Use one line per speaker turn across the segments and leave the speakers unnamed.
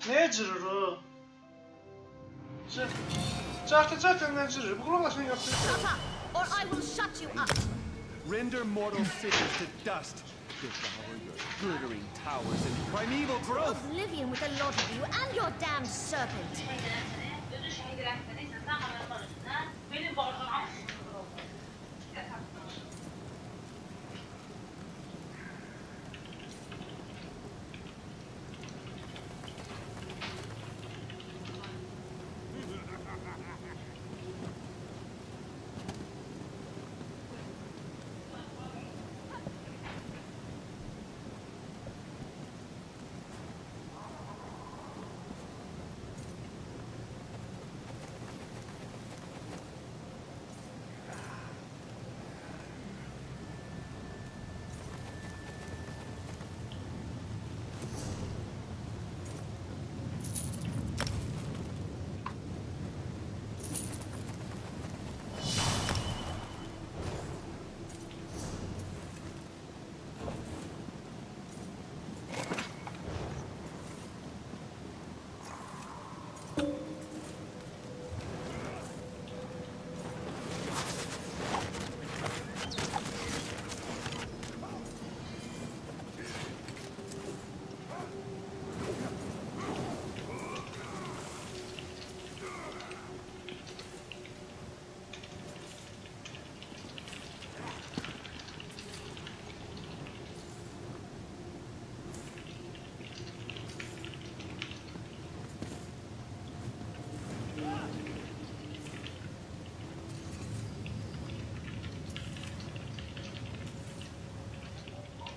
Ne cırırı? Zaten ne cırırı? Bu kulakla sen yaptın.
Shut up, or I will shut you up.
Render mortal cities to dust. Devour your glittering towers and primeval growth.
Oblivion with the lot of you and your damned serpent.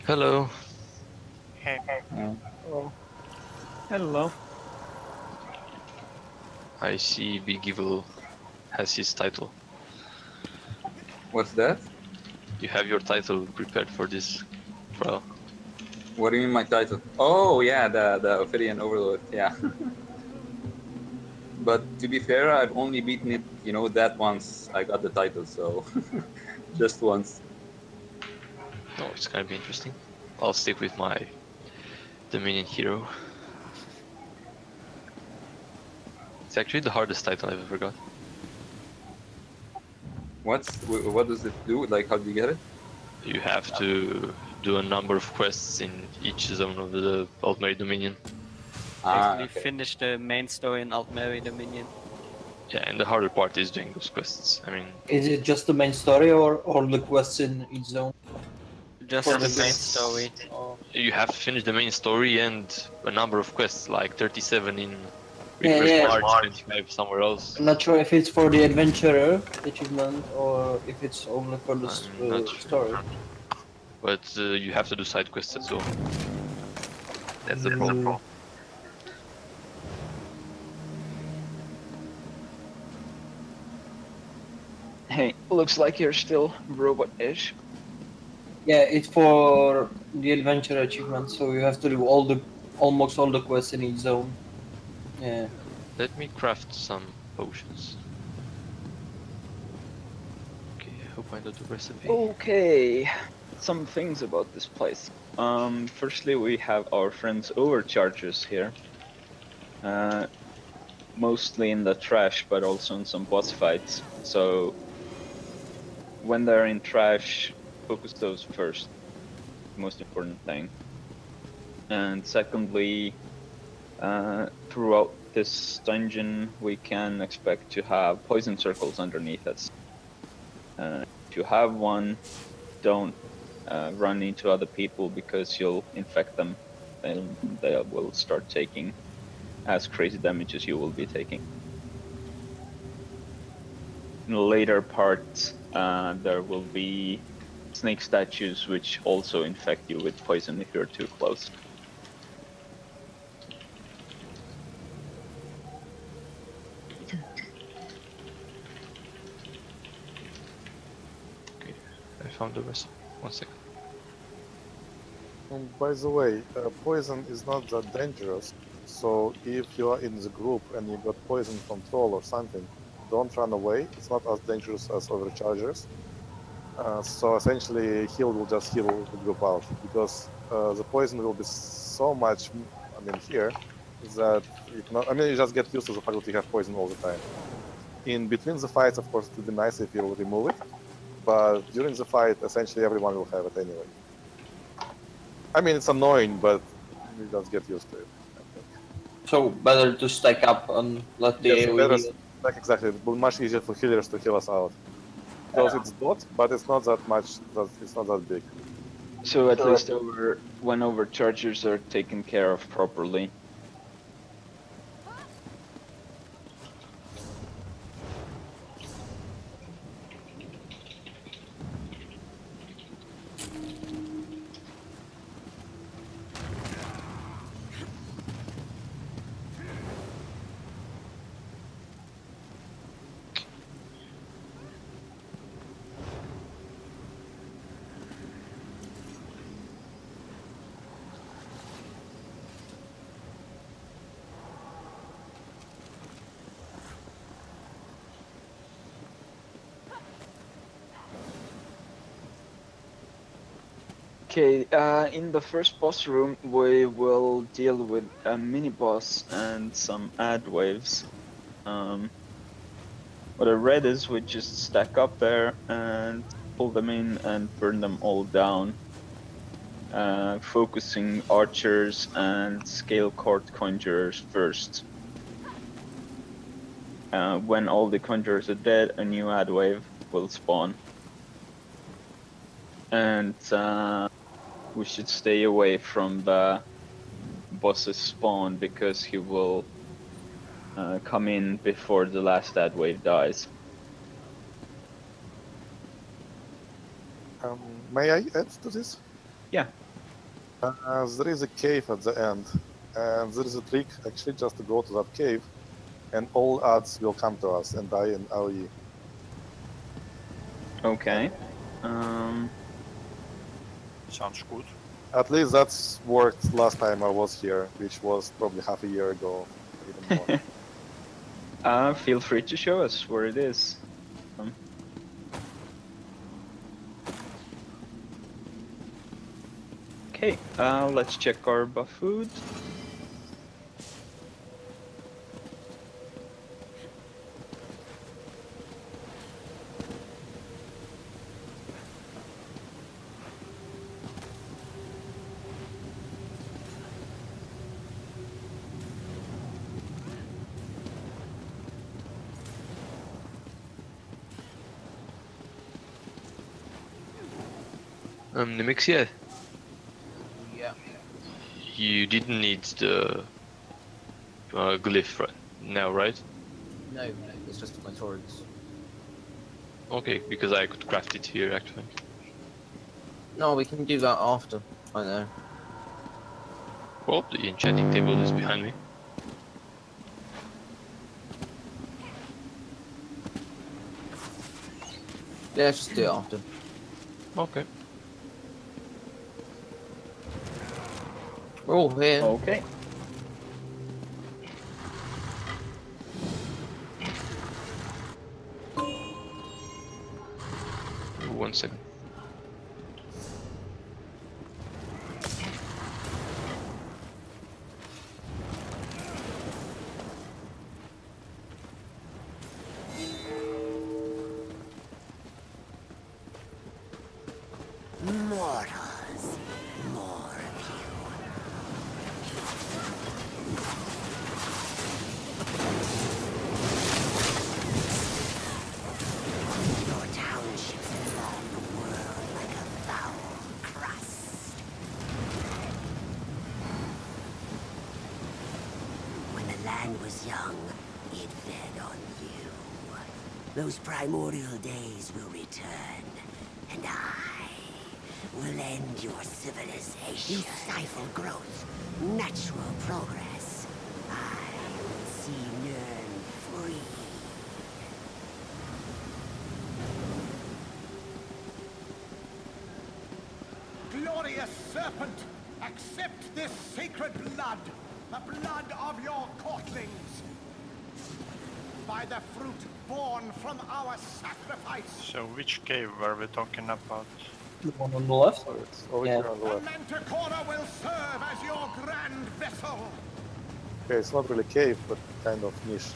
Hello.
Oh. Hello.
I see Big Evil has his title.
What's that?
You have your title prepared for this trial.
What do you mean my title? Oh yeah, the Ophidian Overlord, yeah. But to be fair, I've only beaten it, you know, that once I got the title, so just once.
Oh, it's gonna be interesting. I'll stick with my Dominion hero. It's actually the hardest title I've ever got.
What does it do? Like, how do you get it?
You have to do a number of quests in each zone of the Altmeri Dominion.
Actually
Okay.
finished the main story in Altmeri Dominion.
Yeah, and the harder part is doing those quests. I mean,
Is it just the main story or all the quests in each zone?
Just
For
the
the
main
quests.
story.
Oh.
you have to finish the main story and a number of quests, like 37 in
Yeah,
Refresh
yeah.
March, 25 somewhere else.
I'm not sure if it's for the adventurer achievement or if it's only for the
I'm not sure.
story.
But you have to do side quests as well. That's the problem.
Hey, looks like you're still robot-ish.
Yeah, it's for the adventure achievement, so you have to do almost all the quests in each zone. Yeah.
Let me craft some potions. Okay, I hope I know the recipe.
Okay, some things about this place. Firstly, we have our friends overchargers here. Mostly in the trash, but also in some boss fights. So when they're in trash, focus those first. Most important thing. And secondly, throughout this dungeon, we can expect to have poison circles underneath us. If you have one, don't run into other people because you'll infect them and they will start taking as crazy damage as you will be taking. In the later part, there will be snake statues which also infect you with poison if you're too close.
Okay, I found the recipe. 1 second.
By the way, poison is not that dangerous, so if you are in the group and you got poison from troll or something, don't run away. It's not as dangerous as overchargers. So essentially, heal will just heal the group out because the poison will be so much, I mean, here, that you cannot. I mean, you just get used to the fact that you have poison all the time. In between the fights, of course, it would be nice if you'll remove it, but during the fight, essentially everyone will have it anyway. I mean, it's annoying, but you just get used to it, I think.
So better to stack up and let the
Yes,
AoE
better,
heal.
like exactly. It will be much easier for healers to heal us out. Because it's dot, but it's not that much. It's not that big.
So at least when overchargers are taken care of properly. Okay, in the first boss room, we will deal with a mini boss and some ad waves. What I read is we just stack up there and pull them in and burn them all down, focusing archers and scale court conjurers first. When all the conjurers are dead, a new ad wave will spawn. And we should stay away from the boss's spawn because he will come in before the last ad wave dies.
May I add to this?
Yeah.
There is a cave at the end, and there is a trick actually just to go to that cave, and all ads will come to us and die in AoE.
Okay.
Sounds good.
At least that's worked last time I was here, which was probably half a year ago, even more.
Feel free to show us where it is. Okay, let's check our buff food.
Nemexia,
Yeah.
you didn't need the glyph now, right?
No, it's just my swords.
Okay, because I could craft it here actually.
No, we can do that after. I know.
Well, the enchanting table is behind me.
Yeah, let's just do it after.
Okay.
We're all here.
Okay.
One second.
Mortals, more of you. Your townships along the world like a foul crust. When the land was young, it fed on you. Those primordial days will return, and I will end your civilization. You stifle growth, natural progress. I will see Nern free.
Glorious serpent, accept this sacred blood, the blood of your courtlings. By the fruit born from our sacrifice.
So which cave were we talking about?
The one on the left?
It's over
Yeah.
here on the
The
left.
Manticore will serve as your grand vessel.
Okay, it's not really cave, but kind of niche.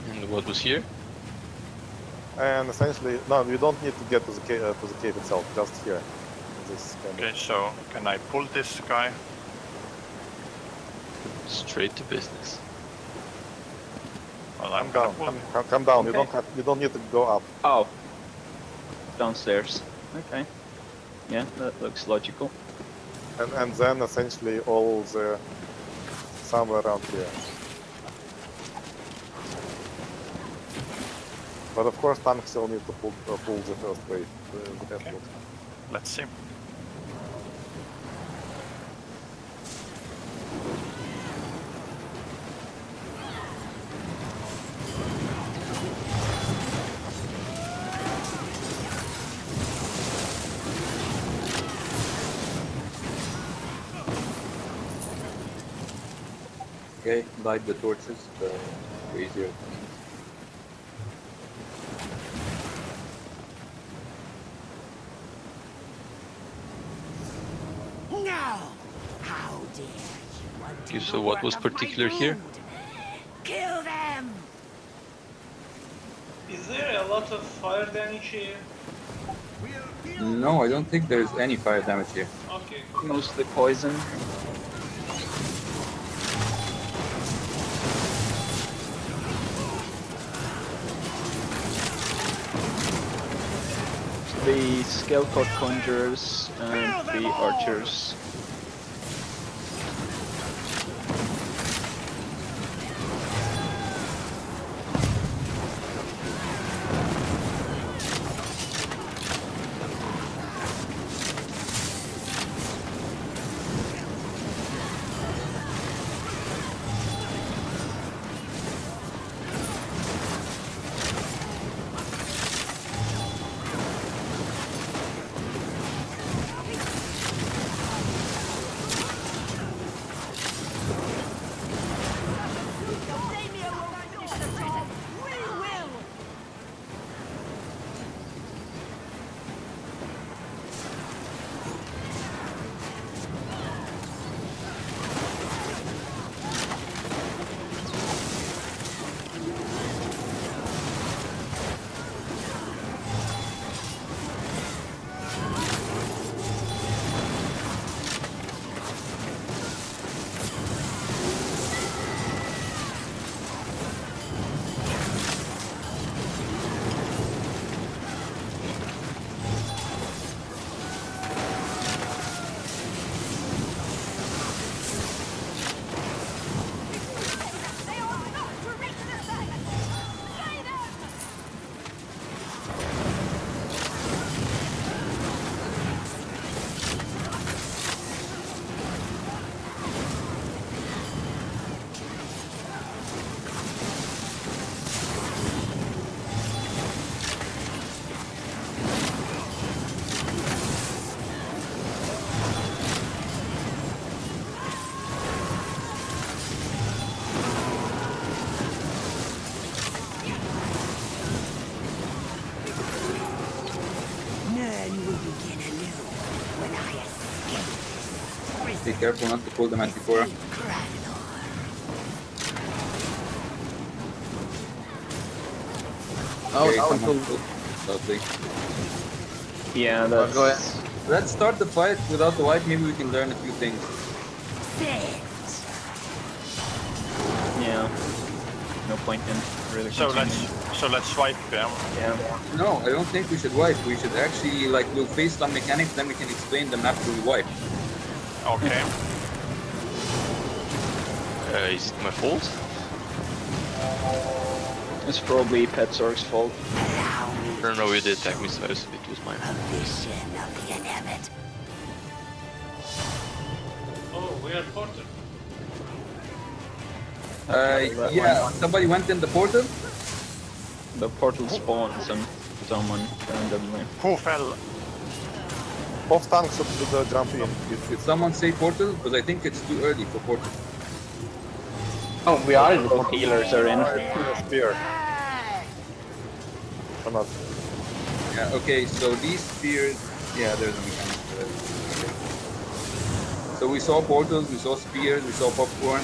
And what was here?
And essentially, no, you don't need to get to the cave itself. Just here. This kind
Okay, so can I pull this guy?
Straight to business.
Well,
Come down. Come down.
Okay.
You don't need to go up.
Oh. Downstairs. Okay. Yeah, that looks logical.
And then essentially all the somewhere around here. But of course, tanks still need to pull the first wave. The
Okay. Let's see.
Okay, light the torches, easier.
No! How dare you undo
Okay, so
the
what
work
was
of my
particular here?
brood? Kill them!
Is there a lot of fire damage here?
No, I don't think there's any fire damage here.
Okay.
Mostly poison. The Skeleton Conjurers and the Archers.
Be careful not to pull the Manticora.
Oh,
Okay,
that was
someone
cool.
pulled. Lovely.
Yeah, that's...
Go ahead.
Let's start the fight without the wipe, maybe we can learn a few things.
Yeah. No point in really
So
continuing.
let's swipe them.
Yeah.
No, I don't think we should wipe. We should actually, like, we'll face some mechanics, then we can explain them after we wipe.
Okay.
Is it my fault?
It's probably Petsorg's fault.
I don't know where they attacked me, so it was my fault.
Oh, we are porter.
Yeah, somebody went in the portal?
The portal spawns and someone randomly.
Who fell?
Both tanks should do the jump in.
Did someone say portal? Because I think it's too early for portal.
Oh, we are in the
Both healers are in.
Spear. Or not.
Yeah, okay, so these spears... Yeah, there's a mechanic for it. Okay. So we saw portals, we saw spears, we saw popcorn.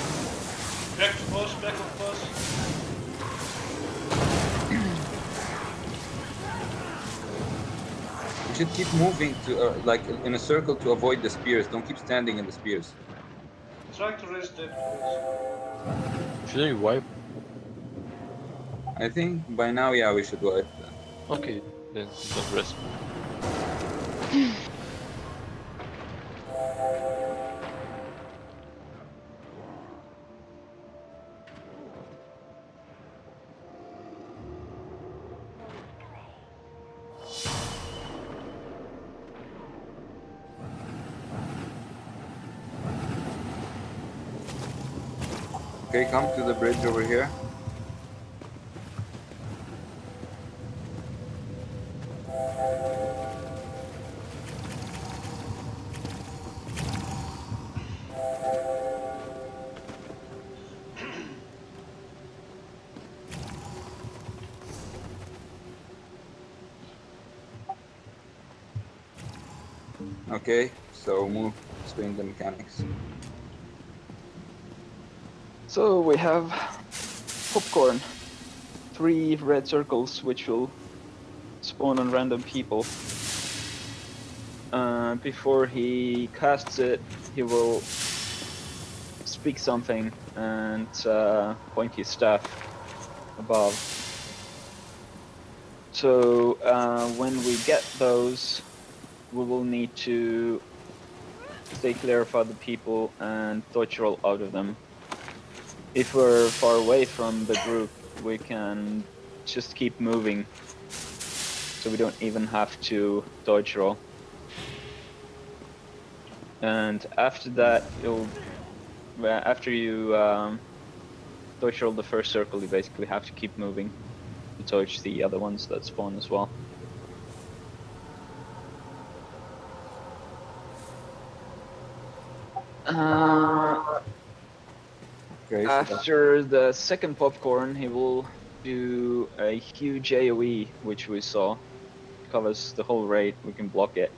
Back to boss, back of boss.
We should keep moving to like in a circle to avoid the spears. Don't keep standing in the spears.
Try to raise them, please.
Should we wipe?
I think by now, yeah, we should wipe.
Okay, then don't rest.
Okay, come to the bridge over here. Okay, so move, explain the mechanics.
So we have popcorn, 3 red circles which will spawn on random people. Before he casts it, he will speak something and point his staff above. So when we get those, we will need to stay clear of other people and dodge roll out of them. If we're far away from the group, we can just keep moving, so we don't even have to dodge roll. And after that, after you dodge roll the first circle, you basically have to keep moving to dodge the other ones that spawn as well.
Okay, so
after the second popcorn, he will do a huge AoE, which we saw. Covers the whole raid, we can block it.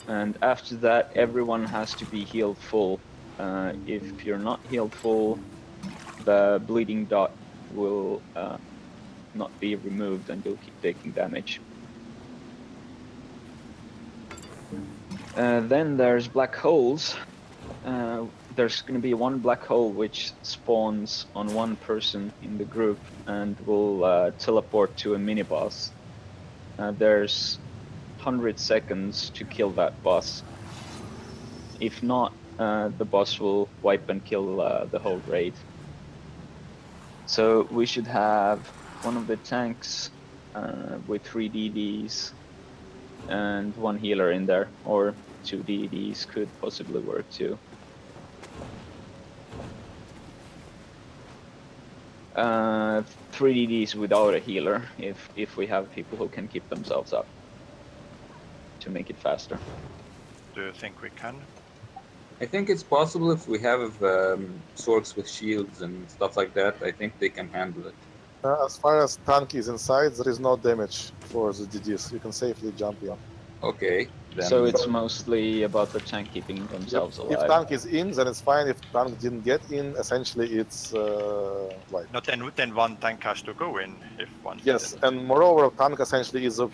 And after that, everyone has to be healed full. If you're not healed full, the bleeding dot will not be removed and you'll keep taking damage. Then there's black holes. There's going to be one black hole which spawns on one person in the group and will teleport to a mini-boss. There's 100 seconds to kill that boss. If not, the boss will wipe and kill the whole raid. So we should have one of the tanks with 3 DDs and 1 healer in there, or 2 DDs could possibly work too. 3 DDs without a healer, if we have people who can keep themselves up to make it faster.
Do you think we can?
I think it's possible if we have swords with shields and stuff like that. I think they can handle it.
As far as tank is inside, there is no damage for the DDs. You can safely jump in.
Okay. Then
So it's mostly about the tank keeping themselves alive.
If tank is in, then it's fine. If tank didn't get in, essentially it's like.
No, then one tank has to go in if one.
Yes,
didn't.
and moreover, tank essentially is the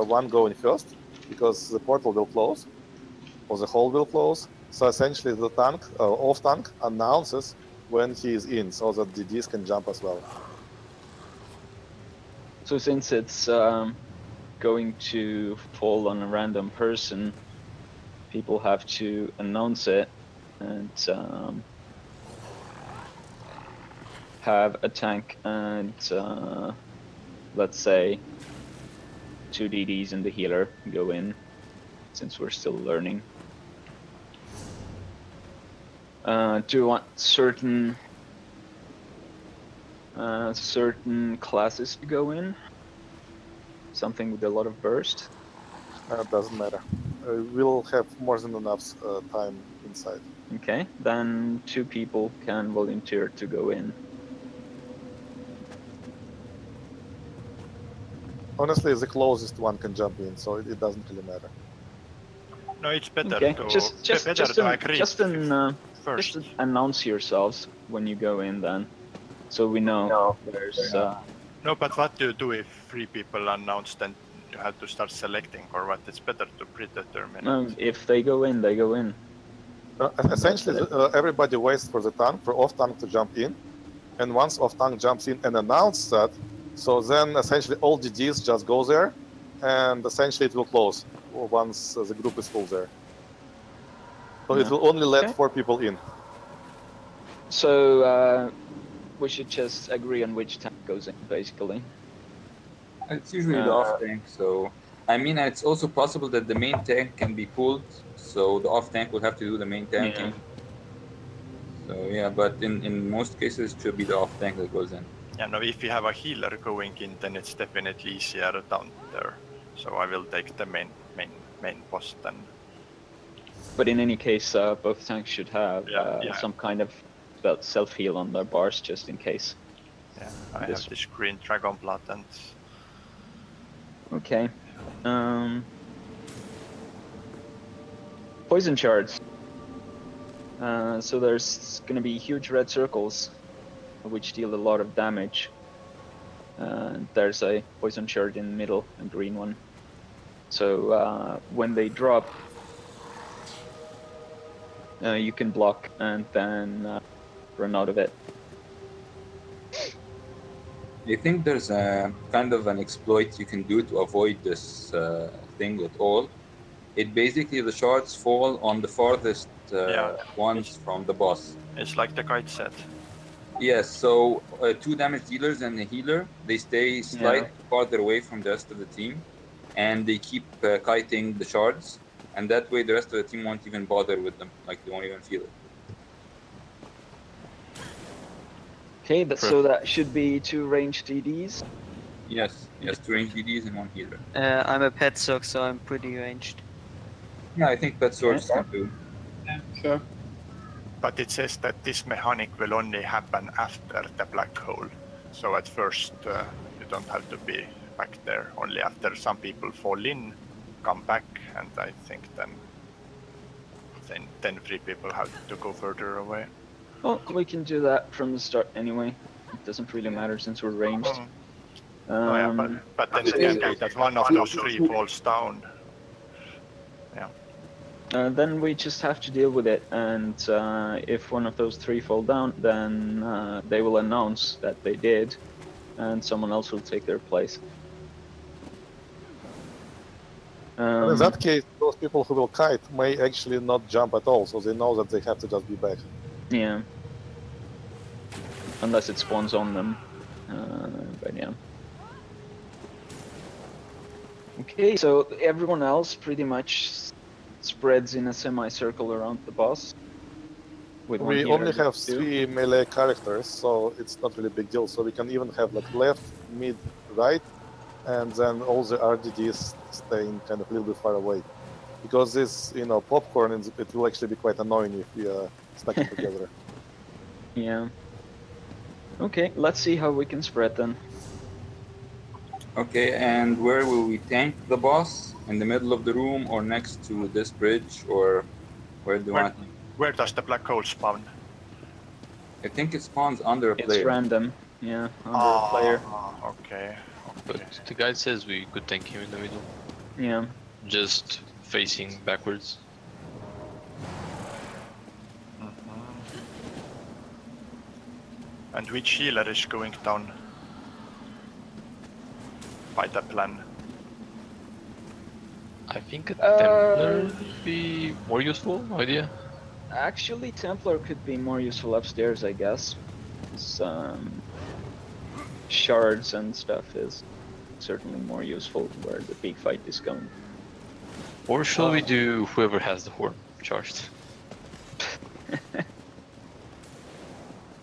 one going first, because the portal will close, or the hole will close. So essentially the tank, off tank, announces when he is in, so that DDs can jump as well.
So since it's going to fall on a random person, people have to announce it and have a tank and let's say 2 DDs and the healer go in, since we're still learning. Do you want certain classes to go in? Something with a lot of burst?
Doesn't matter. We'll have more than enough time inside.
Okay, then 2 people can volunteer to go in.
Honestly, the closest one can jump in, so it doesn't really matter.
No, it's better
Okay,
to agree
just
first.
just announce yourselves when you go in then, so we know there's.
No, but what do you do if 3 people announce? Then you have to start selecting, or what? It's better to predetermine.
If they go in, they go in.
Essentially, everybody waits for the tank, for off tank to jump in, and once off tank jumps in and announces that, so then essentially all DDs just go there, and essentially it will close once the group is full there. So it will only let 4 people in.
So we should just agree on which tank goes in, basically.
It's usually the off tank, so I mean it's also possible that the main tank can be pulled, so the off tank will have to do the main tanking.
Yeah.
So yeah, but in most cases it should be the off tank that goes in.
Yeah, no, if you have a healer going in, then it's definitely easier down there. So I will take the main post then.
But in any case, both tanks should have some kind of self-heal on their bars, just in case.
Yeah, I have this green dragon blood and...
Okay. Poison shards. So there's going to be huge red circles, which deal a lot of damage. There's a poison shard in the middle, a green one. So when they drop, you can block and then run out of it.
I think there's a kind of an exploit you can do to avoid this thing at all. It basically, the shards fall on the farthest ones from the boss.
It's like the kite set.
Yes, so 2 damage dealers and a healer, they stay slightly farther away from the rest of the team, and they keep kiting the shards, and that way the rest of the team won't even bother with them, like they won't even feel it.
Okay, so that should be 2 ranged DDs?
Yes, 2 ranged DDs and 1 healer.
I'm a pet sock, so I'm pretty ranged.
Yeah, I think pet swords can do.
Yeah, sure.
But it says that this mechanic will only happen after the black hole. So at first you don't have to be back there, only after some people fall in, come back, and I think then 3 people have to go further away.
Well, we can do that from the start anyway. It doesn't really matter since we're ranged.
But then it can be that one of those 3 falls down. Yeah.
Then we just have to deal with it, and if one of those 3 fall down, then they will announce that they did, and someone else will take their place.
In that case, those people who will kite may actually not jump at all, so they know that they have to just be back.
Yeah. Unless it spawns on them. But yeah. Okay, so everyone else pretty much spreads in a semicircle around the boss.
We only have 3 melee characters, so it's not really a big deal. So we can even have like left, mid, right, and then all the RDDs staying kind of a little bit far away. Because this, popcorn, it will actually be quite annoying if we stack it together.
Yeah. Okay, let's see how we can spread then.
Okay, and where will we tank the boss? In the middle of the room, or next to this bridge, or where do you want?
Where does the black hole spawn?
I think it spawns under a player.
It's random, yeah, under a player.
Okay.
But the guide says we could tank him in the middle.
Yeah.
Just facing backwards.
And which healer is going down by the plan?
I think a Templar would be more useful idea.
Actually, Templar could be more useful upstairs, I guess. Some shards and stuff is certainly more useful where the big fight is going.
Or shall we do whoever has the horn charged?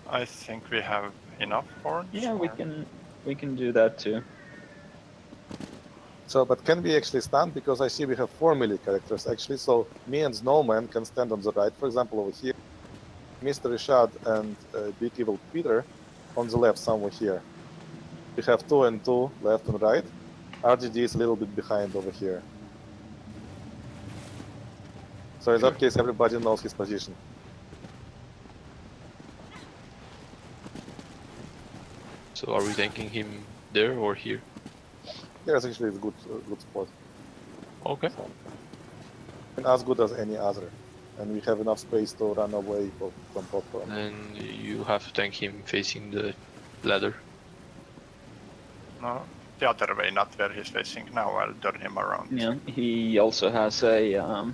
I think we have enough horns.
Yeah, we can do that too.
So, but can we actually stand? Because I see we have 4 melee characters actually, so me and Snowman can stand on the right, for example, over here. Mr. Rishad and Big Evil Peter on the left, somewhere here. We have 2 and 2, left and right. RGD is a little bit behind over here. So in that case, everybody knows his position.
So are we tanking him there or here?
Yes, actually, it's a good spot.
Okay.
So, and as good as any other. And we have enough space to run away from popcorn.
Then you have to tank him facing the ladder.
No, the other way, not where he's facing now. I'll turn him around.
Yeah, he also has a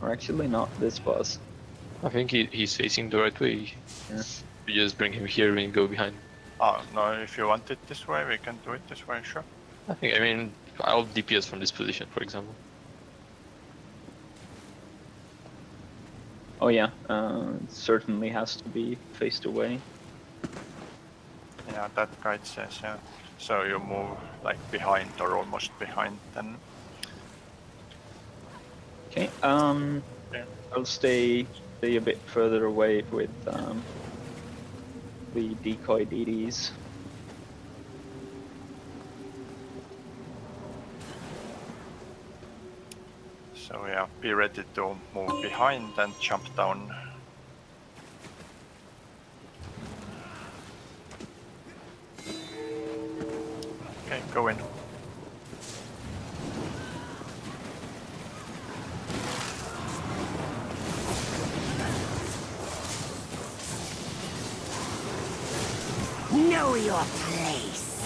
or actually not this boss.
I think he's facing the right way.
Yeah.
You just bring him here and go behind.
Oh, no, if you want it this way, we can do it this way, sure.
I mean, I'll DPS from this position, for example.
Oh yeah, it certainly has to be faced away.
Yeah, that guide says, yeah. So you move like behind or almost behind then.
Okay,
Yeah.
I'll stay a bit further away with the decoy DDs.
So yeah, be ready to move behind and jump down. Okay, go in.
Know your place.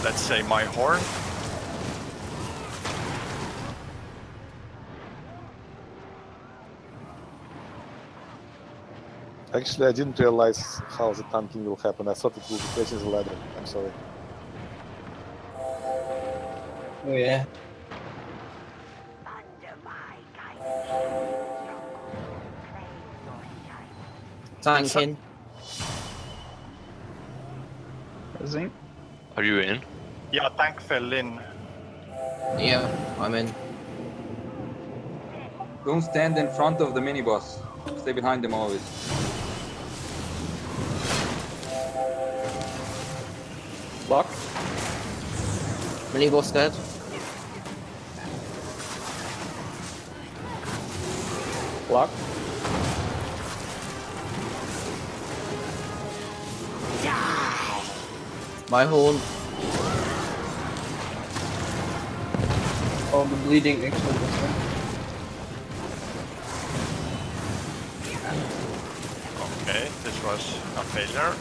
Let's say my horn.
Actually, I didn't realize how the tanking will happen. I thought it would be facing the ladder. I'm sorry.
Oh yeah.
Tanking.
Rising.
Are you in?
Yeah, tank fell in.
Yeah, I'm in.
Don't stand in front of the mini boss. Stay behind them always.
Block.
Mini boss dead.
Block.
My horn.
Oh, the bleeding excellent.
Okay, this was a failure.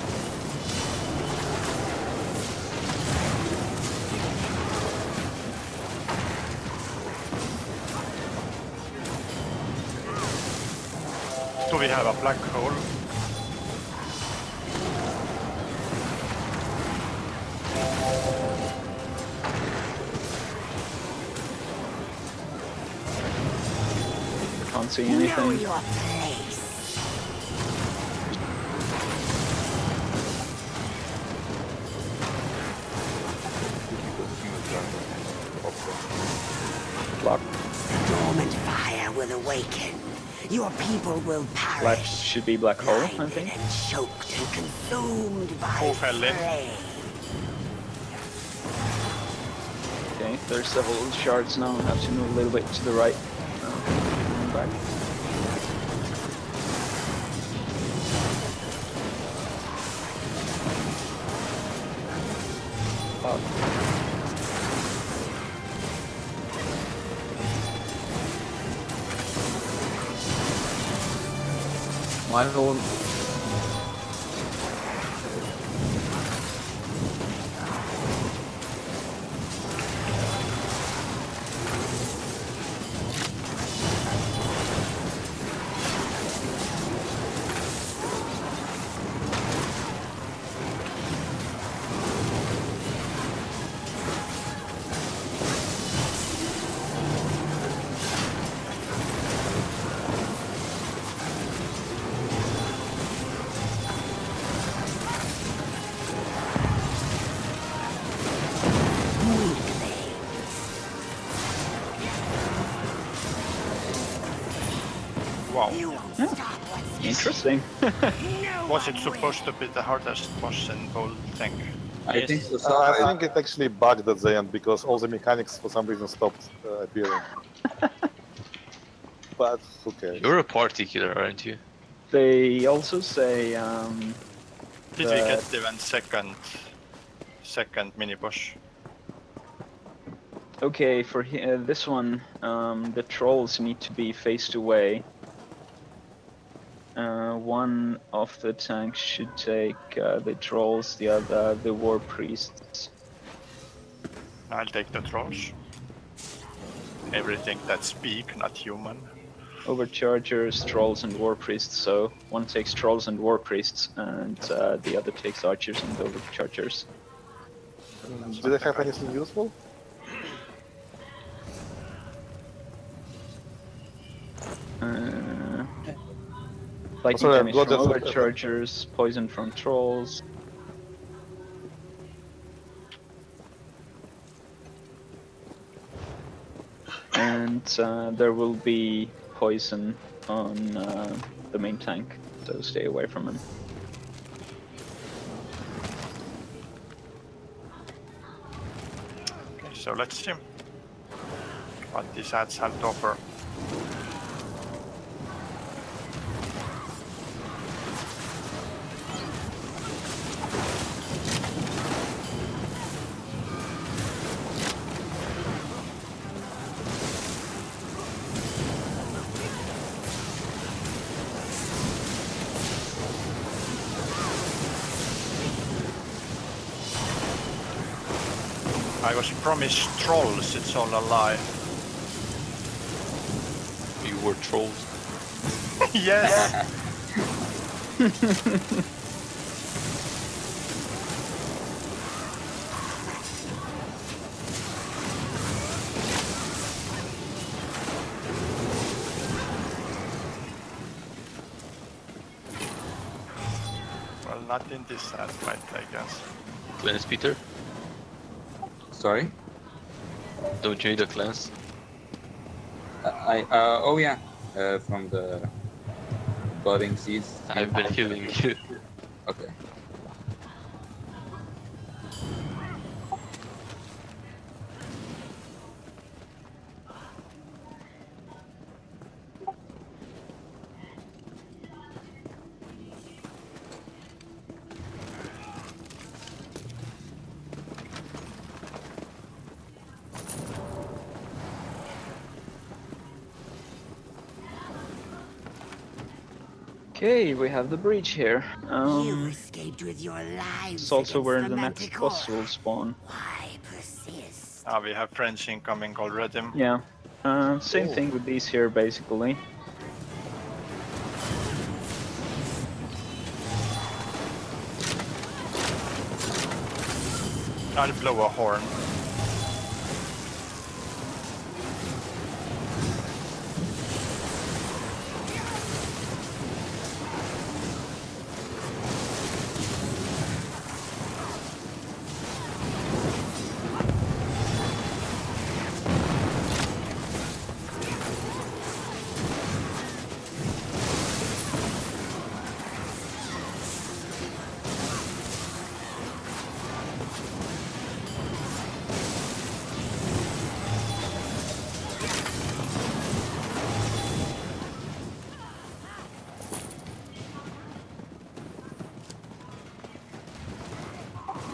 Do we have a black hole?
Can't see
Know
anything.
your place.
Block.
Dormant fire will awaken. Your people will perish.
Black should be black hole, I
blinded
think.
and choked and consumed by
Who fell in?
flame.
Okay, there's several shards now. I have to move a little bit to the right. Back. Up.
My horn.
Wow.
Interesting.
Was it supposed to be the hardest boss in whole thing?
I think so.
I think it actually bugged at the end because all the mechanics for some reason stopped appearing. But who cares?
You're a party killer, aren't you?
They also say
Did we get even second mini boss?
okay, for this one, the trolls need to be faced away. One of the tanks should take the trolls, the other the war priests.
I'll take the trolls. Everything that speak, not human.
Overchargers, trolls, and war priests. So one takes trolls and war priests, and the other takes archers and overchargers.
Do they have anything useful?
Lightning damage from overchargers, poison from trolls. And there will be poison on the main tank, so stay away from him.
Okay, so let's see what these ads have to offer. I was promised trolls, it's all a lie.
You were trolled.
Yes! Well, not in this ad fight, I guess.
Cleanse, Peter?
Sorry?
Don't you need a cleanse?
Oh yeah, from the budding seeds.
I've been healing you.
Okay.
Okay, we have the breach here.
You escaped with your lives.
It's also where
against
the next
Manticore.
boss will spawn.
Why persist?
Ah, we have friends incoming already.
Yeah, same thing with these here, basically.
I'll blow a horn.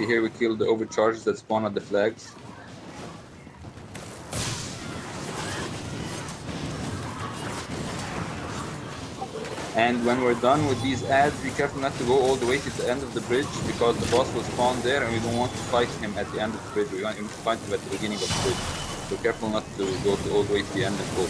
Here we kill the overcharges that spawn at the flags. And when we're done with these ads, be careful not to go all the way to the end of the bridge because the boss will spawn there and we don't want to fight him at the end of the bridge. We want him to fight him at the beginning of the bridge. So careful not to go all the way to the end and go.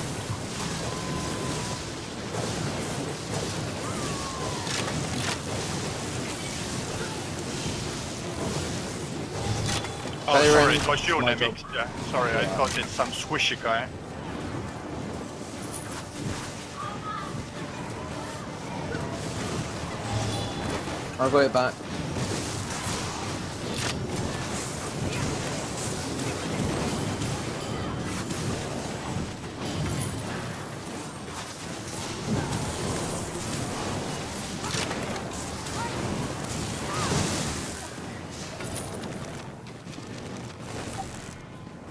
Oh, sorry, it was you, Nemix. Yeah, sorry, I thought it's some squishy guy.
I'll go it back.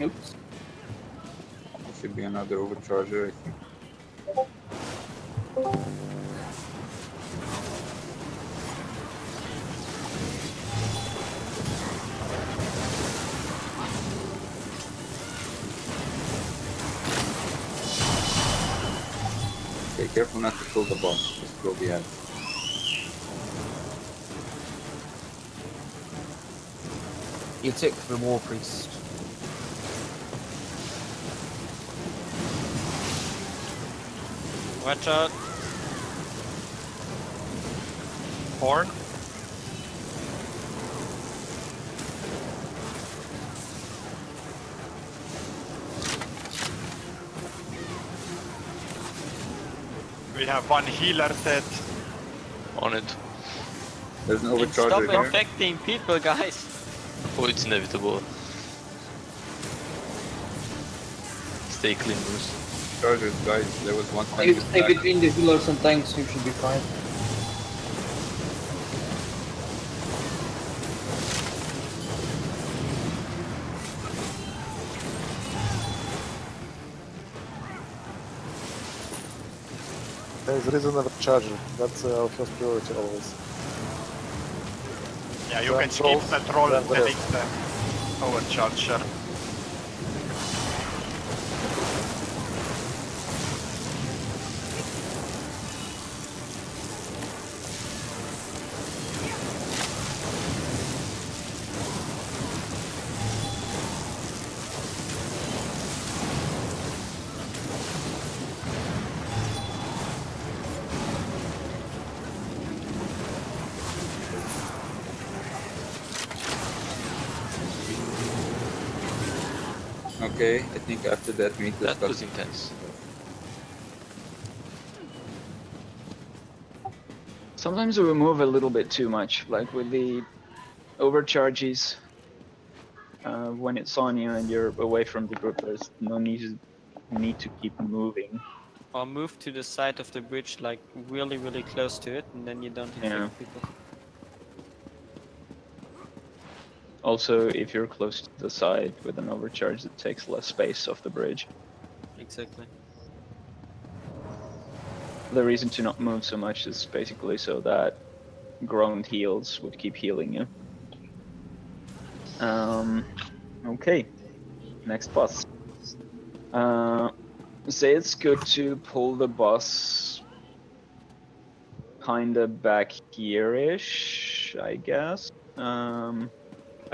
Oops.
Should be another overcharger, I think. Okay, careful not to kill the boss. Just kill the ads.
You tick the War Priest.
Watch out. Horn.
We have one healer dead.
On it.
There's an overcharger
Stop
here.
infecting people, guys.
Oh, it's inevitable. Stay clean, Bruce.
Chargers, guys. There was one time.
You stay between the healers and tanks, you should be fine.
There's reasonable charger. That's our first priority always.
Yeah, you
Then
can skip
trolls,
the troll
then
and
the
take
rest.
the overcharger.
Okay, I think after that we need to
That
discuss.
was intense.
Sometimes we move a little bit too much, like with the overcharges. When it's on you and you're away from the group, there's no need to keep moving.
Or move to the side of the bridge, like really close to it, and then you don't infect
Yeah.
people.
Also, if you're close to the side with an overcharge, it takes less space off the bridge.
Exactly.
The reason to not move so much is basically so that ground heals would keep healing you. Okay, next boss. Say it's good to pull the boss kinda back here-ish, I guess.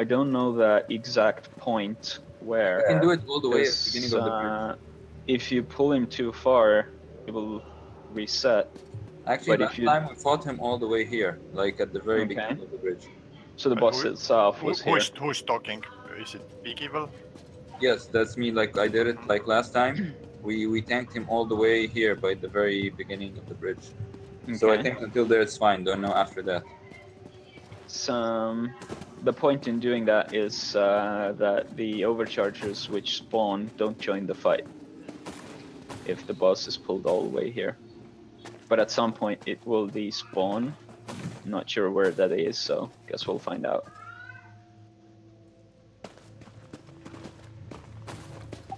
I don't know the exact point where.
You can do it all the way at the
'cause,
beginning of the bridge.
if you pull him too far, it will reset.
Actually,
but if
last
you-
time we fought him all the way here, like at the very
Okay.
beginning of the bridge.
So the boss itself was here.
Who's talking? Is it Big Evil?
Yes, that's me. Like I did it like last time. We tanked him all the way here by the very beginning of the bridge. So I
Okay.
think until there it's fine. Don't know after that.
The point in doing that is that the overchargers which spawn don't join the fight if the boss is pulled all the way here. But at some point it will despawn. Not sure where that is, so guess we'll find out.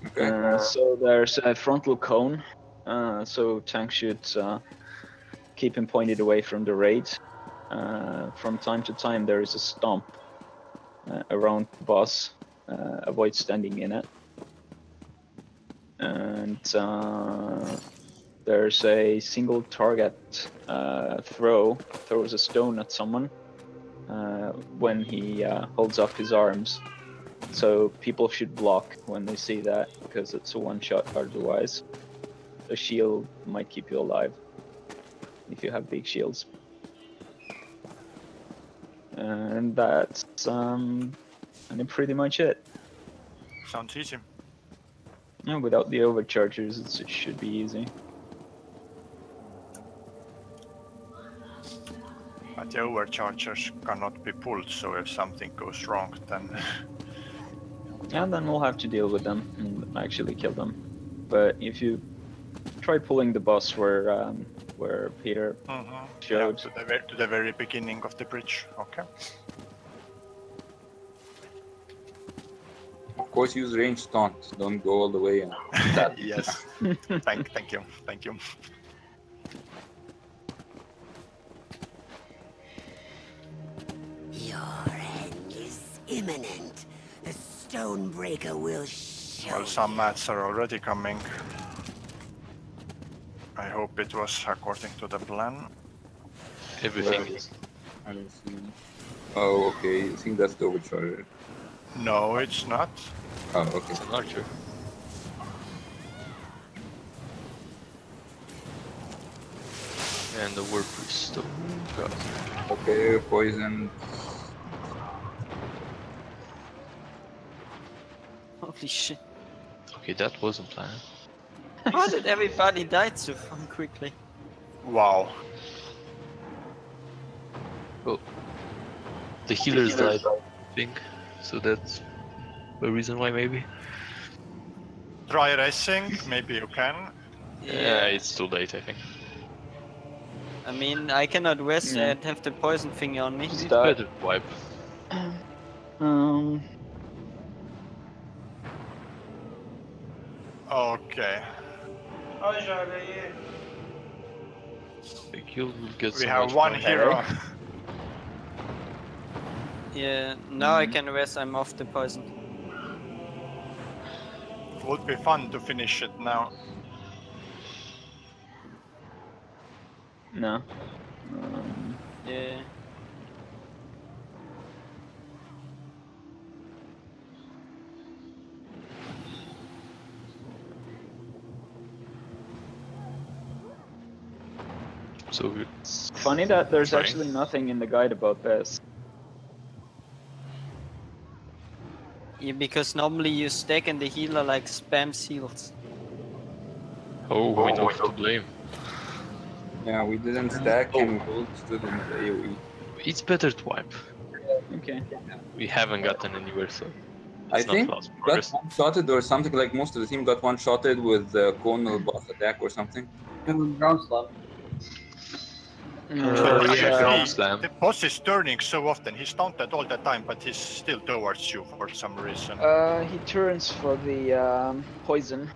Okay.
So there's a frontal cone, so tanks should keep him pointed away from the raid. From time to time there is a stomp around the boss, avoid standing in it. And there's a single target throws a stone at someone when he holds up his arms. So people should block when they see that, because it's a one-shot otherwise. A shield might keep you alive if you have big shields. And that's pretty much it.
Sounds easy.
Yeah, without the overchargers, it should be easy.
But the overchargers cannot be pulled, so if something goes wrong, then
And then we'll have to deal with them and actually kill them. But if you try pulling the boss where Peter showed,
to the very beginning of the bridge. Okay.
Of course, use range taunt. Don't go all the way. And
Yes. Thank you. Thank you.
Your end is imminent. The Stonebreaker will show.
Well, some mats are already coming. I hope it was according to the plan.
Everything is.
I don't see. Oh, okay. I think that's the overcharger.
No, it's not.
Oh, okay.
It's an archer. And the warp priest. Oh, God.
Okay, poison.
Holy shit.
Okay, that wasn't planned.
How did everybody die so quickly?
Wow.
Oh. The healers died, I think. So that's the reason why, maybe.
Try racing, maybe you can.
Yeah, it's too late, I think.
I mean, I cannot rest and have the poison thing on me.
It's better wipe.
Okay.
Hi, Jale.
The guild will get
We
so
have
much
one
points.
hero.
Yeah, now I can rest, I'm off the poison.
Would be fun to finish it now.
No.
Yeah.
So it's
Funny that there's
trying.
actually nothing in the guide about this.
Yeah, because normally you stack and the healer like spams heals.
Oh, we know who to blame.
Yeah, we didn't stack and we both stood in the AoE.
It's better to wipe.
Okay.
We haven't gotten anywhere, so
I
it's not
think
fast
got
progress.
one-shotted or something, like most of the team got one-shotted with the conal boss attack or something.
Ground slam.
The boss is turning so often. He's taunted all the time, but he's still towards you for some reason.
He turns for the poison.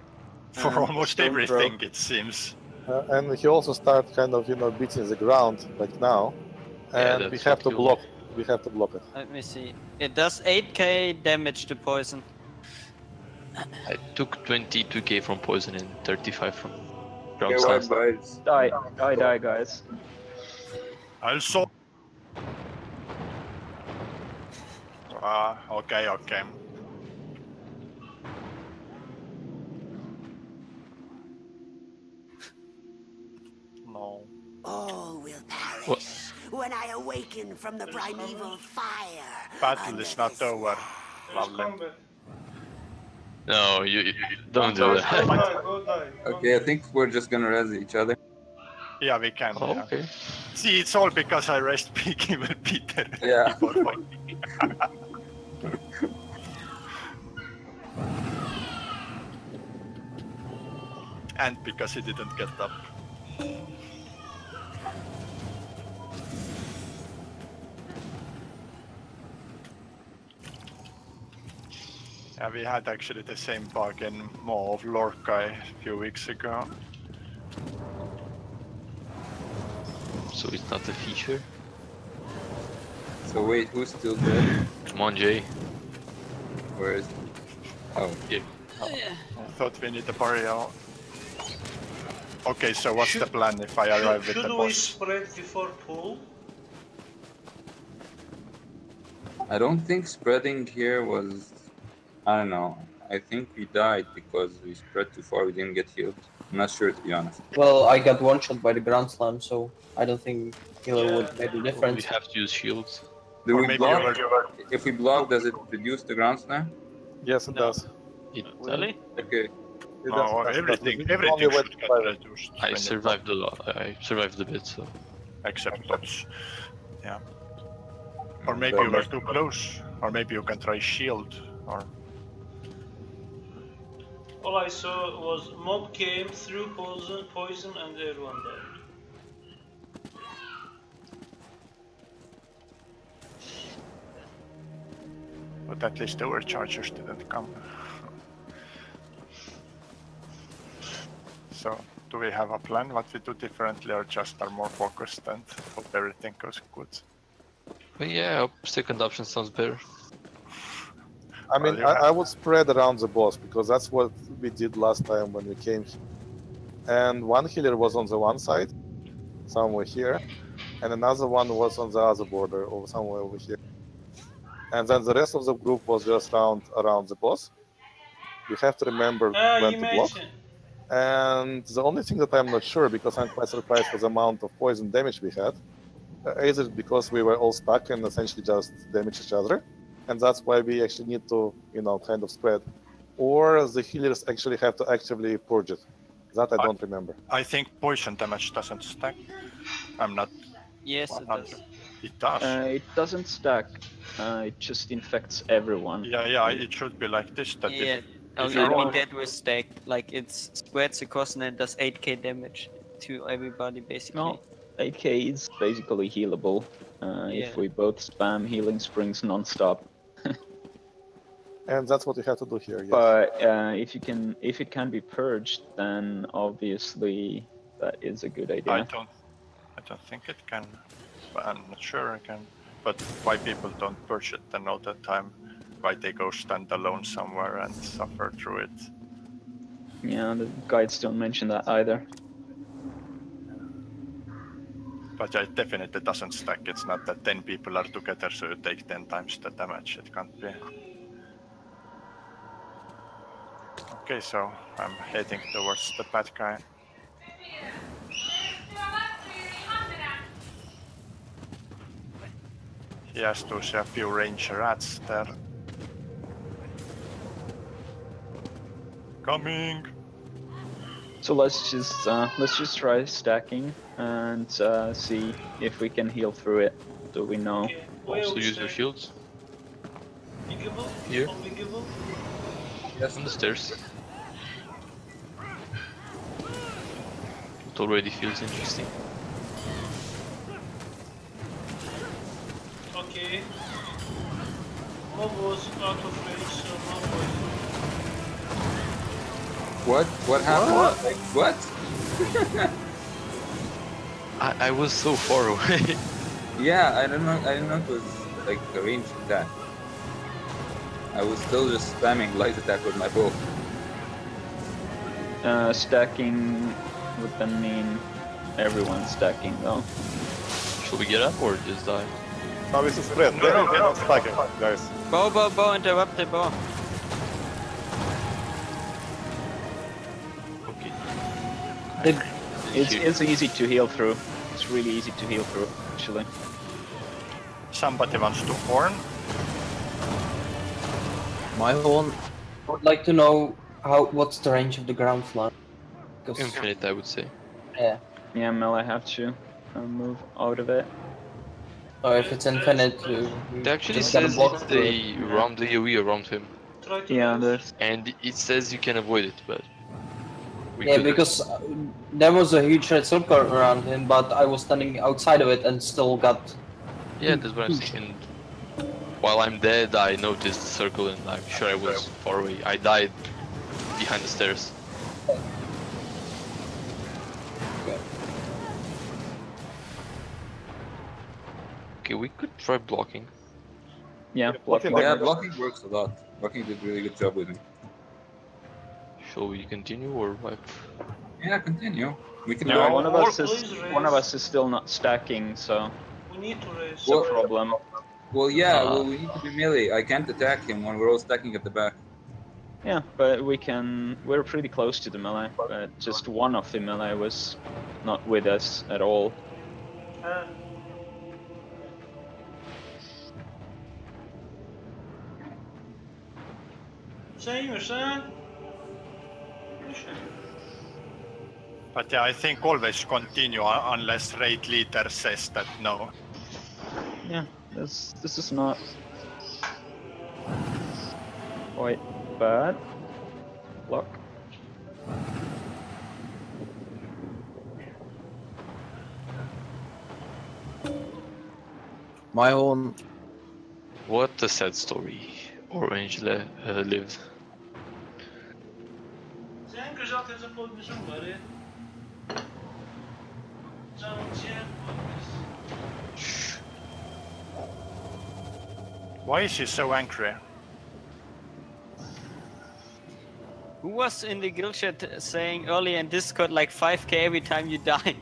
For
and
almost
stone
everything,
throw.
it seems.
And he also starts kind of, beating the ground like now,
Yeah,
and we
that's
have
what
to
killed
block.
me.
We have to block it.
Let me see. It does 8k damage to poison.
I took 22k from poison and 35 from ground
Okay,
stance.
wipe, guys.
Die, guys.
Also. Okay. No.
All will perish when I awaken from the primeval fire.
Battle is not over. Lovely.
No, you don't do that.
Go die.
Okay, I think we're just gonna res each other.
Yeah, we can.
Oh,
yeah.
okay.
See, it's all because I rest Big Evil Peter
Yeah.
before fighting. And because he didn't get up. Yeah, we had actually the same bug in Maw of Lorkai a few weeks ago.
So it's not a feature?
So wait, who's still dead?
Come on, Jay.
Where is? Oh,
yeah.
I thought we need a burial. Okay, so what's the plan if I arrive with the
Should we
boss?
spread before pool?
I don't think spreading here was. I don't know. I think we died because we spread too far. We didn't get healed. I'm not sure, to be honest.
Well, I got one shot by the ground slam, so I don't think healer would make a
We
difference.
have to use shields.
Do
Or
we
maybe
block?
over-
If we block, does it reduce the ground slam?
Yes, it does.
It,
Really?
Okay.
It
No,
does,
everything
It's the only way
should
to
get
survive it.
reduced.
I
when you
survived a lot. I survived a bit, so.
Except dodge. Yeah. Or maybe you were too close. Or maybe you can try shield. Or
All I saw was mob came through poison and everyone died.
But at least the overchargers didn't come. So, do we have a plan what we do differently or just are more focused and hope everything goes good?
But yeah, second option sounds better.
I mean, I would spread around the boss because that's what we did last time when we came here. And one healer was on the one side, somewhere here, and another one was on the other border, or somewhere over here. And then the rest of the group was just around the boss. You have to remember when to block. And the only thing that I'm not sure, because I'm quite surprised for the amount of poison damage we had, either because we were all stuck and essentially just damaged each other, and that's why we actually need to, kind of spread, or the healers actually have to actively purge it. That I don't remember.
I think poison damage doesn't stack. I'm not.
Yes, it does.
It does.
It doesn't stack. It just infects everyone.
Yeah, it should be like this. That
Yeah,
if
I
you
mean that was stacked. Like it's spreads across and it does 8k damage to everybody basically.
No, 8k is basically healable if we both spam healing springs non-stop.
And that's what you have to do here. Yes.
But if it can be purged, then obviously that is a good idea.
I don't think it can. But I'm not sure it can. But why people don't purge it then all the time? Why they go stand alone somewhere and suffer through it?
Yeah, the guides don't mention that either.
But yeah, it definitely doesn't stack. It's not that 10 people are together so you take 10 times the damage. It can't be. Okay, so I'm heading towards the bad guy. He has to see a few ranger rats there. Coming!
So let's just try stacking and see if we can heal through it. So we know.
Also use your shields. Here.
Yes.
On the stairs. It already feels interesting.
Okay. Mob was out of range, so no poison.
What? What happened?
What?
Like, what?
I was so far away.
Yeah, I didn't know it was like a ranged attack. I was still just spamming light attack with my bow.
Stacking would then mean everyone's stacking though.
Should we get up or just die?
No, we should spread. They're not stacking, guys.
Bow, interrupt the bow.
Okay.
It's easy to heal through. It's really easy to heal through, actually.
Somebody wants to horn?
My horn. I would like to know what's the range of the ground fly.
Infinite, I would say.
Yeah.
Yeah, Mel, I have to move out of it.
Or if it's infinite,
It actually
just gotta
says
block
it's
through
the around the AoE around him.
Yeah, there's.
And it says you can avoid it, but
yeah, because there was a huge red circle around him, but I was standing outside of it and still got.
Yeah, that's what I'm saying. While I'm dead, I noticed the circle and I'm sure I was far away. I died behind the stairs. Okay, we could try blocking.
Yeah,
blocking. Yeah, blocking works a lot. Blocking did a really good job with him.
Shall we continue or what?
Yeah, continue. We can.
No, one of us is still not stacking, so.
We need to raise.
It's a problem.
Well, yeah, we need to be melee. I can't attack him when we're all stacking at the back.
Yeah, but we can. We're pretty close to the melee, but just one of the melee was not with us at all.
But yeah, I think always continue unless raid leader says that no.
Yeah, this is not quite bad. Block.
My own.
What a sad story. Orange lived.
Sen güzel teze koymuşsun bari. Canım ciğer koymuş.
Why is he so angry?
Who was in the guild chat saying earlier in Discord like 5k every time you die?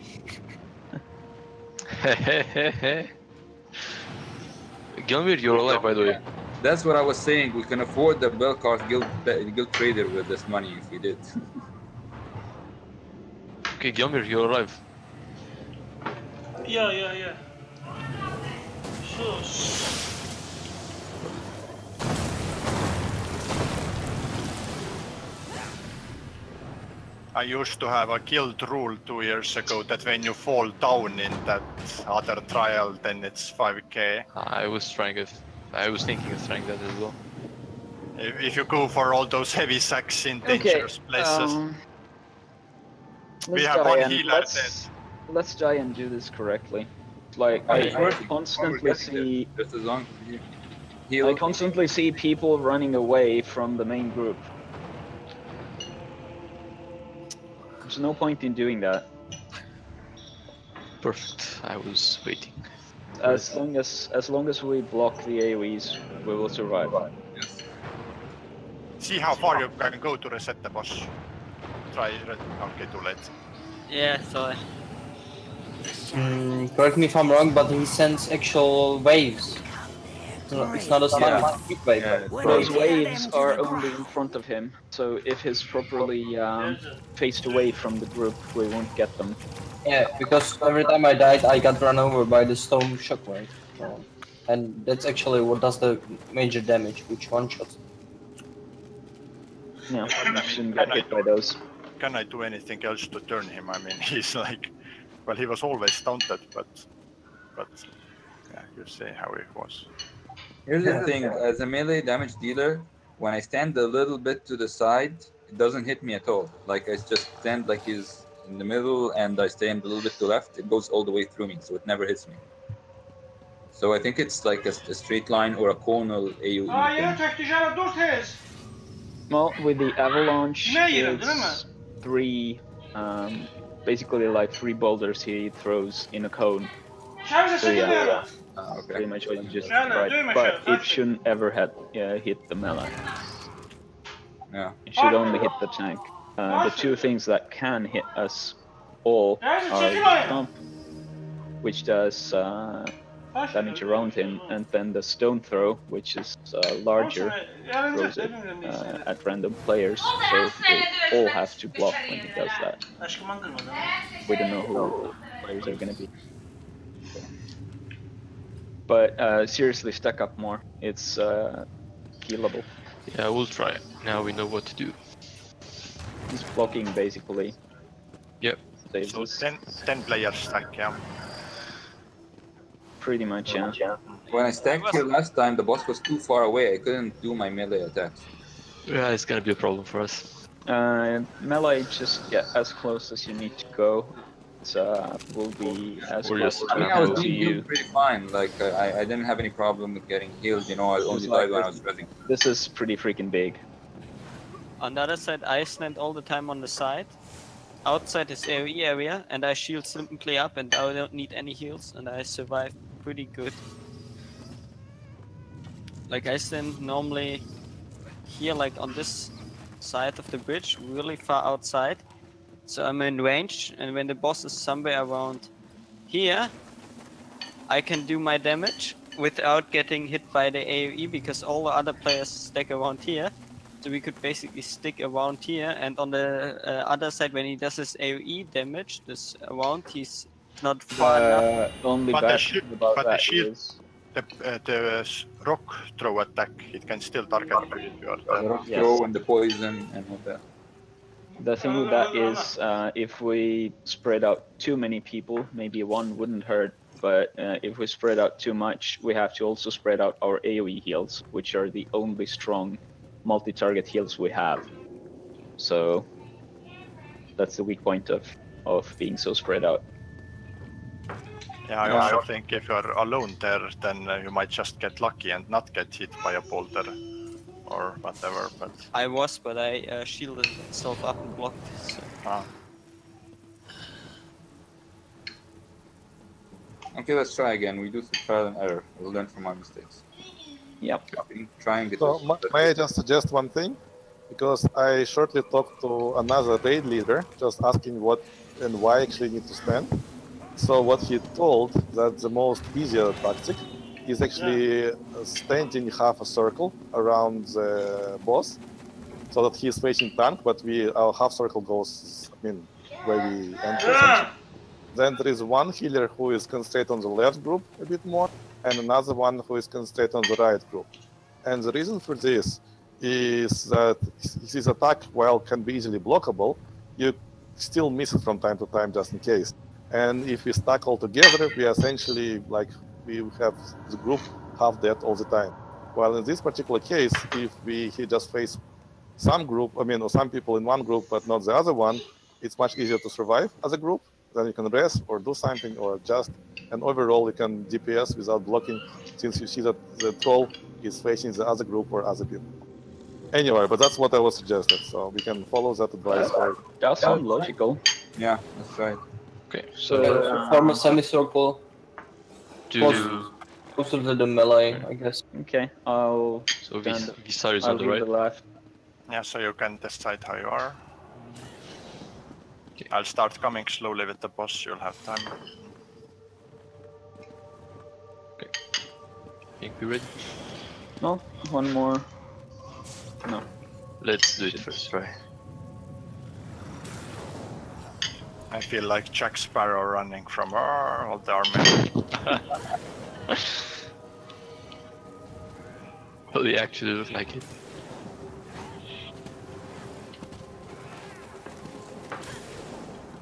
Gilmir, you're alive, by the way.
That's what I was saying. We can afford the Belcart guild trader with this money if we did.
Okay, Gilmir, you're alive.
Yeah. Sure.
I used to have a guild rule 2 years ago that when you fall down in that other trial, then it's 5k.
I was thinking of trying that as well.
If you go for all those heavy sacks in dangerous places.
Let's
have
try
one
and
healer
let's try and do this correctly. Like I constantly see
just as long as
I constantly see people running away from the main group. There's no point in doing that.
Perfect. I was waiting.
As long as we block the AoEs, we will survive.
Yes.
See how far you can go to reset the boss. Try. Okay, too late.
Yeah, sorry.
Correct me if I'm wrong, but he sends actual waves. It's not a quick wave.
Those waves are only in front of him, so if he's properly faced away from the group, we won't get them.
Yeah, because every time I died, I got run over by the stone shockwave. And that's actually what does the major damage, which one-shots.
Yeah, you shouldn't get hit by those.
Can I do anything else to turn him? I mean, he's like, well, he was always stunted, but yeah, you see how it was.
Here's the thing, as a melee damage dealer, when I stand a little bit to the side, it doesn't hit me at all. Like I just stand like he's in the middle and I stand a little bit to left, it goes all the way through me, so it never hits me. So I think it's like a straight line or a conal AoE thing.
Well, with the avalanche, it's three, basically like 3 boulders he throws in a cone. So yeah, pretty much what you just described. But it shouldn't ever hit the melee.
Yeah.
It should only hit the tank. The 2 things that can hit us all are the stomp, which does damage around him, and then the stone throw, which is larger, throws it at random players, so they all have to block when he does that. We don't know who players are gonna be. But seriously, stack up more. It's healable.
Yeah, we'll try. Now we know what to do.
Just blocking basically.
Yep.
So 10 players stack, yeah.
Pretty much, yeah.
When I stacked here last time, the boss was too far away. I couldn't do my melee attacks.
Yeah, it's gonna be a problem for us.
Melee, just get as close as you need to go. It will be as close
I mean, I was
to
doing
you.
healed pretty fine. Like I didn't have any problem with getting healed. You know, I only died when I was rezzing.
This is pretty freaking big.
On the other side, I stand all the time on the side. Outside is AoE area, and I shield simply up, and I don't need any heals, and I survive pretty good. Like I stand normally here, like on this side of the bridge, really far outside. So I'm in range, and when the boss is somewhere around here, I can do my damage without getting hit by the AoE, because all the other players stack around here. So we could basically stick around here, and on the other side, when he does his AoE damage, this around, he's not far enough.
Only
But
bad
the
thing about
but the
that
shield,
is
the rock throw attack, it can still target you if you are
The rock throw and the poison and all that.
the thing with that is if we spread out too many people, maybe one wouldn't hurt. But if we spread out too much, we have to also spread out our AoE heals, which are the only strong multi-target heals we have. So that's the weak point of being so spread out.
Yeah, I also think if you're alone there, then you might just get lucky and not get hit by a boulder. or whatever, but...
I was, but I shielded myself up and blocked. So.
Ah.
Okay, let's try again. We do trial and error. We'll learn from our mistakes.
Yep.
Trying it.
So, may I just suggest one thing? Because I shortly talked to another raid leader, just asking what and why I actually need to stand. So what he told that the most easier tactic is actually standing half a circle around the boss, so that he's facing tank, but our half circle goes, I mean, where we enter. Then there is one healer who is concentrated on the left group a bit more, and another one who is concentrated on the right group. And the reason for this is that his attack, while can be easily blockable, you still miss it from time to time just in case. And if we stack all together, we essentially, like, we have the group half dead all the time. While in this particular case, if he just face some group, I mean, or some people in one group but not the other one, it's much easier to survive as a group. Then you can rest or do something or adjust. And overall, you can DPS without blocking, since you see that the troll is facing the other group or other people. Anyway, but that's what I was suggested, so we can follow that advice.
That sounds logical.
Yeah, that's right.
Okay,
so form a semicircle. Closer to the melee, I guess.
Okay, I'll.
So Visar is
I'll
on the
do
right.
the left.
Yeah, so you can decide how you are. Okay. I'll start coming slowly with the boss, you'll have time.
Okay. Think we ready?
No, one more. No.
Let's do it first, right?
I feel like Jack Sparrow running from all the army.
Well, he actually looked like it.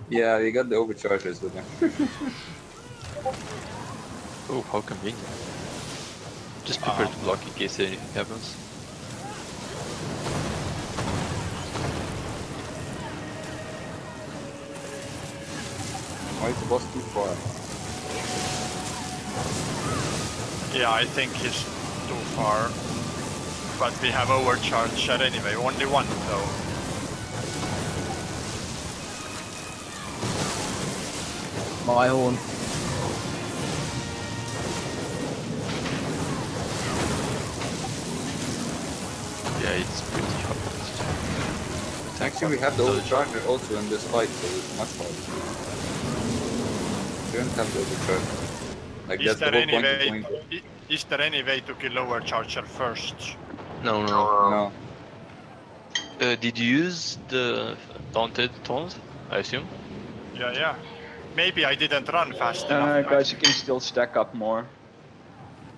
Yeah, you got the overchargers with him.
Oh, how convenient. Just prepare to block in case anything happens.
Why is the boss too far?
Yeah, I think he's too far. But we have overcharged anyway, only one though.
My horn.
Yeah, it's pretty hard.
Actually, we have the overcharger also in this fight, so it's much harder. We don't have the overcharger. Like, that's the whole point of going there.
Is there any way to kill overcharger first?
No. Did you use the taunted taunt, I assume?
Yeah. Maybe I didn't run fast enough.
Guys, you can still stack up more.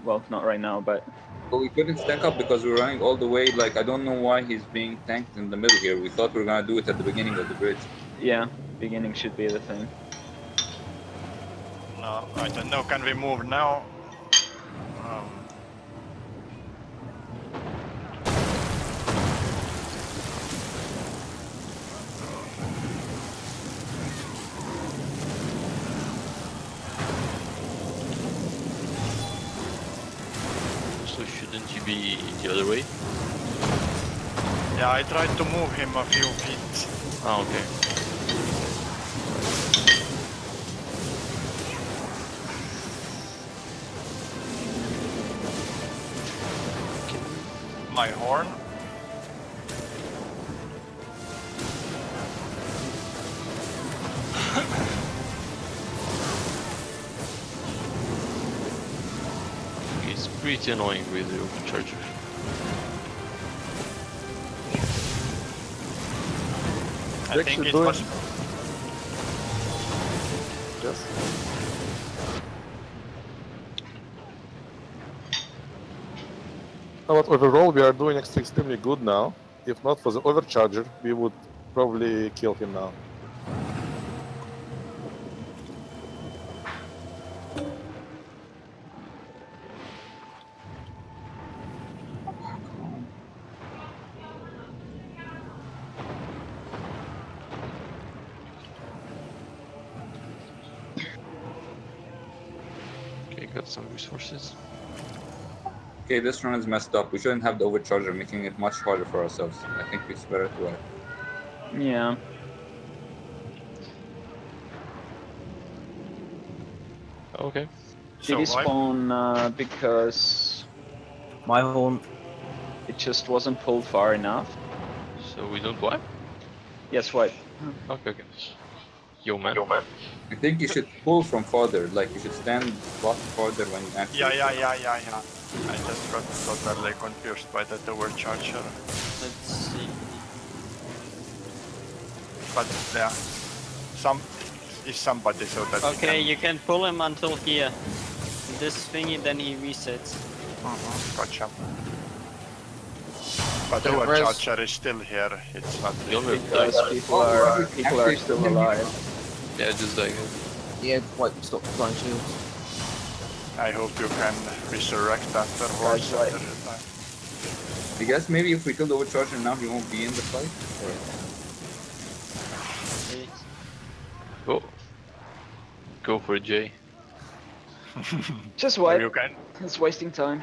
Well, not right now, but...
But we couldn't stack up because we're running all the way, like, I don't know why he's being tanked in the middle here. We thought we were gonna do it at the beginning of the bridge.
Yeah, beginning should be the thing.
No, I don't know, can we move now?
So shouldn't you be the other way?
Yeah, I tried to move him a few feet.
Oh, okay.
My horn.
It's pretty annoying with the overcharger.
I think it was...
Yes. But overall, we are doing extremely good now. If not for the overcharger, we would probably kill him now.
Okay, got some resources.
Okay, this run is messed up. We shouldn't have the overcharger, making it much harder for ourselves. I think it's better to wipe.
Yeah.
Okay.
Did he spawn because
my horn?
It just wasn't pulled far enough.
So we don't wipe?
Yes, wipe.
Okay, okay. Yo man.
I think you should pull from farther, like you should stand a lot farther when you actually...
Yeah. I just got totally confused by that overcharger.
Let's see.
But yeah, somebody so that
Okay, you can pull him until here. This thingy, then he resets.
Gotcha. But the overcharger is still here. It's not really...
Because people are still alive.
Yeah, just like...
Yeah, wipe, stop flying shields.
I hope you can resurrect afterwards.
I guess maybe if we kill the overcharger now, he won't be in the fight.
Or... Go for J.
Just wipe.
You can.
It's wasting time.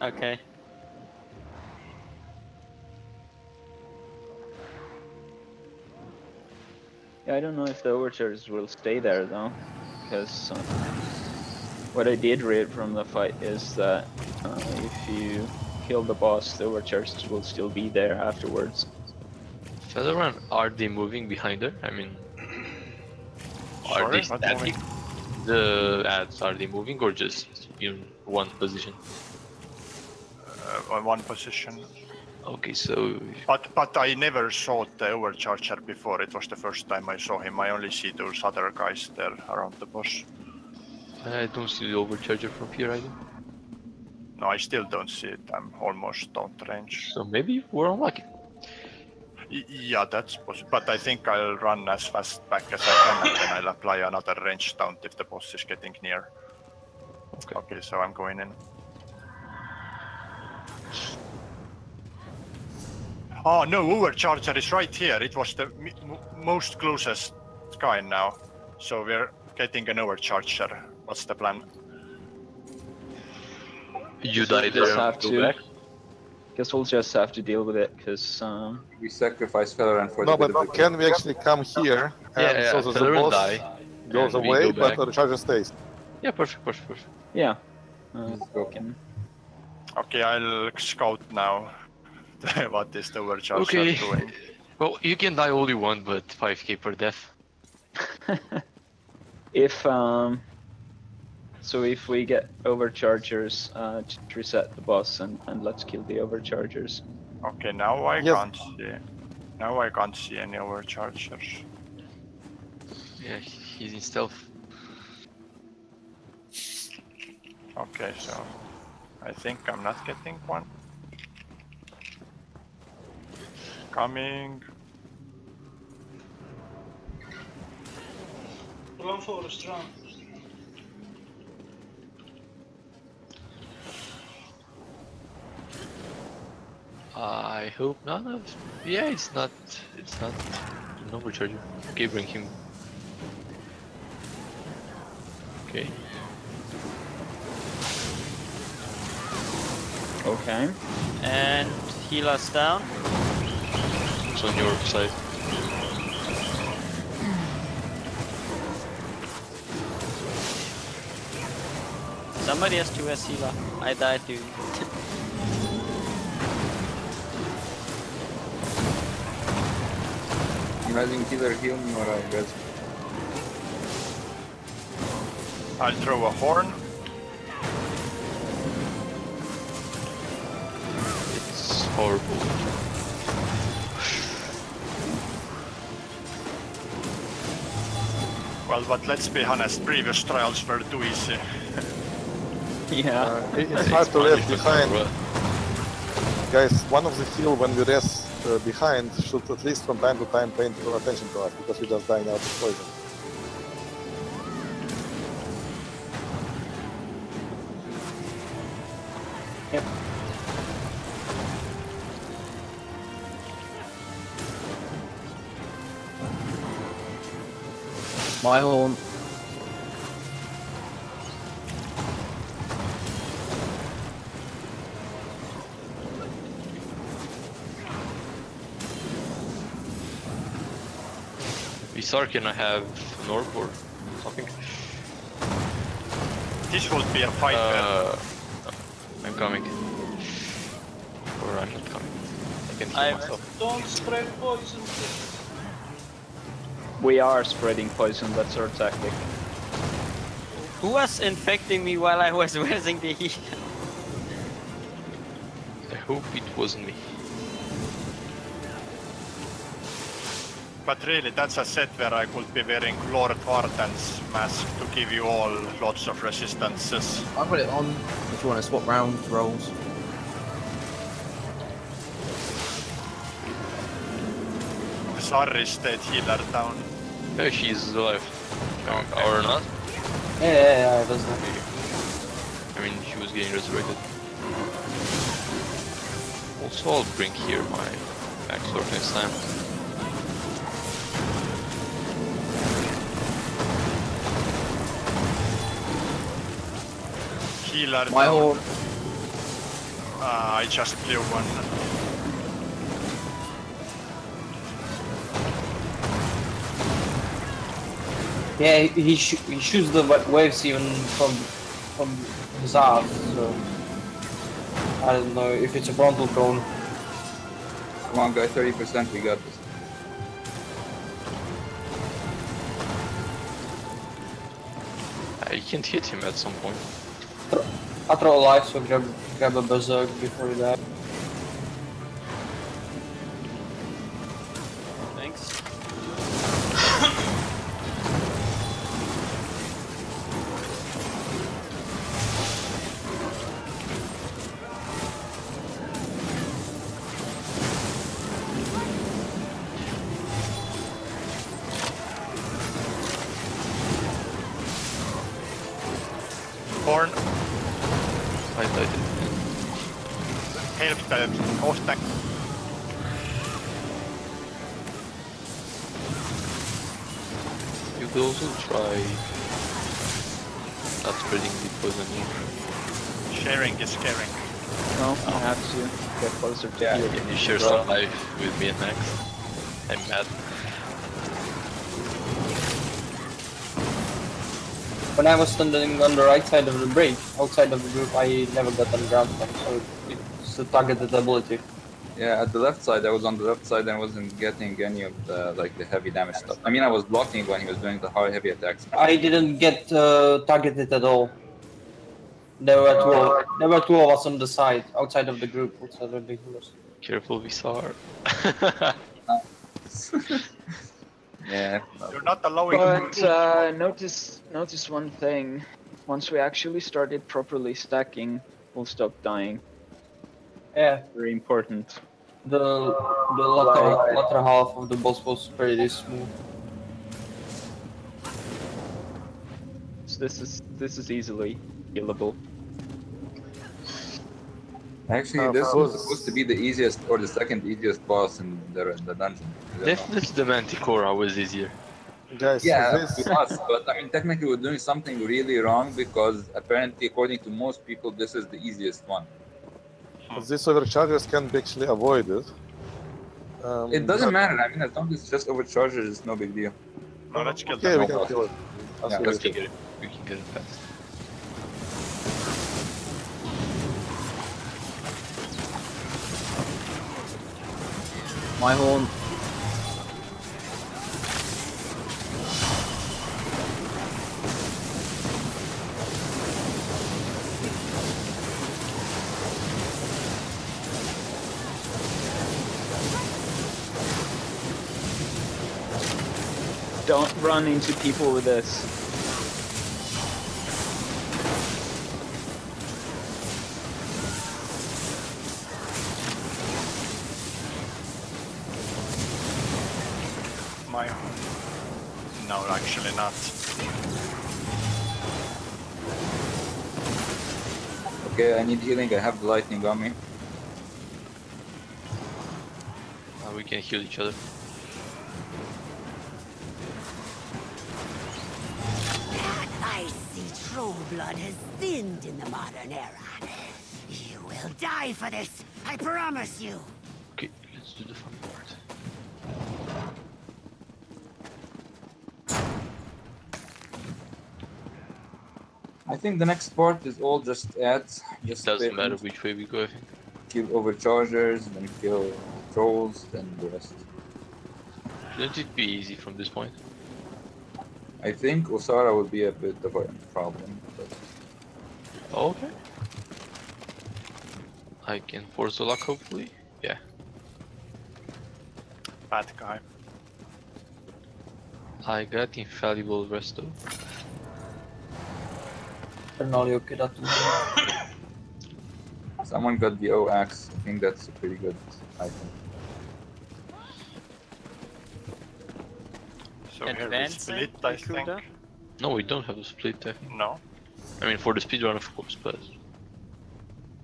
Okay.
Yeah, I don't know if the overcharges will stay there though, because what I did read from the fight is that if you kill the boss, the overcharges will still be there afterwards.
Featherman, are they moving behind her? I mean, are they static? The ads, are they moving or just in one position?
On one position.
Okay, so...
But I never saw the overcharger before. It was the first time I saw him. I only see those other guys there around the boss.
I don't see the overcharger from here either.
No, I still don't see it. I'm almost out range.
So maybe we're unlucky.
Yeah, that's possible. But I think I'll run as fast back as I can and then I'll apply another range taunt if the boss is getting near. Okay, so I'm going in. Oh no, overcharger is right here. It was the most closest guy now. So we're getting an overcharger. What's the plan?
You died there,
have
go
to.
back?
Guess we'll just have to deal with it, because
we sacrifice Featherman for
no,
the...
but can we actually come here and so that the boss goes away, but the charger stays?
Yeah, perfect.
Yeah.
Okay, I'll scout now. What is the overcharger doing?
Well, you can die all you want, but 5k per death.
So if we get overchargers, just reset the boss and let's kill the overchargers.
Okay, now I can't see. Now I can't see any overchargers.
Yeah, he's in stealth.
Okay, so I think I'm not getting one. Coming.
Run Forest, run.
I hope none of... Yeah, it's not an overcharger. Okay, bring him. Okay.
Okay.
And heal us down.
It's on your side.
Somebody has to res healer. I died dude.
Rising healer, heal me or I res.
I'll throw a horn.
It's horrible.
Well, but let's be honest, previous trials were too easy.
Yeah.
It's hard to rest behind. Guys, one of the heal when we rest behind should at least from time to time pay attention to us because we just dying out of poison.
Yep.
My horn.
Visar, can I have an orb or something?
This would be a fight.
I'm coming. Or I'm not coming. I can heal myself.
Don't spread poison.
We are spreading poison, that's our tactic.
Who was infecting me while I was raising the heat?
I hope it wasn't me.
But really, that's a set where I could be wearing Lord Varden's mask to give you all lots of resistances.
I'll put it on if you want to swap round rolls.
Sarri stayed healer down.
Yeah, she's alive.
Okay.
Or not?
Yeah, it doesn't.
I mean, she was getting resurrected. Also, I'll bring here my backsword next time.
Healer
My
down.
whole
I just blew one.
Yeah, he shoots the waves even from his ass, so I don't know if it's a frontal cone.
Come on, guys, 30%. We got this.
I can't hit him at some point.
I throw a life, so grab a berserk before you die.
Thanks.
Born,
I died.
help the host tank.
You could also try not spreading the poison here.
Sharing is caring.
No, I have to get closer to
Yeah,
here.
Can you share some life with me and Max? I'm mad.
When I was standing on the right side of the bridge, outside of the group, I never got on ground from, so it's a targeted ability.
Yeah, at the left side, I was on the left side and wasn't getting any of the the heavy damage stuff. I mean, I was blocking when he was doing the hard heavy attacks.
I didn't get targeted at all. There were two of us on the side, outside of the group, outside of the healers.
Careful, Visar.
Yeah.
You're not allowing.
But notice one thing. Once we actually started properly stacking, we'll stop dying.
Yeah,
Very important.
the latter half of the boss was pretty smooth.
So this is easily killable.
Actually, this was supposed to be the easiest or the second easiest boss in the dungeon.
Definitely the Manticora was easier.
Guys,
Yeah,
this,
to us, but I mean, technically, we're doing something really wrong because apparently, according to most people, this is the easiest one.
these overcharges can be actually avoided.
It doesn't matter. I mean, as long as it's just overcharges, it's no big deal.
No, let's kill
Okay,
them.
we can kill it.
Yeah, let's kill it.
We can get it fast.
my horn.
Don't run into people with this.
My. No, actually not.
Okay, I need healing. I have the lightning on me.
We can heal each other.
I see true blood has thinned in the modern era. You will die for this, I promise you.
Okay, let's do the fun part.
I think the next part is all just ads. Just
Doesn't matter which way we go, I think.
Kill overchargers, then kill trolls, then the rest.
Shouldn't it be easy from this point?
I think Osara will be a bit of a problem. But...
Okay. I can force the luck, hopefully. Yeah.
Bad guy.
I got infallible resto.
Someone got the O axe. I think that's a pretty good item.
So here we split, I think.
No, we don't have a split, I think.
No.
I mean, for the speedrun, of course, but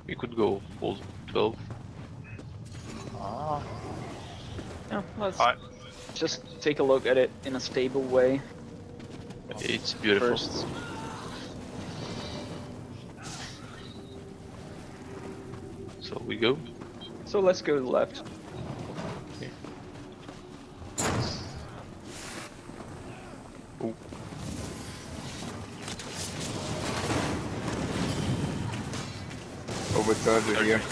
we could go all 12.
Ah.
Yeah, let's just take a look at it in a stable way.
It's beautiful.
First.
So we go.
So let's go left.
Okay. Ooh.
Overcharger here.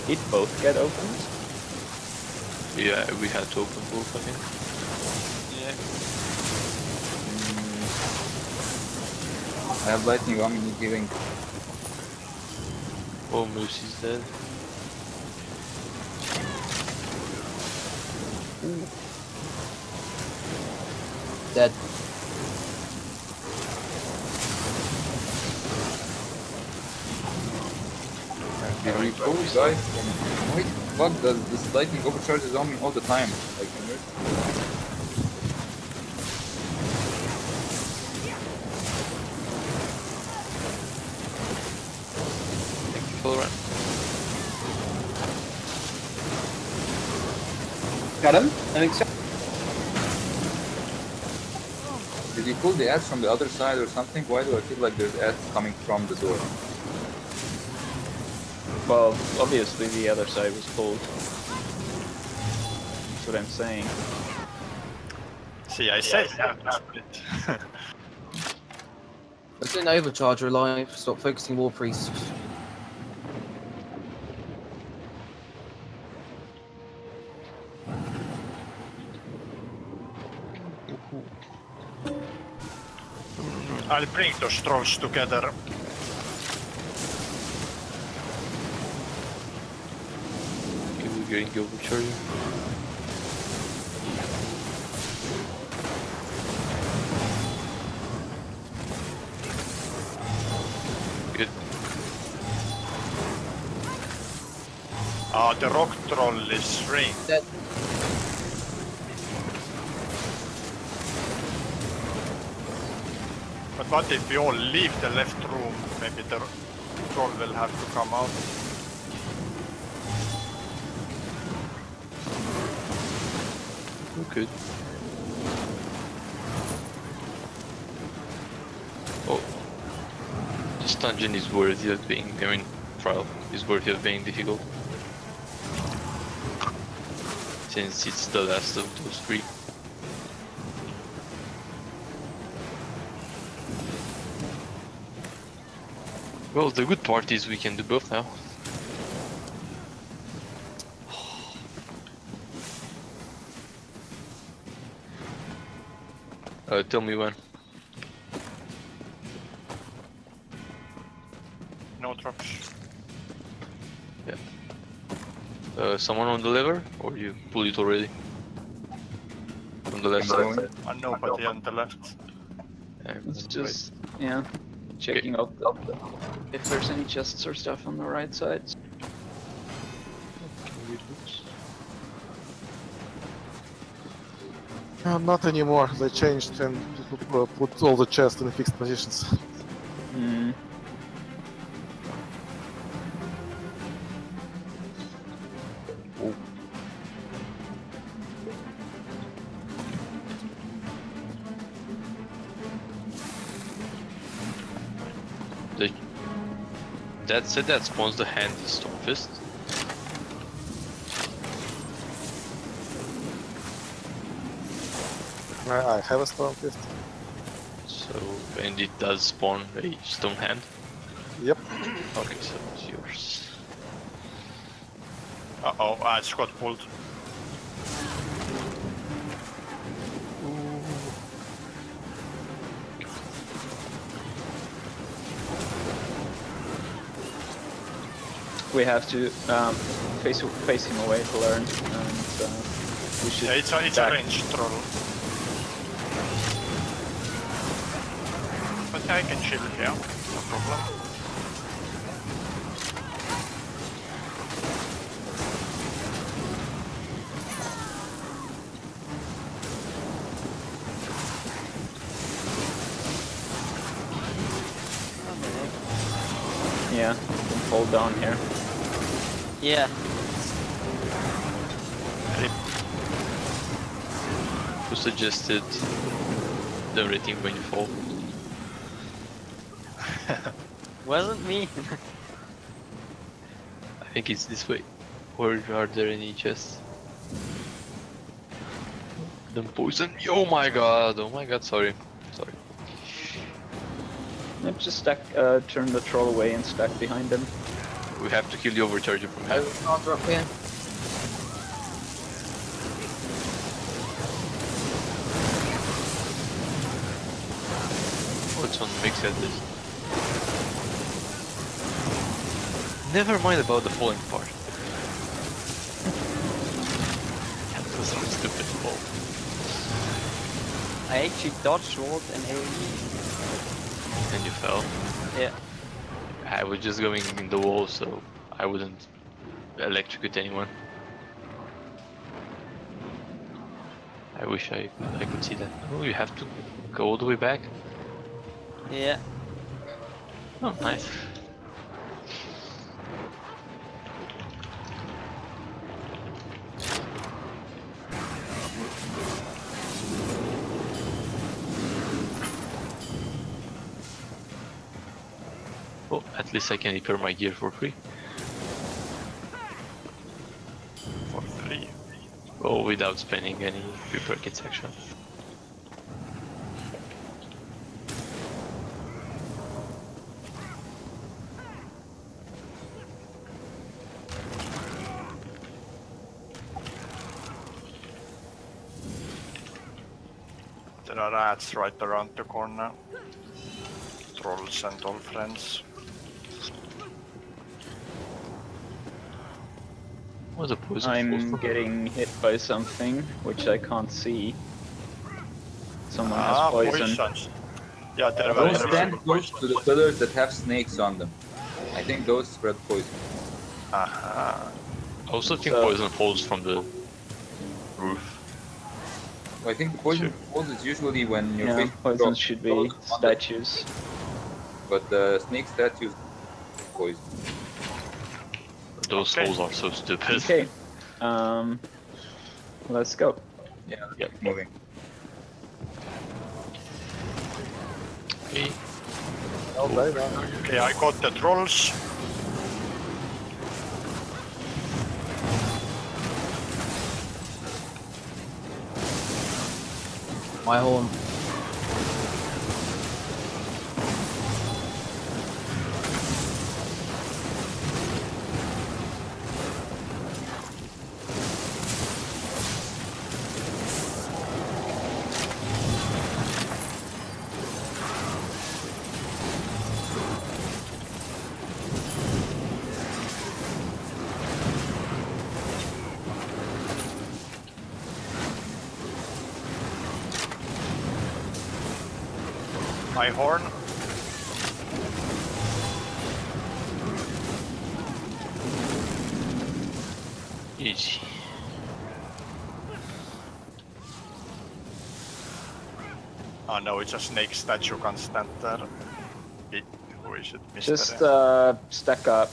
Did both get opened?
Yeah, we had to open both, I think.
Yeah. I have lightning on me giving.
Oh, Moose is dead.
Dead.
Did we pull guys? Wait, what? This lightning overcharges on me all the time. Like,
Thank you for the run.
Got him? I think so.
Did you pull the ads from the other side or something? Why do I feel like there's ads coming from the door?
Well, obviously the other side was pulled. That's what I'm saying.
See, I said split.
Let's do an overcharger alive. Stop focusing War Priest.
I'll bring those trolls together.
Okay, we're getting the overcharger. Good.
Ah, the rock troll is ring.
Dead.
But what if we all leave the left room? Maybe the troll will have to come out.
We could. Oh. This dungeon is worthy of being, I mean, trial is worthy of being difficult. Since it's the last of those three. Well, the good part is we can do both now. Tell me when.
No drops.
Yeah. Someone on the lever, or you pull it already? On the left side?
Nobody on the left.
It's just, yeah, checking out if there's any chests or stuff on the right side.
Not anymore. They changed and put all the chests in fixed positions.
Hmm.
That's it, that spawns the handy Stormfist.
I have a Storm Fist.
So, and it does spawn a stone hand?
Yep.
Okay, so it's yours.
Uh-oh, I just got pulled.
We have to face him away to learn, and we should.
Yeah, it's a ranged troll. But I can chill here, no problem.
Yeah, you can fall down here.
Yeah.
Who suggested the rating when you fall?
Wasn't me.
I think it's this way. Or are there any chests? The poison. Oh my god, sorry. Sorry.
Yep, just stack, turn the troll away and stack behind him.
We have to kill the overcharger from heaven.
Counter up here.
What's on mix at this? Never mind about the falling part. That was so stupid fall.
I actually dodged, rolled, and AoE.
And you fell?
Yeah.
I was just going in the wall, so I wouldn't electrocute anyone. I wish I could see that. Oh, you have to go all the way back?
Yeah.
Oh, nice. Oh, at least I can repair my gear for free.
For free.
Oh, without spending any repair kits action.
There are rats right around the corner. Trolls and all friends.
What's the poison?
I'm getting hit by something which I can't see. Someone has poison.
Poisons. Yeah, they're
Don't
very
stand close to the pillars that have snakes on them. I think those spread poison.
Aha.
I also think poison falls from the roof.
Well, I think the poison falls is usually when you're facing
poison should be statues.
But the snake statues poison.
Those holes are so stupid.
Okay. Let's go.
Yeah, yep. Moving.
Okay.
Okay, I got the trolls.
My horn.
My horn.
Easy.
Oh no, it's a snake statue can't stand there. Who is it? Mr.
Just stack up.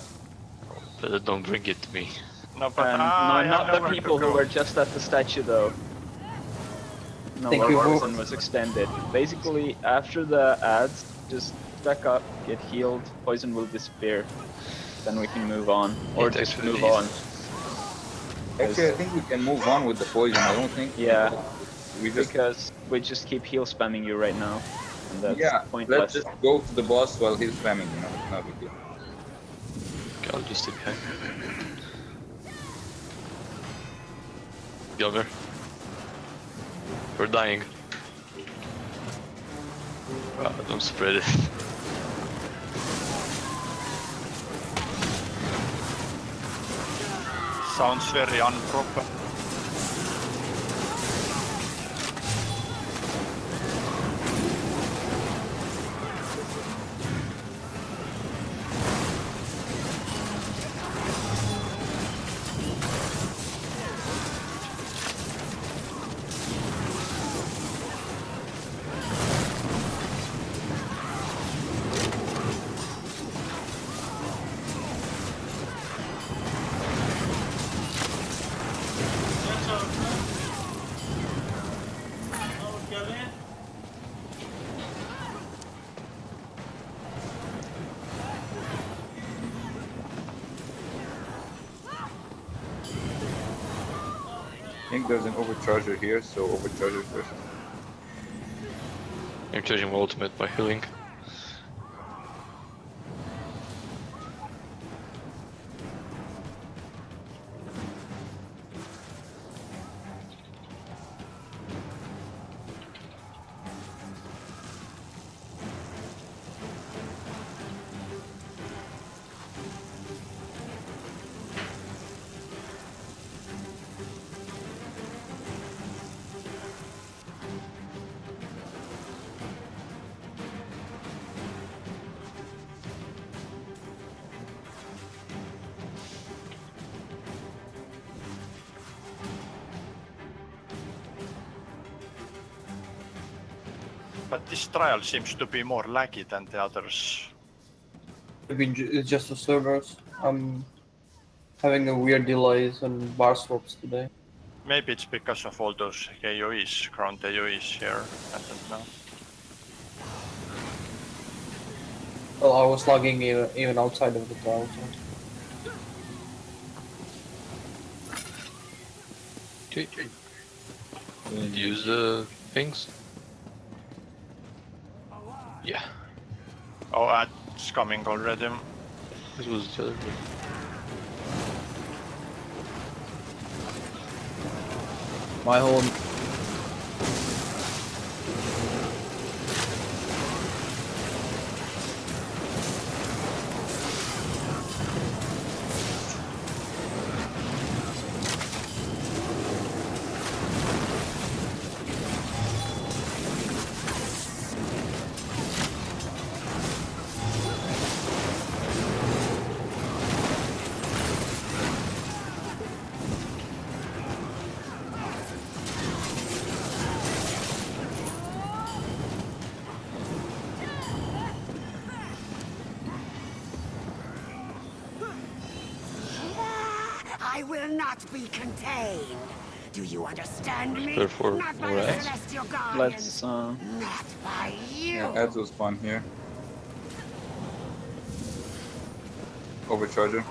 But don't bring it to me.
No, but
No, not the people who were just at the statue though. No,
Thank
our
you.
poison was extended. Basically, after the ads, just stack up, get healed, poison will disappear. Then we can move on. Or just move on.
Actually, I think we can move on with the poison. I don't think.
Yeah.
We just
Because we just keep heal spamming you right now, and that's
Yeah,
pointless.
let's just go to the boss while he's spamming, you know, it's not a big deal.
Okay, I'll just stay behind. Younger. We're dying. Don't spread it.
Sounds very improper.
I think there's an overcharger here, so overcharger first.
I'm charging my ultimate by healing.
But this trial seems to be more laggy than the others.
Maybe it's just the servers. I'm having a weird delays and bar swaps today.
Maybe it's because of all those AoEs, ground AoEs here. I don't know.
Well, I was logging even outside of the trial.
Okay. Use the things. Yeah.
Oh, it's coming already.
This was the other one.
My horn.
I will not be contained. Do you understand me?
Therefore,
Not by the celestial guardians.
Let's
Not by you.
Yeah, ads will spawn here. Overcharger.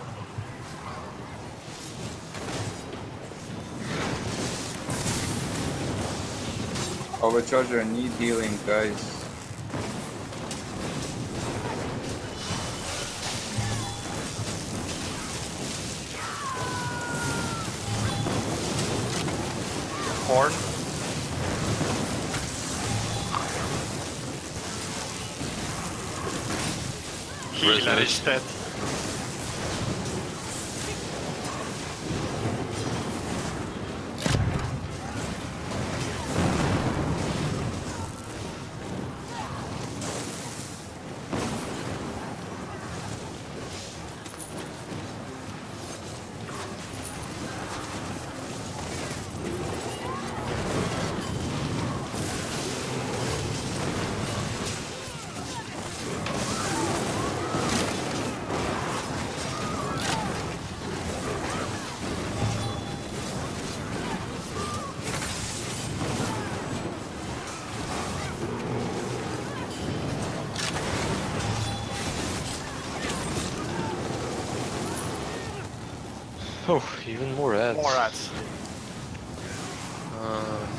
Overcharger need healing, guys.
Horn. Healer is dead.
Oh, even more ads.
More ads.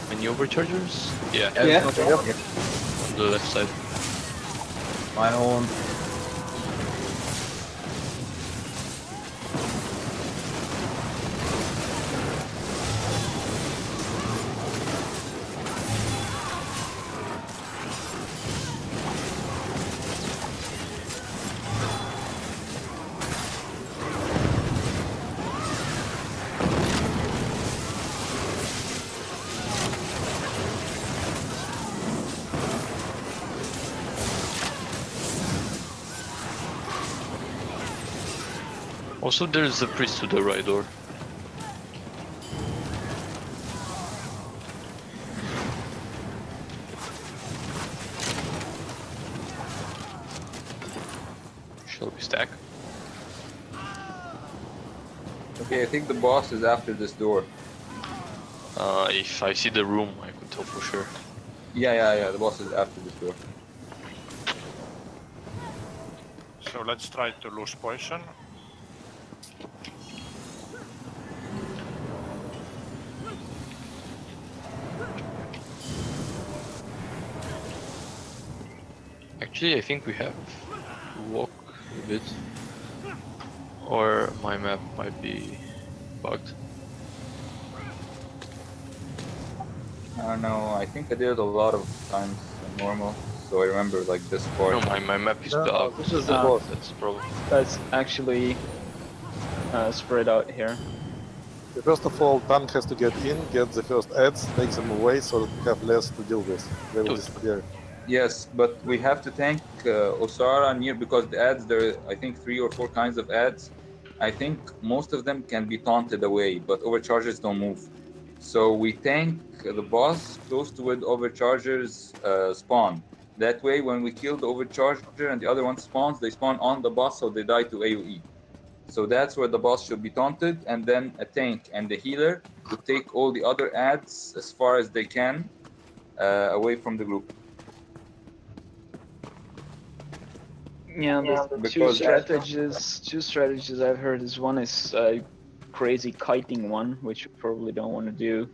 Many overchargers? Yeah.
Yeah.
On the left side.
My horn.
Also, there's a priest to the right door. Shall we stack?
Okay, I think the boss is after this door.
If I see the room, I could tell for sure.
Yeah, the boss is after this door.
So let's try to lose poison.
Actually, I think we have to walk a bit. Or my map might be bugged.
I don't know, I think I did it a lot of times in normal, so I remember like this part.
No, my map is
No,
bugged.
this is the boss.
That's the problem.
That's actually spread out here.
First of all, tank has to get in, get the first ads, take them away so that we have less to deal with. They will disappear.
Yes, but we have to tank Osara near because the ads, there are I think 3 or 4 kinds of ads. I think most of them can be taunted away, but overchargers don't move. So we tank the boss close to where the overchargers spawn. That way, when we kill the overcharger and the other one spawns, they spawn on the boss, so they die to AoE. So that's where the boss should be taunted, and then a tank and the healer would take all the other ads as far as they can away from the group.
Yeah, the two strategies I've heard is one is a crazy kiting one, which you probably don't want to do,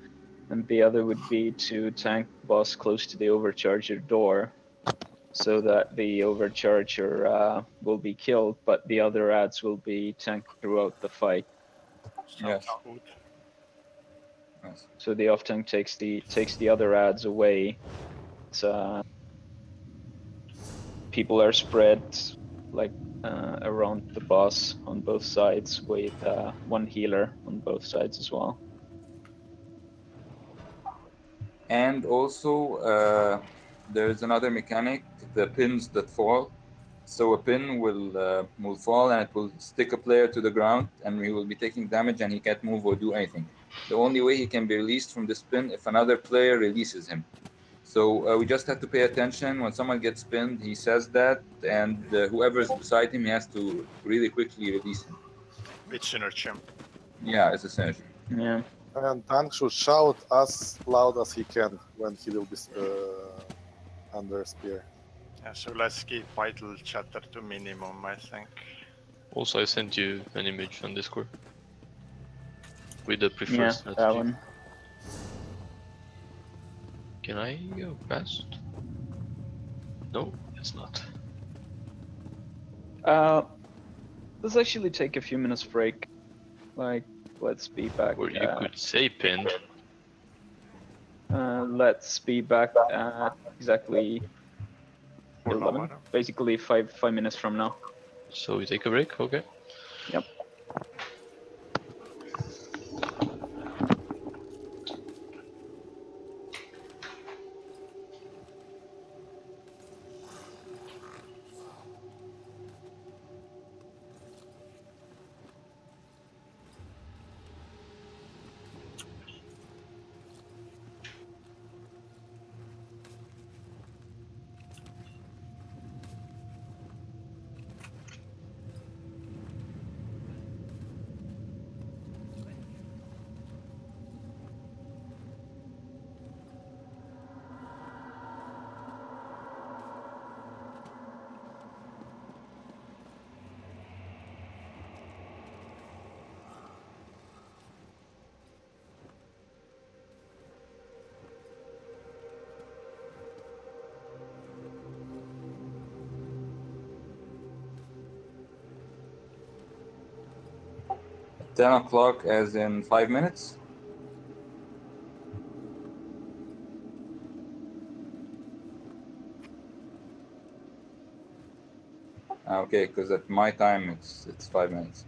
and the other would be to tank the boss close to the overcharger door, so that the overcharger will be killed, but the other ads will be tanked throughout the fight.
Sounds good.
Yes.
So the off tank takes the other ads away. People are spread like around the boss on both sides with one healer on both sides as well.
And also, there's another mechanic: the pins that fall. So a pin will fall and it will stick a player to the ground, and he will be taking damage and he can't move or do anything. The only way he can be released from this pin if another player releases him. So we just have to pay attention when someone gets pinned. He says that, and whoever's beside him, he has to really quickly release him.
With synergy.
Yeah, it's a synergy.
Yeah.
And tank should shout as loud as he can when he will be under spear.
Yeah, so let's keep vital chatter to minimum, I think.
Also, I sent you an image on Discord with the preferred
Yeah,
strategy.
that one.
Can I go past? No, it's not.
Let's actually take a few minutes break. Like, let's be back.
Or you could say pinned.
Let's be back at exactly 11. Basically 5 minutes from now.
So we take a break, okay?
Yep.
10 o'clock as in 5 minutes? Okay, because at my time it's 5 minutes.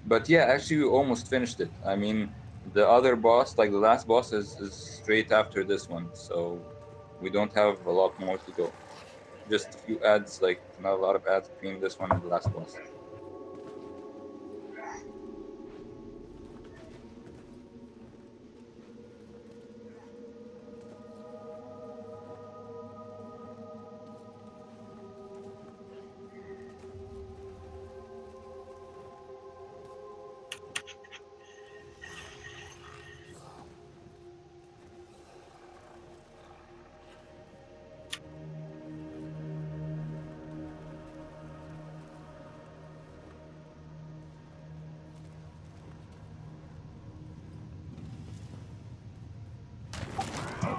But yeah, actually we almost finished it. I mean, the other boss, like the last boss, is straight after this one, so we don't have a lot more to go. Just a few ads, like not a lot of ads between this one and the last boss.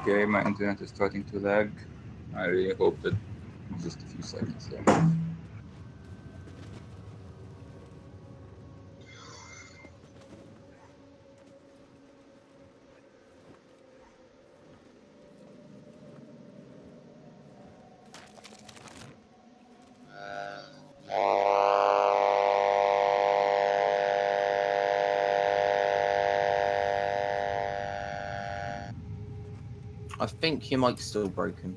Okay, my internet is starting to lag. I really hope that just a few seconds there.
I think your mic's still broken.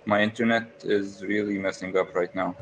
My internet is really messing up right now.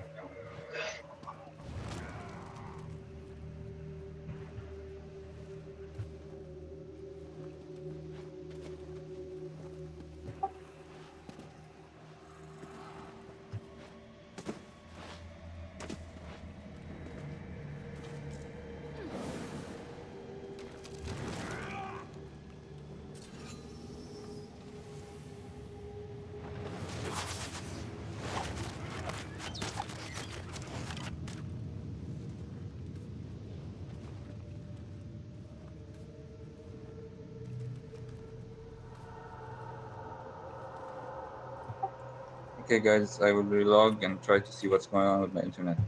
Okay guys, I will relog and try to see what's going on with my internet.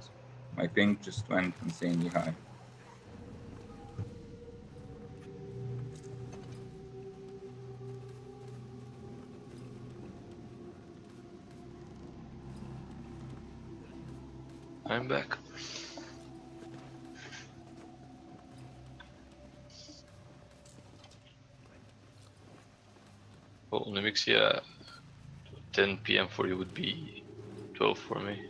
My ping just went insanely high.
I'm back. Well, Nemixia, 10 PM for you would be 12 for me.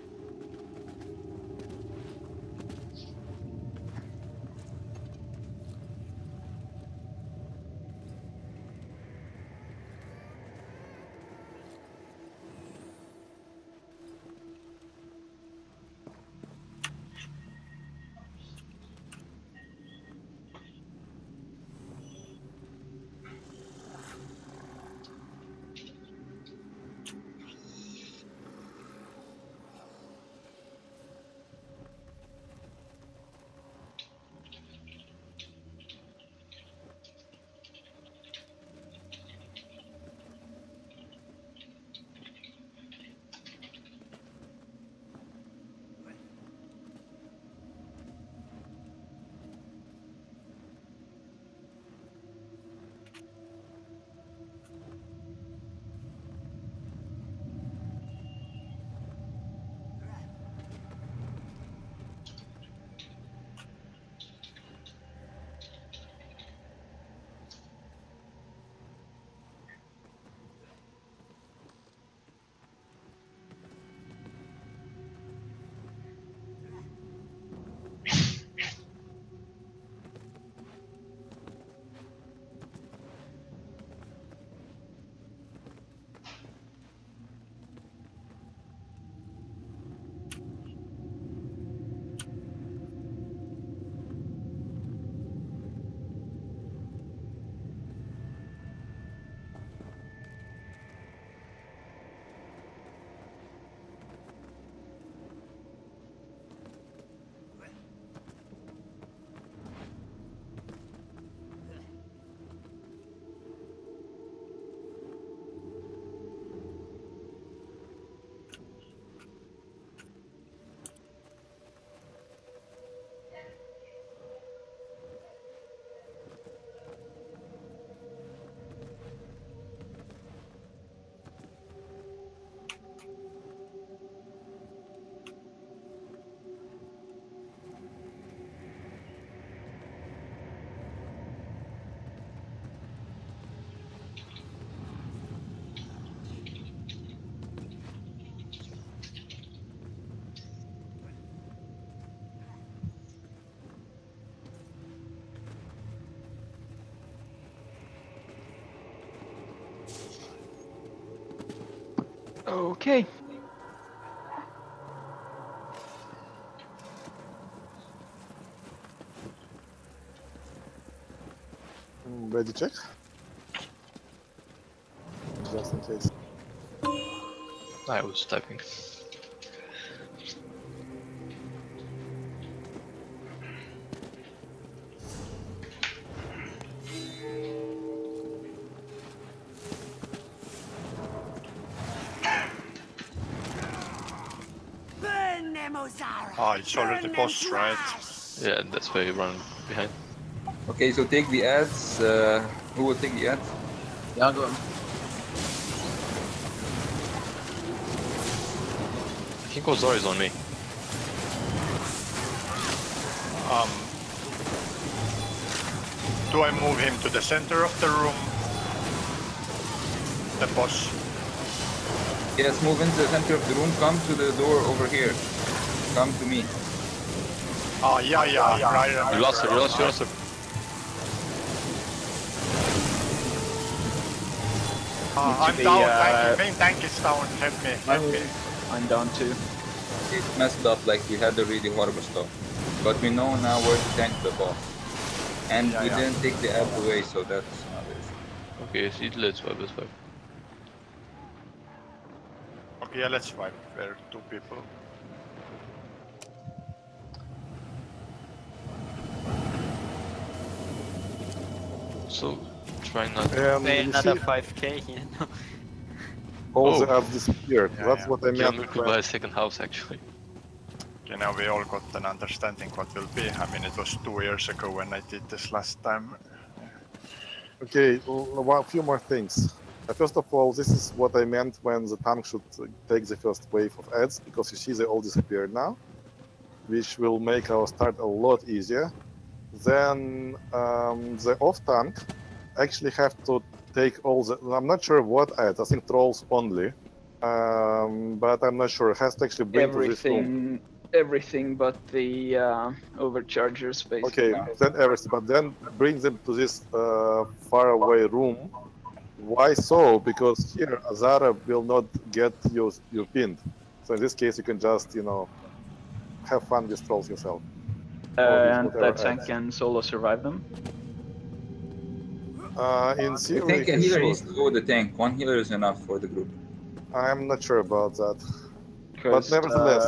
Okay.
Ready check? Just in case.
I was typing.
Burn them, Ozara!
Ah, it's already
Burn
boss,
them
right?
trash!
Yeah, that's why you run behind.
Okay, so take the ads. Who will take the ads?
Yeah, I got him.
I think Ozar is on me.
Do I move him to the center of the room? The boss.
Yes, move into the center of the room. Come to the door over here. Come to me.
Ah, yeah, right.
You lost her, you lost her.
I'm down, thank you. Main tank is down, help me.
I'm down too.
It messed up, like we had a really horrible stuff. But we know now where to tank the boss. And we didn't take the ads away, so that's not it.
Okay, see, let's swipe, let's swipe.
Okay, yeah, let's swipe. We're 2 people.
So, try not
Pay
You
another
see,
5k, you know.
all
Oh.
the ads disappeared. That's what I meant.
we could buy a second house actually.
Okay, now we all got an understanding what will be. I mean, it was 2 years ago when I did this last time.
Okay, a few more things. First of all, this is what I meant when the tank should take the first wave of ads, because you see they all disappeared now, which will make our start a lot easier. Then the off tank actually have to take all the, I'm not sure what ads, I think trolls only, but I'm not sure, it has to actually bring to this room.
Everything but the overchargers, basically.
Okay, then everything, but then bring them to this far away room. Why so? Because here Azara will not get you pinned. So in this case, you can just, you know, have fun with trolls yourself.
And that tank can solo survive them?
In
I
theory,
think a
he
healer
should.
needs to go with the tank. 1 healer is enough for the group.
I'm not sure about that. But
'Cause,
nevertheless,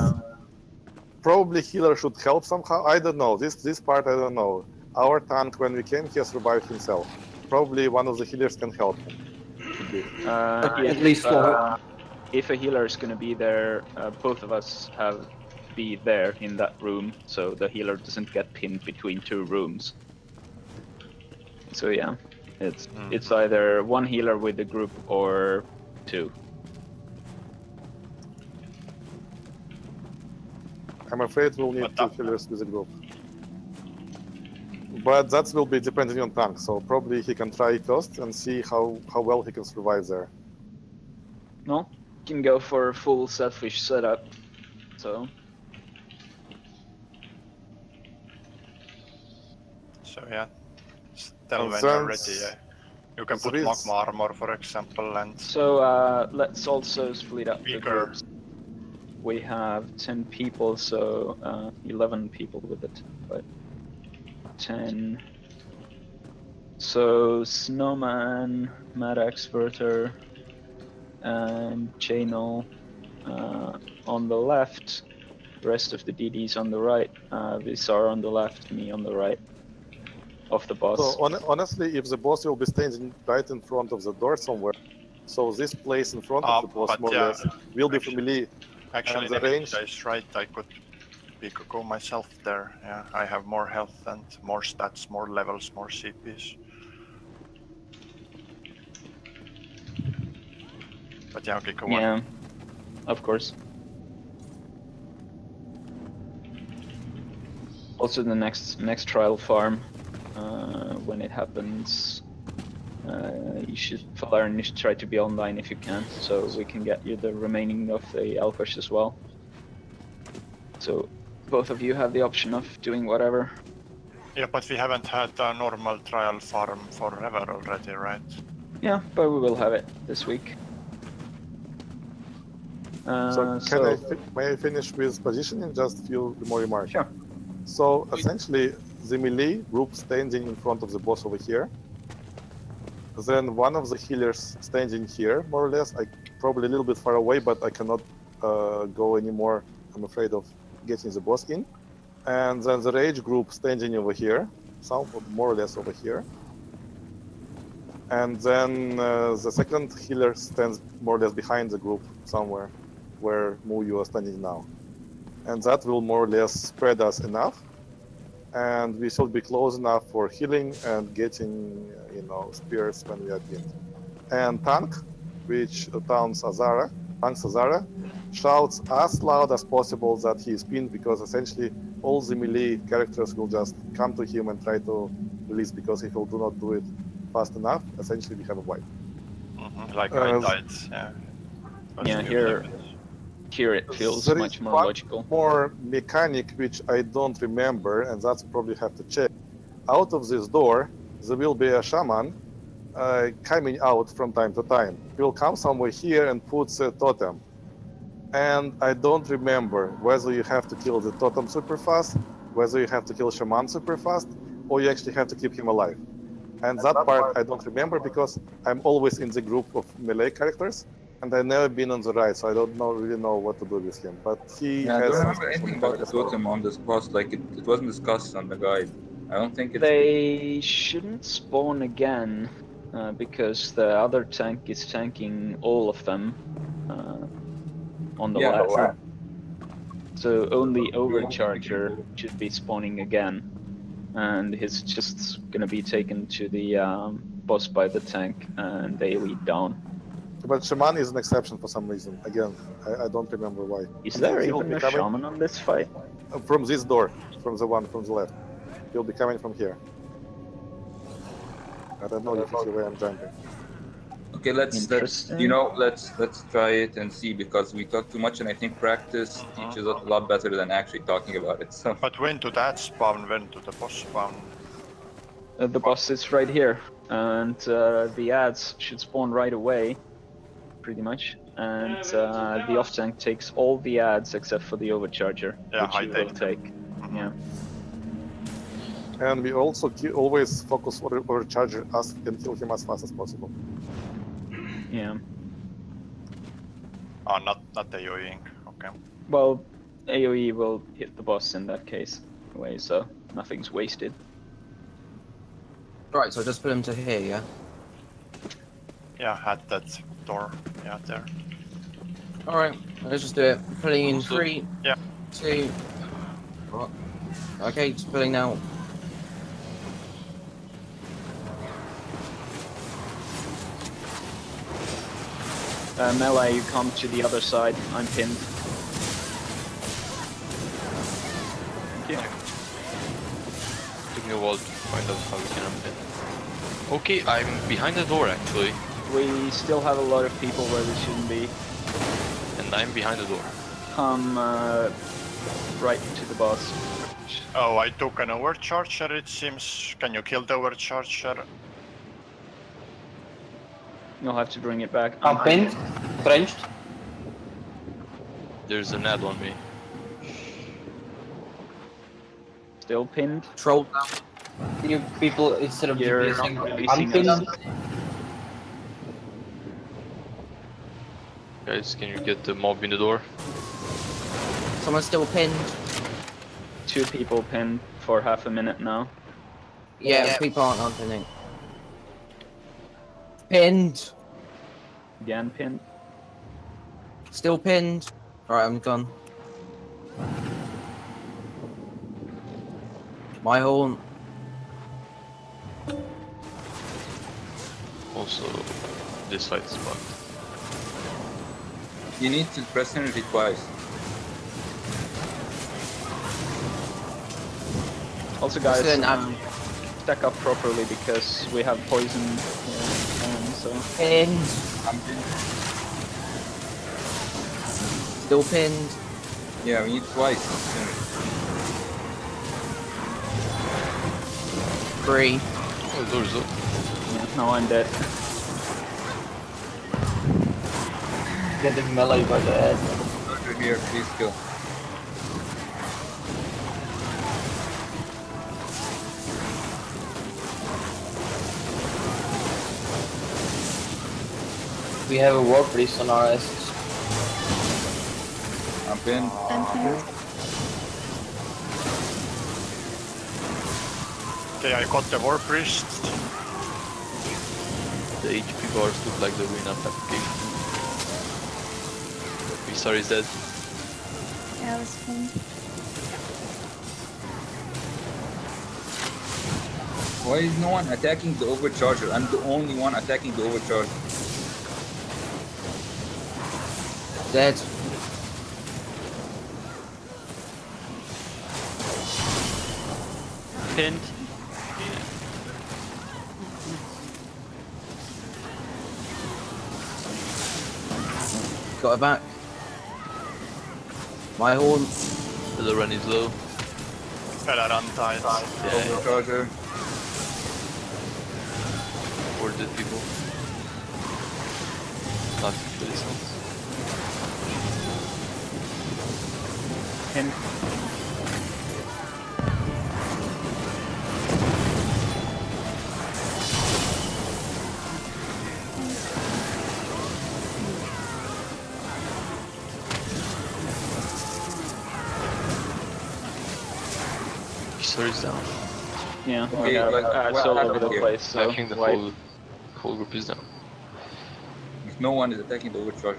probably healer should help somehow. I don't know. This part I don't know. Our tank, when we came here, survived himself. Probably one of the healers can help him.
At
least for
if a healer is going to be there, both of us have to be there in that room, so the healer doesn't get pinned between 2 rooms. So yeah, it's either 1 healer with the group or 2.
I'm afraid we'll need 2 healers with the group. But that will be depending on tank, so probably he can try first and see how well he can survive there.
No, can go for a full selfish setup. So
yeah, tell when you're ready. You can put
is-
magma armor, for example, and
So let's also split up the
Bigger.
groups. We have 10 people, so 11 people with it, but 10. So Snowman, Mad Experter, and Channel on the left. Rest of the DDs on the right. Visar on the left, me on the right of the boss.
So honestly, if the boss will be standing right in front of the door somewhere, so this place in front of the boss
but
more or
yeah,
less will be familiar.
actually,
the
the
range.
is right. I could go myself there. Yeah, I have more health and more stats, more levels, more CPs. But yeah, okay, go on.
Yeah, of course. Also, the next trial farm, when it happens, you should try to be online if you can, so we can get you the remaining of the Alphas as well. So both of you have the option of doing whatever.
Yeah, but we haven't had a normal trial farm forever already, right?
Yeah, but we will have it this week.
May I finish with positioning? Just a few more remarks.
Sure.
So essentially, the melee group standing in front of the boss over here. Then one of the healers standing here, more or less. I probably a little bit far away, but I cannot go anymore. I'm afraid of getting the boss in. And then the rage group standing over here, some more or less over here. And then the second healer stands more or less behind the group somewhere, where Mu, you are standing now. And that will more or less spread us enough. And we should be close enough for healing and getting, spears when we are pinned. And tank, which tanks Azara, shouts as loud as possible that he is pinned, because essentially all the melee characters will just come to him and try to release, because if he do not do it fast enough, essentially we have a wipe.
Like I died, yeah.
Here it feels much more logical.
More mechanic which I don't remember, and that's probably have to check. Out of this door, there will be a shaman coming out from time to time. He will come somewhere here and puts a totem. And I don't remember whether you have to kill the totem super fast, whether you have to kill shaman super fast, or you actually have to keep him alive. And that part I don't remember, because I'm always in the group of melee characters, and I've never been on the right, so I don't really know what to do with him. But he
I
has
don't remember anything about the totem on this boss. Like it wasn't discussed on the guide. I don't think it's.
They shouldn't spawn again because the other tank is tanking all of them on the left. So only Overcharger should be spawning again, and he's just gonna be taken to the boss by the tank and AoE down.
But Shaman is an exception for some reason. Again, I don't remember why.
Is there even a Shaman on this fight?
From this door, from the one from the left. He'll be coming from here. I don't know if you see where I'm jumping.
Okay, let's try it and see, because we talk too much, and I think practice teaches us a lot better than actually talking about it. So.
But when to that spawn? When to the boss spawn?
The boss is right here, and the ads should spawn right away, pretty much. And the off tank takes all the ads except for the Overcharger, which he will take. Yeah.
And we also always focus on Overcharger and kill him as fast as possible.
Yeah.
Oh, not AoEing. Okay.
Well, AoE will hit the boss in that case, anyway, so nothing's wasted.
Right, so just put him to here, yeah?
Yeah, at that door. Yeah, there.
Alright, let's just do it. Putting in 3,
yeah.
2. What? Okay, just putting now.
Melee, you come to the other side. I'm pinned.
Thank you. Took me a while to find out how we can unpin. Okay, I'm behind the door actually.
We still have a lot of people where we shouldn't be.
And I'm behind the door.
Come right to the boss.
Oh, I took an Overcharger, it seems. Can you kill the Overcharger?
You'll have to bring it back.
I'm pinned. Trenched.
There's an ad on me.
Still pinned.
Troll.
Can you people, instead of
releasing
unpinned?
Guys, can you get the mob in the door?
Someone's still pinned.
2 people pinned for half a minute now.
Yeah, people aren't unpinning. Pinned.
Again pinned.
Still pinned. Alright, I'm gone. My horn.
Also, this side is bugged.
You need to press energy twice.
Also, guys, stack up properly because we have poison here, so.
Pinned.
I'm pinned.
Still pinned.
Yeah, we need twice.
3.
Oh, the door's up.
Yeah, now I'm dead.
getting melee by the head.
Over here, please kill.
We have a war priest on our asses.
I'm pinned.
Okay, I got the war priest.
The HP bars look like the ruin of application. Visar is dead.
Yeah, I was pinned.
Why is no one attacking the overcharger? I'm the only one attacking the overcharger.
Dead.
Pinned.
Got it back. My horn.
The run is low.
Fella untied.
Yeah.
Overcharger.
4 dead people. Not for this one.
Him.
Visar is down.
Yeah,
Okay,
it's all over the place. So
I think the
why-
whole group is down.
If no one is attacking the overcharger.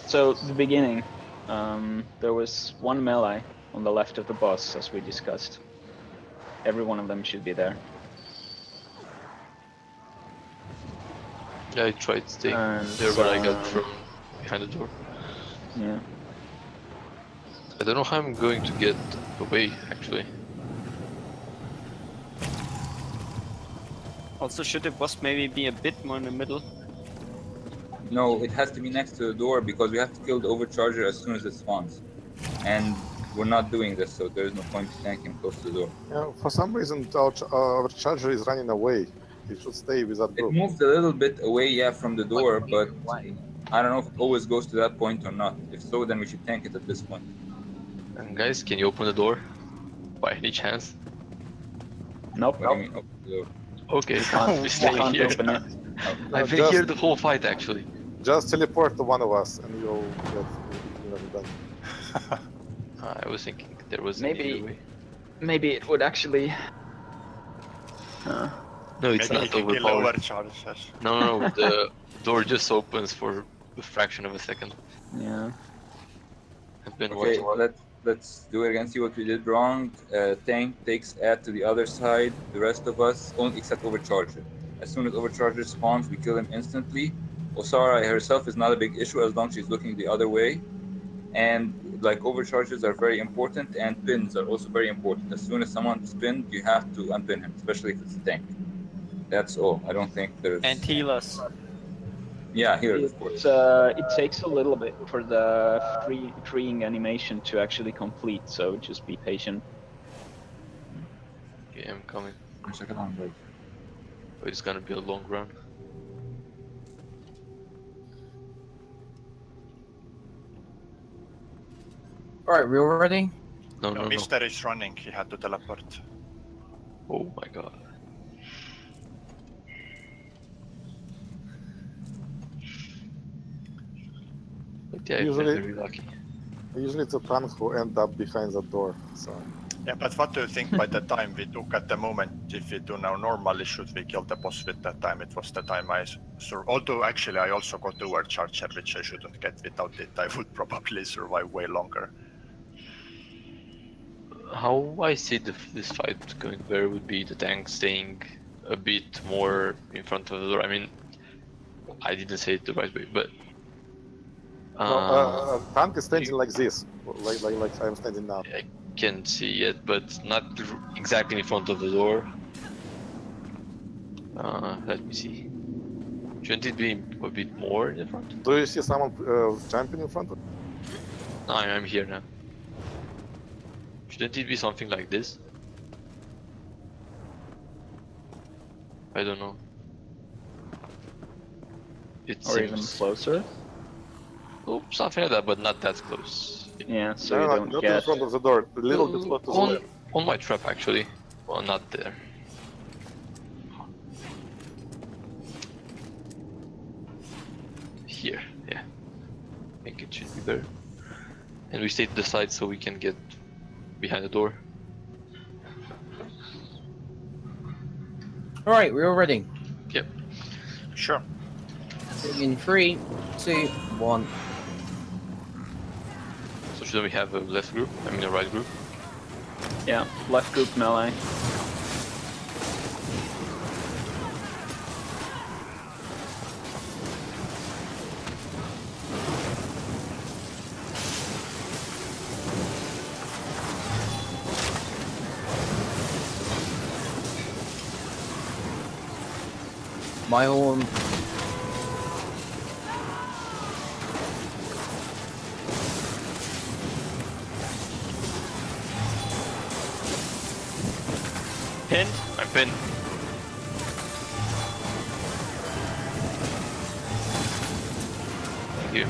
So the beginning, there was one melee on the left of the boss, as we discussed. Every one of them should be there.
Yeah, I tried staying
And,
there, but I got thrown behind the door.
Yeah.
I don't know how I'm going to get away, actually.
Also, should the boss maybe be a bit more in the middle?
No, it has to be next to the door because we have to kill the overcharger as soon as it spawns. And we're not doing this, so there's no point tanking close to the door.
Yeah, for some reason, our charger is running away. It should stay with that
It
group.
moved a little bit away, yeah, from the door, but I don't know if it always goes to that point or not. If so, then we should tank it at this point.
And guys, can you open the door? By any chance?
Nope.
What do you mean, open the door?
Okay, we're staying here.
Open it.
I've been here the whole fight, actually.
Just teleport to one of us and you'll get done.
I was thinking there was
Maybe-
another way.
Maybe it would actually.
No, it's
Maybe he
not
can kill
overpowered.
overcharges.
No, the door just opens for a fraction of a second.
Yeah.
I've been
Okay,
watching.
let's do it again, see what we did wrong. Tank takes add to the other side, the rest of us, only except Overcharger. As soon as Overcharger spawns, we kill him instantly. Osara herself is not a big issue as long as she's looking the other way. And like overcharges are very important, and pins are also very important. As soon as someone's pinned, you have to unpin him, especially if it's a tank. That's all. I don't think there's...
And heal us.
Yeah, here, of course.
It takes a little bit for the freeing animation to actually complete, so just be patient.
Okay, I'm coming.
Check it on, like.
But it's gonna be a long run.
Alright, we all ready?
No.
Mister is running, he had to teleport.
Oh my god. But yeah, I've been very lucky.
Usually it's a tank who end up behind the door, so...
Yeah, but what do you think by the time we took at the moment, if we do now normally, should we kill the boss with that time? It was the time although actually I also got the overcharger, which I shouldn't get. Without it, I would probably survive way longer.
How I see this fight going better would be the tank staying a bit more in front of the door. I mean, I didn't say it the right way, but...
tank is standing like this, like I'm standing now.
I can't see it, but not exactly in front of the door. Let me see. Shouldn't it be a bit more in the front?
Do you see someone jumping in front of you?
No, I'm here now. Shouldn't it be something like this? I don't know. It
Or
seems...
even closer?
Oh, something like that, but not that close.
Yeah, so
No,
you
no,
don't
not in
get.
front of the door. A little bit to the left.
On my trap, actually. Well, not there. Here, yeah. I think it should be better. And we stay to the side so we can get behind the door.
Alright, we're all ready.
Yep.
Sure.
In 3, 2, 1.
So should we have a left group? I mean a right group?
Yeah, left group melee.
My horn.
Pinned.
I'm pinned. Thank you.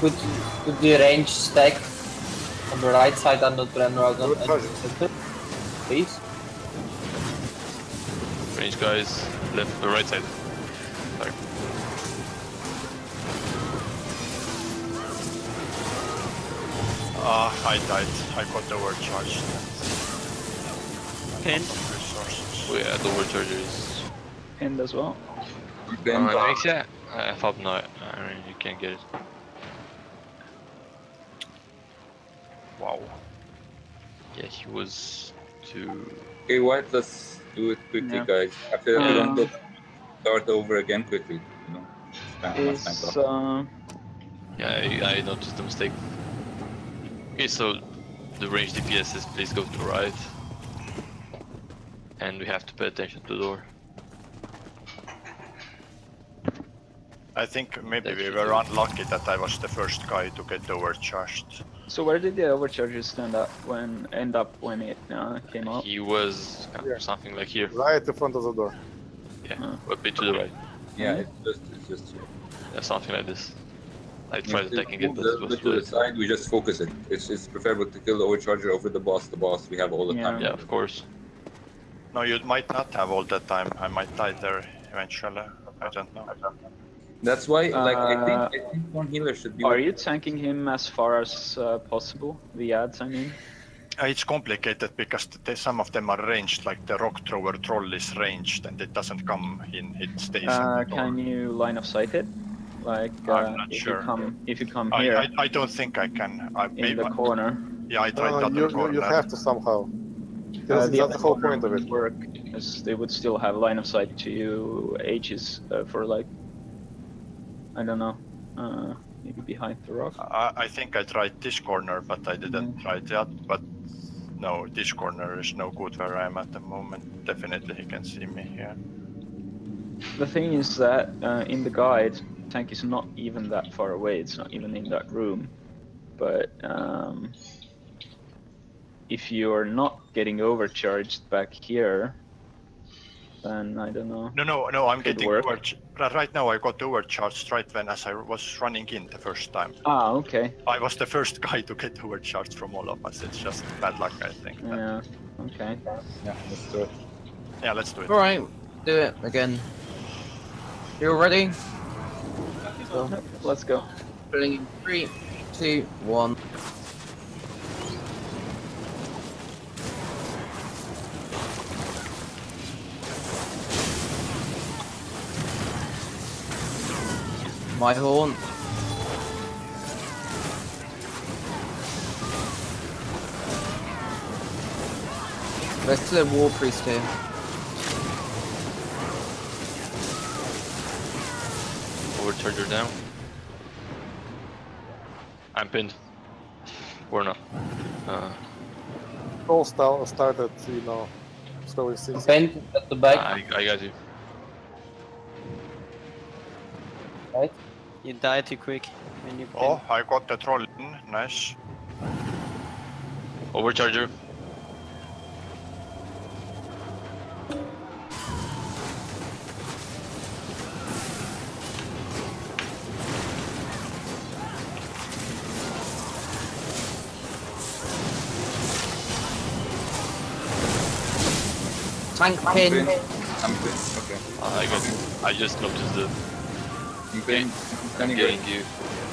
Could the range stack on the right side and not run around on the center? Please?
Range guys, left, right side. Sorry.
I died. I got overcharged.
Pinned.
Resources.
Oh yeah, the overcharger is...
Pinned as well.
Makes yeah. I thought not. I mean, you can't get it.
Wow.
Yeah, he was too...
Okay, White, let's do it quickly,
Yeah.
guys. After we don't go start over again quickly. You know, spend much time
Is
talking.
Yeah, I noticed the mistake. Okay, so the range DPS is please go to the right. And we have to pay attention to the door.
I think maybe we were unlucky that I was the first guy to get overcharged.
So where did the overcharger end up when it came up?
He was something like here.
Right in front of the door.
Yeah, a bit to the right.
Yeah, it's just here.
Yeah, something like this. I tried attacking it, but
a
it was
bit
too
to the
late.
side, we just focus it. It's preferable to kill the overcharger over the boss. The boss we have all the time.
Yeah, of course.
No, you might not have all the time. I might die there eventually. I don't know.
That's why, like, I think one healer should be.
Are you tanking him as far as possible? The ads, I mean.
It's complicated because some of them are ranged, like the rock thrower troll is ranged and it doesn't come in, it stays in the door.
Can you line of sight it? Like,
I'm not
if
sure.
if you come here.
I don't think I can.
In the corner.
Yeah, I tried that corner.
You have to somehow. That's the whole point of it.
Work, as they would still have line of sight to you ages for like, I don't know, maybe behind the rock.
I think I tried this corner, but I didn't try that. But no, this corner is no good where I am at the moment. Definitely he can see me here.
The thing is that in the guide, tank is not even that far away. It's not even in that room. But if you're not getting overcharged back here, then I don't know.
No, I'm getting overcharged. Right now I got overcharged right as I was running in the first time.
Ah, okay.
I was the first guy to get overcharged from all of us. It's just bad luck, I think.
Yeah, okay.
Yeah, let's do it.
Yeah, let's do it.
Alright, do it again. You all ready?
Let's go.
Pulling in 3, 2, 1. My horn. Let's do a war priest here.
Overcharger down. I'm pinned. Or not.
All started, you know, throwing things.
Pinned at the back.
I got you.
Right.
You die too quick when you pin.
Oh, I got the troll in. Nice.
Overcharger.
Tank pin.
I'm pinned. Okay.
I got it. I just noticed the.
I'm pinned.
I'm
Standing
getting
ready.
you.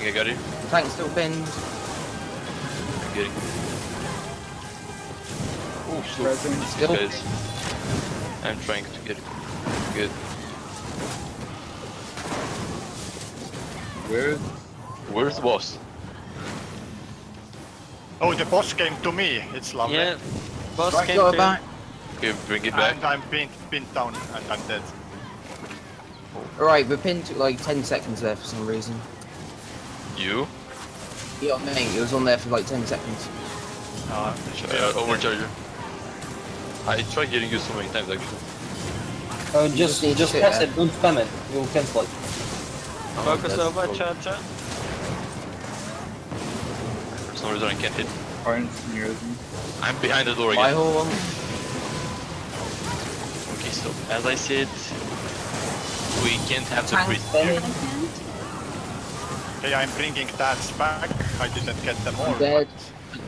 I got it.
Tank still pinned.
I'm getting. Oh, so
Present.
Still.
guys. I'm trying to get it. Good. Where's the boss?
Oh, the boss came to me. It's lovely.
Yeah, boss
Right,
came
go
to
back.
Okay, bring it back.
And I'm pinned down and I'm dead.
Alright, we're pinned to like 10 seconds there for some reason.
You?
Yeah, me. It was on there for like 10 seconds.
Overcharger. I tried getting you so many times actually.
Oh, just press it, don't spam it. You'll cancel it.
Focus
that's
over,
cool.
charger.
For some reason I can't hit.
Orange near me.
I'm behind the door
My
again.
horn.
Okay, so as I said, we can't have the
Tank
priest
pin.
here.
Okay, I'm bringing dads back. I didn't get them all.
Dead.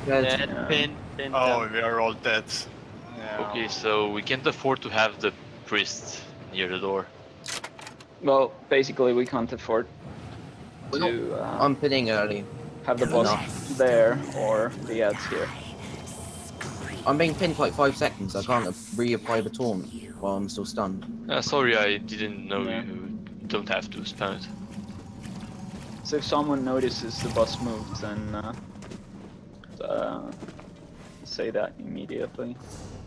but-
Dead, pin.
Oh, we are all dead. Yeah.
Okay, so we can't afford to have the priest near the door.
Well, basically we can't afford
We're
to
I'm pinning early.
have the boss there or the ads here.
I'm being pinned for like 5 seconds. I can't reapply the taunt while I'm still stunned.
Sorry, I didn't know
Yeah.
you don't have to spam it.
So if someone notices the boss moves, then say that immediately.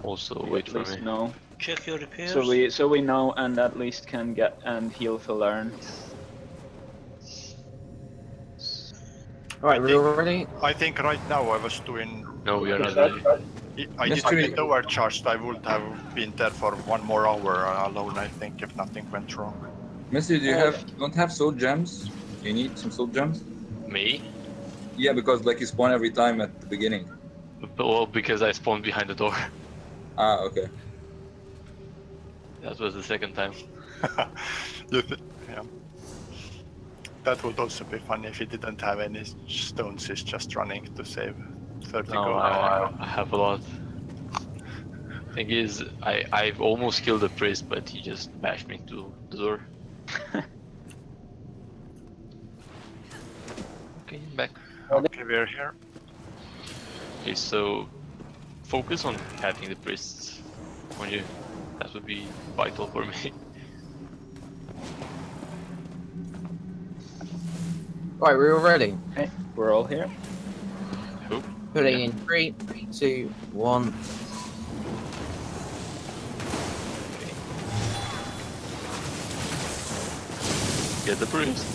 Also,
We
wait
at
for
least
me.
know.
Check your repairs.
So we know and at least can get and heal to learn.
Alright, we're ready?
I think right now I was doing.
No, we are not ready.
I didn't get overcharged. I would have been there for 1 more hour alone. I think if nothing went wrong.
Mister, don't have soul gems? You need some soul gems?
Me?
Yeah, because like you spawn every time at the beginning.
Well, because I spawned behind the door.
Ah, okay.
That was the second time.
Yeah. That would also be funny if he didn't have any stones. He's just running to save 30
No,
gold.
I have a lot. Thing is, I've almost killed the priest, but he just bashed me to the door. Okay, back.
Okay, we're here.
Okay, so focus on having the priests on you. That would be vital for me.
Right, we're all ready.
Okay, we're all here.
Who?
Putting in 3, 2, 1.
Get the priest.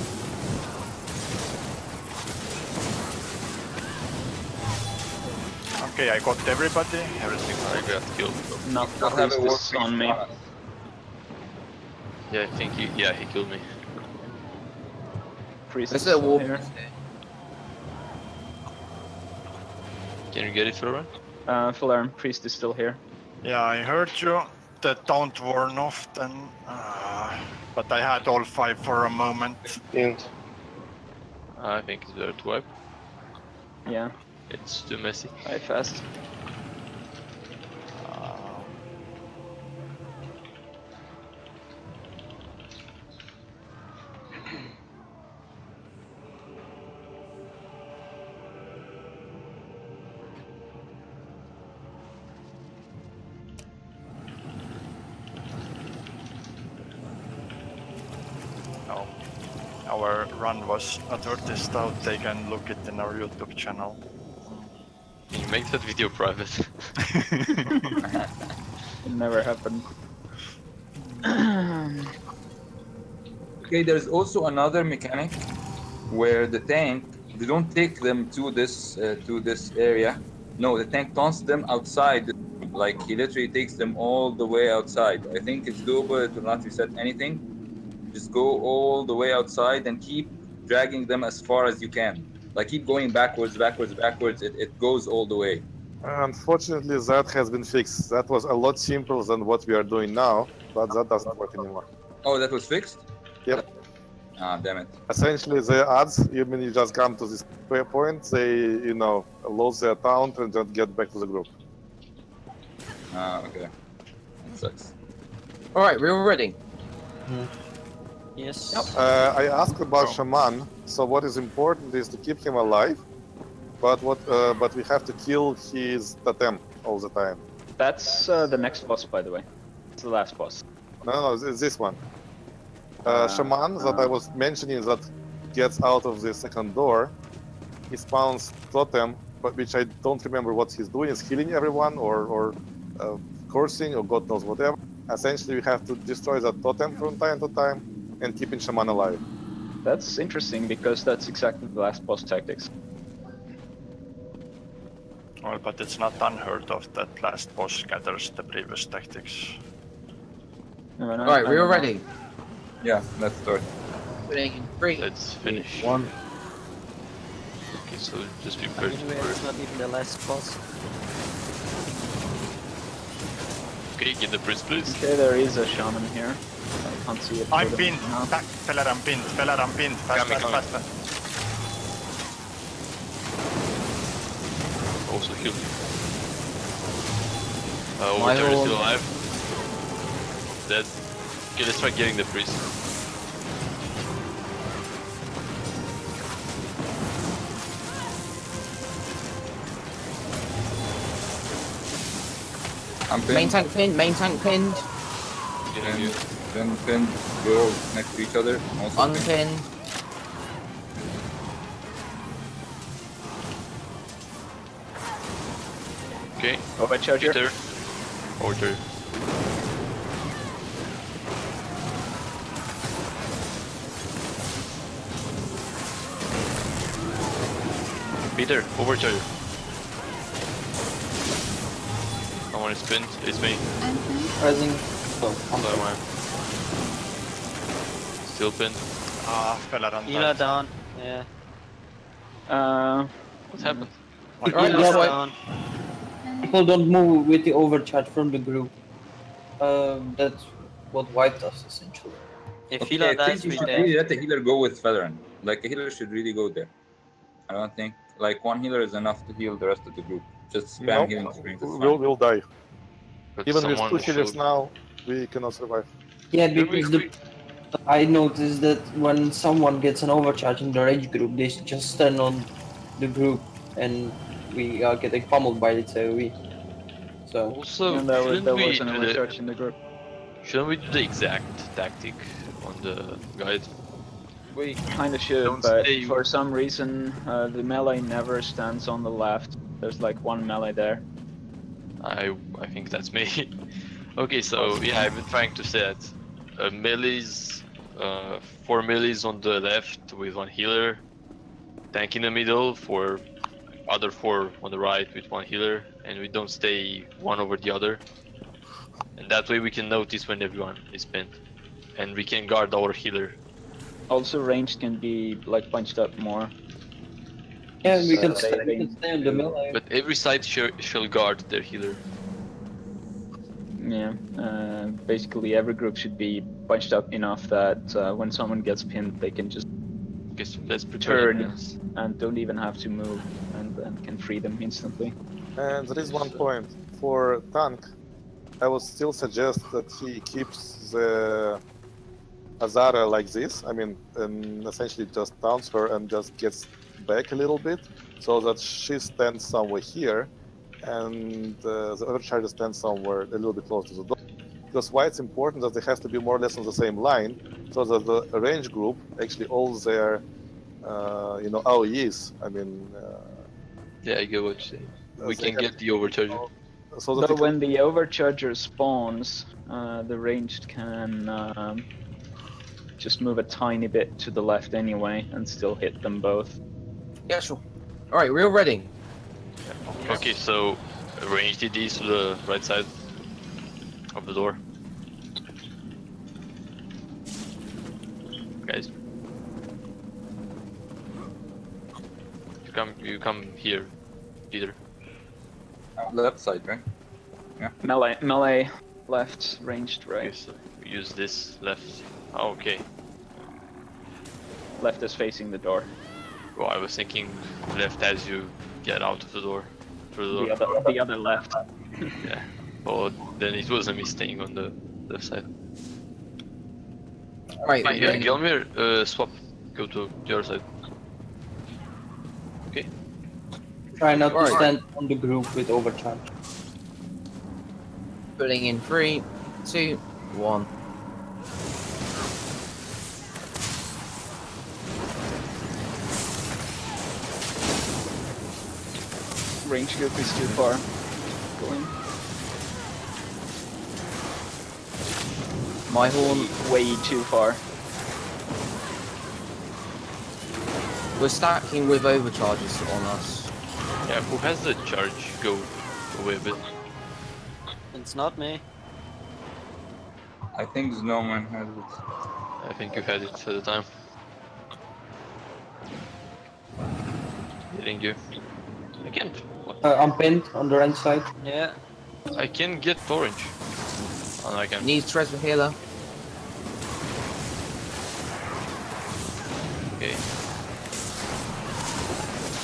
Okay, I got everybody. Everything.
I got killed.
Not
Don't have a
priestess
work
on me.
Yeah, I think he killed me.
Priestess
Let's
still
walk.
here.
Can you get it, Flora?
Full arm, priest is still here.
Yeah, I heard you. The taunt worn off then. But I had all 5 for a moment.
I think it's better to wipe.
Yeah,
It's too messy.
die fast.
No. Our run was advertised out. They can look it in our YouTube channel.
Can you make that video private?
It never happened.
Okay, there's also another mechanic where the tank, they don't take them to this area. No, the tank taunts them outside. Like he literally takes them all the way outside. I think it's doable. It will not reset anything. Just go all the way outside and keep dragging them as far as you can. Like keep going backwards, backwards, backwards. It goes all the way.
Unfortunately, that has been fixed. That was a lot simpler than what we are doing now, but that doesn't work anymore.
Oh, that was fixed?
Yep.
Ah, damn it.
Essentially, the ads, when you just come to this point, they, lose their taunt and just get back to the group.
Ah, okay. sucks.
Alright, we're all ready.
Yes.
I asked about Shaman. So what is important is to keep him alive, but we have to kill his totem all the time.
That's the next boss, by the way. It's the last boss.
No, it's this one. Shaman that I was mentioning that gets out of the second door. He spawns totem, but which I don't remember what he's doing. Is healing everyone or cursing or God knows whatever. Essentially, we have to destroy that totem from time to time and keeping Shaman alive.
That's interesting because that's exactly the last boss tactics.
Well, but it's not unheard of that last boss scatters the previous tactics.
Alright, we're all ready.
Yeah, let's start.
Three.
Let's finish.
1.
Okay, so just be
I
prepared.
mean, it's not even the last boss.
Okay, get the prince, please.
Okay, there is a shaman here. I can't see it.
I'm pinned! Back! Feller, I'm pinned! Feller, I'm pinned! Fast,
Coming,
fast,
coming.
fast!
Also heal. Overture is still alive. Dead. Okay, let's try getting the priest.
I'm pinned.
Main tank pinned, main tank pinned.
Getting you.
Then pinned. Go next to each other. Also pinned.
Unpinned.
Okay.
Overcharger.
Peter. Overture. Peter, overcharger. Someone is pinned. It's me.
Rising.
Another one. Still pinned.
Ah, Feller, I'm
Healer down. Yeah.
What happened?
Healer's down.
People don't move with the overcharge from the group. That's what white does essentially.
If
Okay,
healer
I
dies,
think you
we
should
dead.
really let the healer go with Featheran. Like, a healer should really go there. I don't think, like, one healer is enough to heal the rest of the group. Just spam
Nope,
healing springs, it's
we'll die.
But
Even with
someone
2 healers
should-
now, we cannot survive.
Yeah, because I noticed that when someone gets an overcharge in the rage group, they just stand on the group and we are getting pummeled by its AoE. So
Also,
And there
shouldn't we
was an
do
overcharge in the group.
Shouldn't we do the exact tactic on the guide?
We kind of should,
Don't
but
stay-
for some reason, the melee never stands on the left. There's like one melee there.
I think that's me. Okay, so yeah, I've been trying to say that melees, 4 melees on the left with 1 healer, tank in the middle for other 4 on the right with 1 healer, and we don't stay one over the other. And that way we can notice when everyone is pinned, and we can guard our healer.
Also, ranged can be like punched up more.
yeah, we can
So
stay on the melee.
But every side shall guard their healer.
Yeah, basically every group should be punched up enough that when someone gets pinned, they can just
Guess let's prepare
turn
advance.
and don't even have to move, and can free them instantly.
And there is one point. For tank, I would still suggest that he keeps the Azara like this. I mean, and essentially just taunts her and just gets back a little bit, so that she stands somewhere here, and the overcharger stands somewhere a little bit close to the door. Because why it's important that they have to be more or less on the same line, so that the range group, actually all their, AOEs, I mean...
Yeah, I get what you're saying. We
they
can
have
get the overcharger.
So that
Though
they
when the overcharger spawns, the ranged can just move a tiny bit to the left anyway and still hit them both.
Yeah, sure. Alright, we're all ready.
Okay, so range DDs to the right side of the door. Guys. You come here, Peter.
Left side, right? Yeah.
Melee left, ranged right.
Okay, so we use this left. Oh, okay.
Left is facing the door.
Well, I was thinking left as you get out of the door. Through the door.
The other left.
Yeah. Well, Then it wasn't me staying on the left side.
Right,
Gelmir, swap. Go to the other side. Okay.
Try not to stand on the group with overcharge.
Putting in 3, 2, 1.
Range group is too far. Going.
My horn.
Way too far.
We're stacking with overcharges on us.
Yeah, who has the charge? Go away a bit.
It's not me.
I think Snowman has it.
I think you had it at the time. Hitting you. I can't. What?
I'm pinned on the right side.
Yeah.
I can get orange. Oh, no, I can.
Needs treasure healer.
Okay.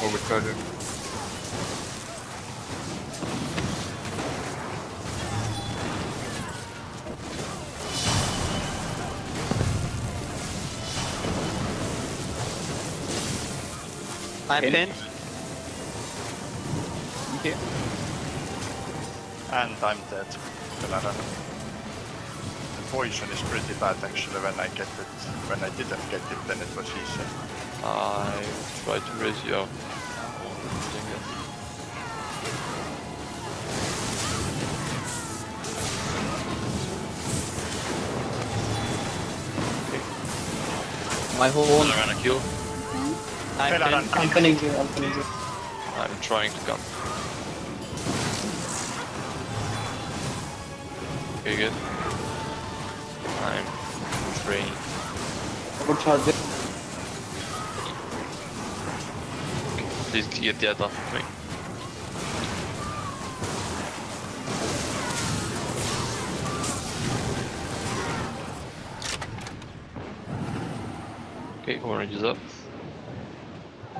Overcharger.
I'm pinned.
Thank you.
And I'm dead. The poison is pretty bad actually when I get it. When I didn't get it, then it was easy.
I try to raise you up.
My horn.
I ran a kill.
I'm pinning you, I'm pinning you.
I'm trying to come. Okay, good. I'm training.
Overcharge it.
Please get the other me. Okay, orange is up.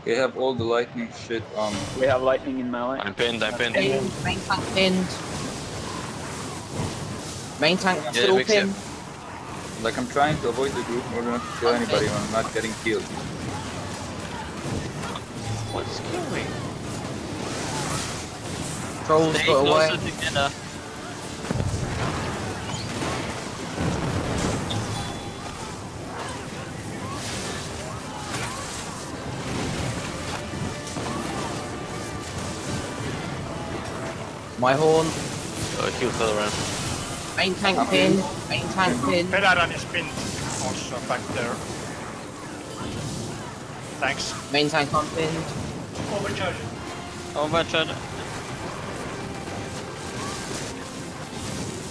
They have all the lightning shit on.
We have lightning in melee.
I'm pinned, I'm pinned.
Main tank pinned. Main tank
Yeah,
still
makes it.
pinned.
Like I'm trying to avoid the group in order not to kill anybody when I'm not getting killed.
What's going?
Trolls
Stay
got away.
closer together.
My horn.
Heal fell around.
Main tank pinned. Main tank pinned.
Pelaran is pinned also back there. Thanks.
Main tank unpinned.
Overcharge.
Overcharge.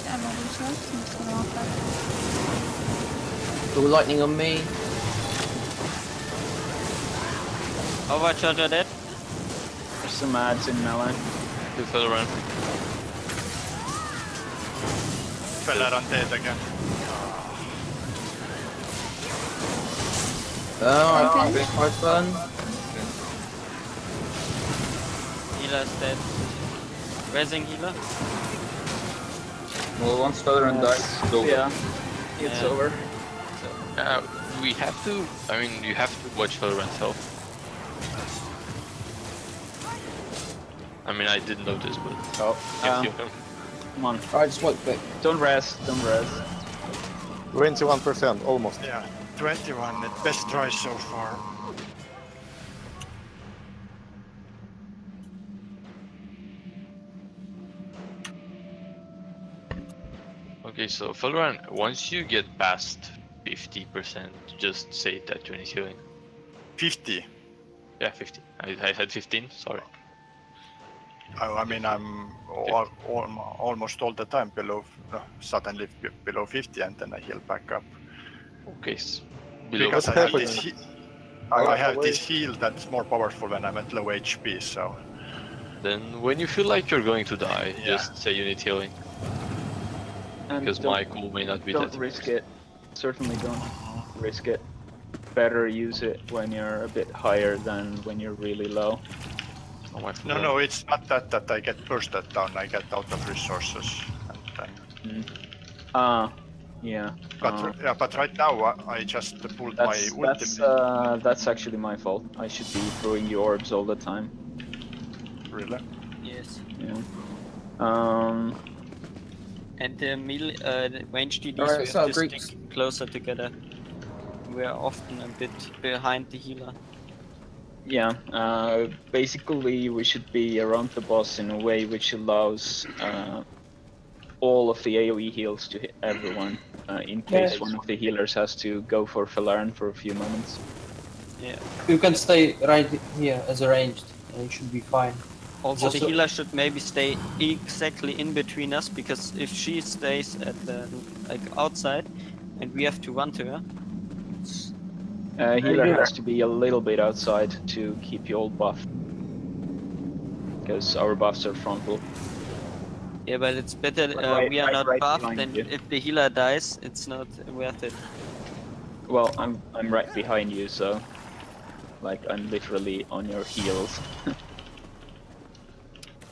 I'm overcharged. I'm just gonna walk back.
All lightning on me.
Overcharge are dead.
There's some ads in melee.
Heal fell around.
Pelaran dead again.
Oh, I think I've done.
Healer's dead. Raising healer.
Well, once Pelaran dies, it's over.
Yeah, it's
Yeah.
over.
We have to, I mean, you have to watch Valorant's health. I mean, I didn't notice, but
Oh,
can't heal him.
come on.
Alright, just wait quick.
Don't rest, don't rest.
21%, almost.
Yeah, 21. The best try so far.
Okay, so Valorant, once you get past 50%, just say that you're healing.
50.
Yeah, 50. I had 15, sorry.
I mean, I'm almost all the time below, suddenly below 50, and then I heal back up.
Okay, below
Because I
50.
have this, I have this heal that's more powerful when I'm at low HP. So
Then when you feel like you're going to die,
Yeah.
just say you need healing.
And
Because
don't-
my cool may not be
Don't
that.
risk it. Certainly don't risk it. Better use it when you're a bit higher than when you're really low.
Oh, my
no, it's not that I get bursted down. I get out of resources, and then
Yeah.
But right now I just pulled my ultimate.
That's actually my fault. I should be throwing you orbs all the time.
Really?
Yes.
Yeah.
And the range DDs
Alright,
we
so
have to
groups.
stick closer together. We are often a bit behind the healer.
Yeah. Basically, we should be around the boss in a way which allows all of the AoE heals to hit everyone. In case one of the healers has to go for Falaran for a few moments.
Yeah.
You can stay right here as arranged, and it should be fine.
Also,
Just
the healer should maybe stay exactly in between us, because if she stays at the outside, and we have to run to her.
Healer has to be a little bit outside to keep you all buffed. Because our buffs are frontal.
Yeah, but it's better we are not buffed, and if the healer dies, it's not worth it.
Well, I'm right behind you, so like I'm literally on your heels.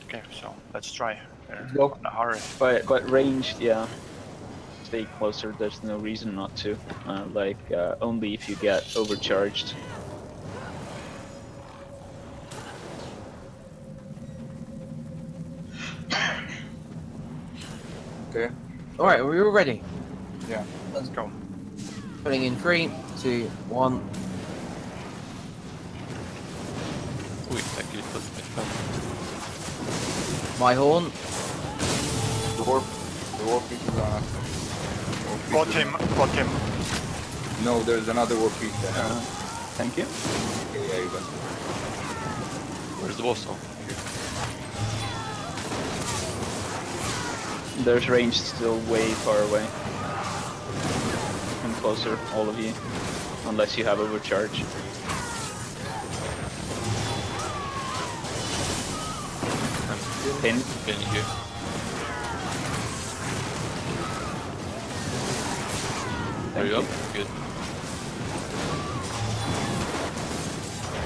Okay, so let's try.
Go.
In a hurry.
But ranged, yeah. Stay closer. There's no reason not to. Only if you get overcharged.
Okay.
Alright, we're all ready.
Yeah, let's go.
Putting in 3, 2, 1. My horn.
The warp piece is on us.
Got him.
No, there's another warp piece there.
Thank you.
Okay, yeah, you got it.
Where's the boss now?
There's range still way far away. Come closer, all of you. Unless you have overcharge. Pin.
Pinning you. Hurry up. Good.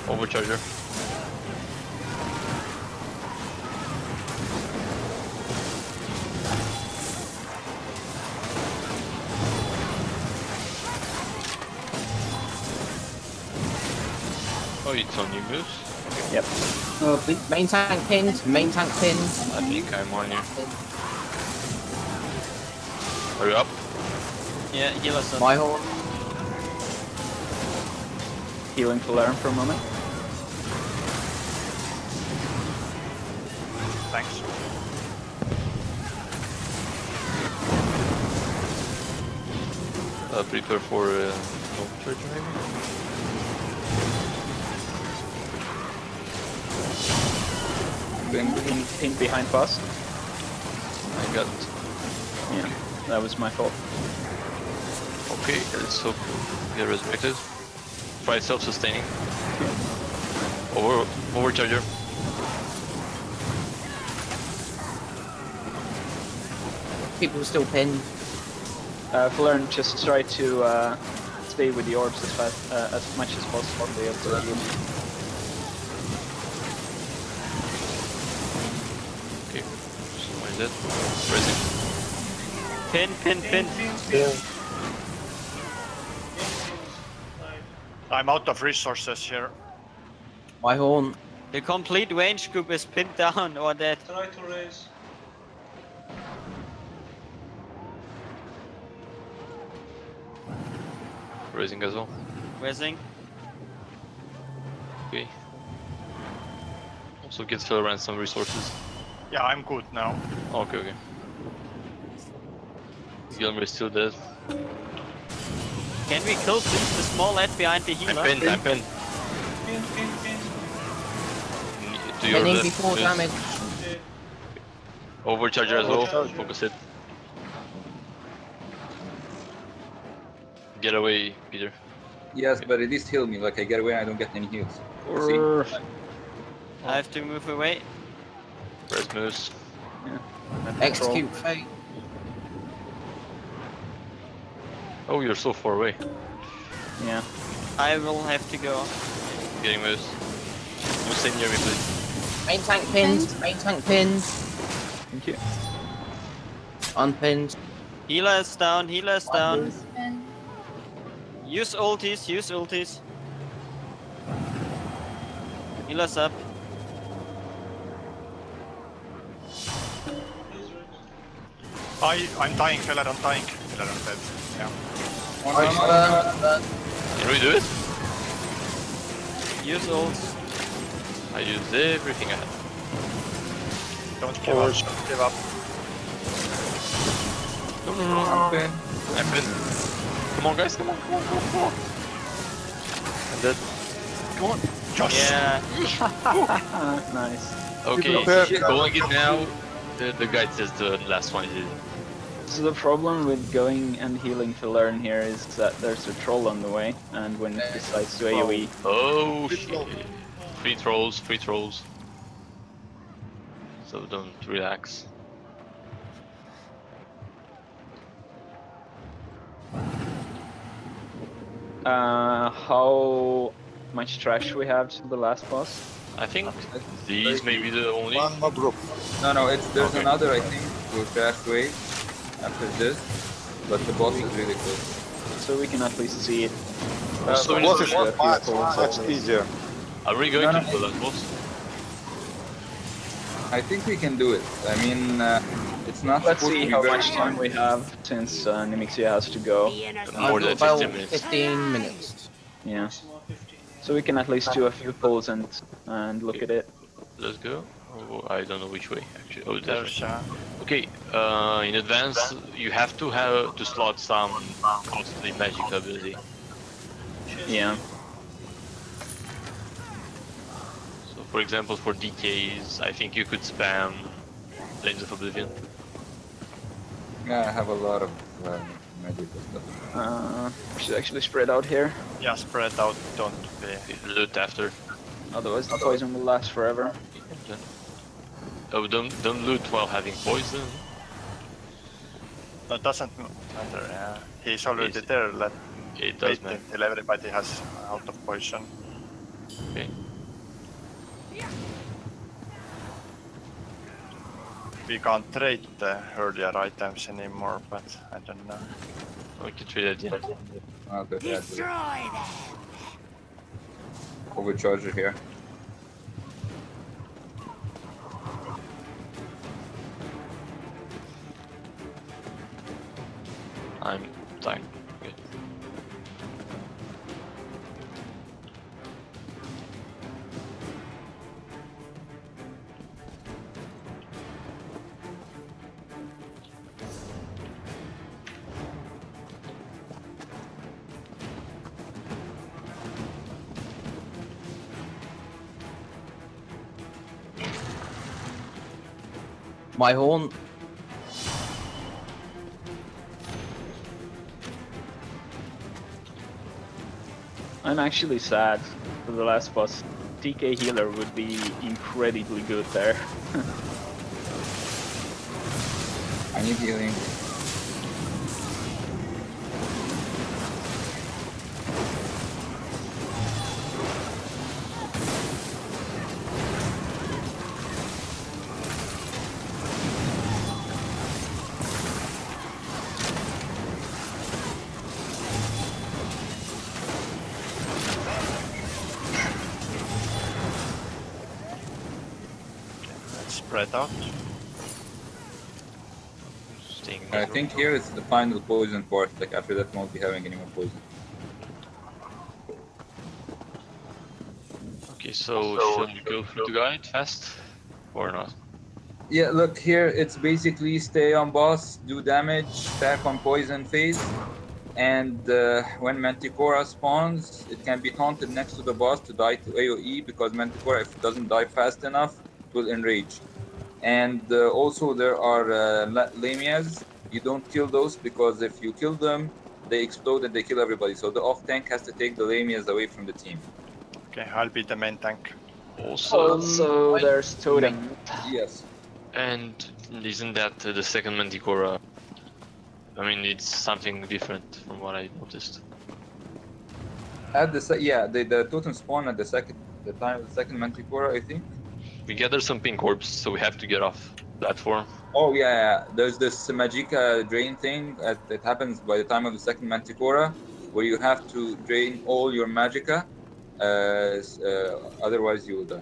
Overcharger. Oh, it's on new moves?
Yep.
Main tank pinned. Main tank pinned.
I think I'm on you. Hurry up.
Yeah, heal us up.
My horn.
Healing Falaran for a moment.
Thanks.
Prepare for overcharger maybe?
Pin behind boss.
I got it.
Yeah, that was my fault.
Okay, let's hope we get resurrected. Try self-sustaining. Overcharger.
People still pinned.
Falaran, just try to stay with the orbs as much as possible. They observe you.
Okay, so why is that? Pressing.
Pin.
I'm out of resources here.
My horn.
The complete range group is pinned down or dead.
Try to raise.
Raising as well.
Raising.
Okay. Also get Falaran some resources.
Yeah, I'm good now.
Okay. Gilmer is still dead.
Can we kill the small lad behind the healer?
I'm pinned.
Pin.
To your
Pinning
left.
before
yes.
damage.
Overcharger as well. Focus it. Get away, Peter.
Yes, but at least heal me. Like I get away, I don't get any heals. See?
I have to move away.
Press moves.
Execute fate.
Oh, you're so far away.
Yeah.
I will have to go.
Getting moves. You stay near me, please.
Main tank pinned. Main tank pinned.
Thank you.
Unpinned.
Healer is down, healer is down.
Spin.
Use ultis, use ultis. Healer's up.
I'm dying, Feller, I'm dying. Feller, I'm dead. Yeah.
Can we do it?
Use ults.
I used everything I had.
Don't give up, don't give up.
No. I'm in. Come on, guys, come on. I'm dead. Come on. Josh.
Yeah.
Nice.
Okay, going it now. The guy says the last one he did.
So the problem with going and healing to learn here is that there's a troll on the way, and when it decides to AoE...
Oh shit. Free trolls. So don't relax.
How much trash we have to the last boss?
I think these may be the only...
One more group.
No, there's
Okay.
another, I think, to crash wave after this, but the boss is really close.
So we can at least see it.
So
The boss is much easier.
Are we going
No,
to kill that boss?
I think we can do it. I mean, it's not
Let's
supposed
see
to be
how
very
much time
hard.
we have, since Nemixia has to go.
More than
About
15 minutes.
15 minutes.
Yeah. So we can at least do a few pulls and look at it.
Let's go. Oh, I don't know which way actually. Oh,
There's
that's okay. In advance, you have to slot some costly magic ability.
Yeah.
So, for example, for DKs, I think you could spam Lanes of Oblivion.
Yeah, I have a lot of magical stuff.
We should actually spread out here.
Yeah, spread out, don't be...
Loot after.
Otherwise the poison will last forever.
Oh, don't loot while having poison.
That doesn't matter, yeah. He's already
It
there, let
It does
wait
matter.
until everybody has out of poison.
Okay.
We can't trade the earlier items anymore, but I don't know.
We can trade it, yeah.
Okay, yeah,
Destroy them!
overcharger here.
I'm dying. Good.
My horn.
I'm actually sad for the last boss. TK healer would be incredibly good there.
I need healing.
Let's spread out.
I think here it's the final poison part, like after that we won't be having any more poison.
Okay, so should we go through the guide fast or not?
Yeah, look here, it's basically stay on boss, do damage, stack on poison phase, and when Manticora spawns, it can be taunted next to the boss to die to AoE, because Manticora, if it doesn't die fast enough, it will enrage. And also there are Lamias. You don't kill those, because if you kill them, they explode and they kill everybody. So the off tank has to take the Lamias away from the team.
Okay, I'll be the main tank.
Also, there's Totem.
Yes.
And isn't that the second Manticora? I mean, it's something different from what I noticed.
At the the totem spawn at the second Manticora, I think.
We gathered some pink orbs, so we have to get off. platform.
Oh yeah, there's this Magica drain thing that happens by the time of the second Manticora, where you have to drain all your Magica, otherwise you will die.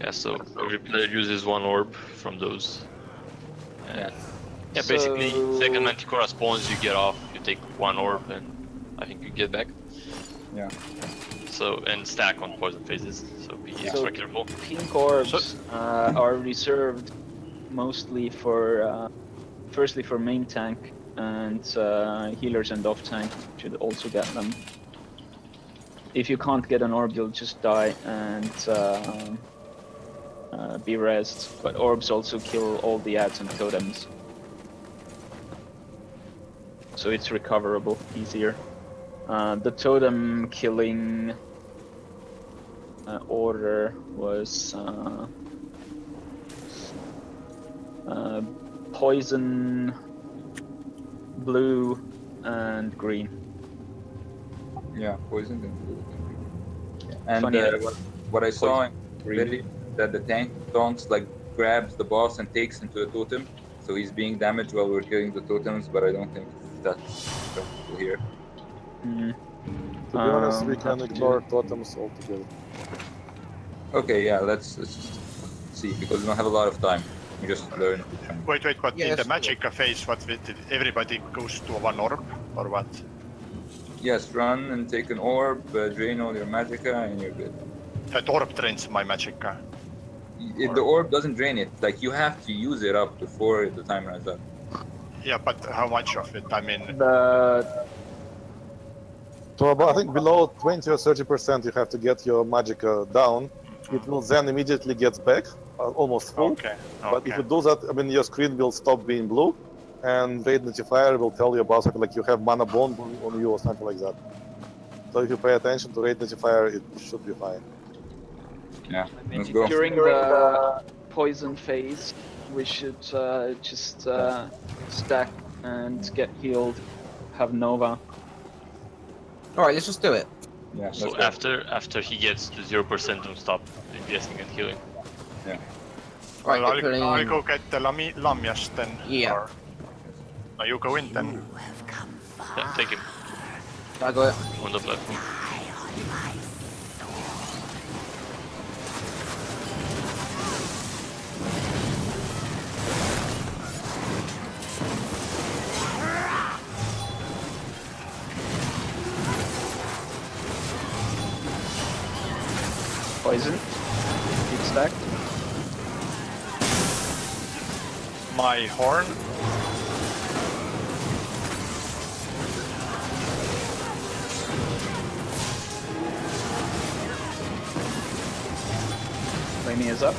Yeah, so every player uses one orb from those.
Yeah.
Yeah, basically, second
So-
Manticora spawns, you get off, you take one orb, and I think you get back.
Yeah.
So, and stack on poison phases, so be extra careful.
Pink orbs are reserved mostly for, firstly for main tank, and healers and off tank should also get them. If you can't get an orb, you'll just die and be rezzed. But orbs also kill all the ads and totems, so it's recoverable easier. The totem killing order was poison, blue, and green.
Yeah, poison and blue. And
Funny,
what I saw in
green.
video that the tank taunts like grabs the boss and takes him to the totem, so he's being damaged while we're killing the totems. But I don't think that's practical here.
To be honest, we
have
can
to
ignore totems altogether.
Okay, yeah, let's just see, because we don't have a lot of time. We just learn.
Wait, but in
Yes.
the Magica phase, what everybody goes to one orb, or what?
Yes, run and take an orb, drain all your Magica, and you're good.
That orb drains my Magica.
The orb doesn't drain it. Like, you have to use it up before the time runs out.
Yeah, but how much of it? I mean,
So about, I think below 20 or 30% you have to get your Magica down. It will then immediately get back, almost full.
okay.
But if you do that, I mean, your screen will stop being blue, and Raid Notifier will tell you about something like you have mana bond on you or something like that. So if you pay attention to Raid Notifier, it should be fine.
Yeah, let's go.
During the poison phase, we should just stack and get healed, have Nova.
Alright, let's just do it.
Yeah,
So after he gets to 0%, don't stop investing and healing.
Yeah.
Right,
Well,
get putting
I'll
in-
go get the Lamjas then.
Yeah.
Or... No, you go in then.
Yeah, take him
I got it.
on the platform.
Poison. Keep stacked.
My horn.
Flamey is up.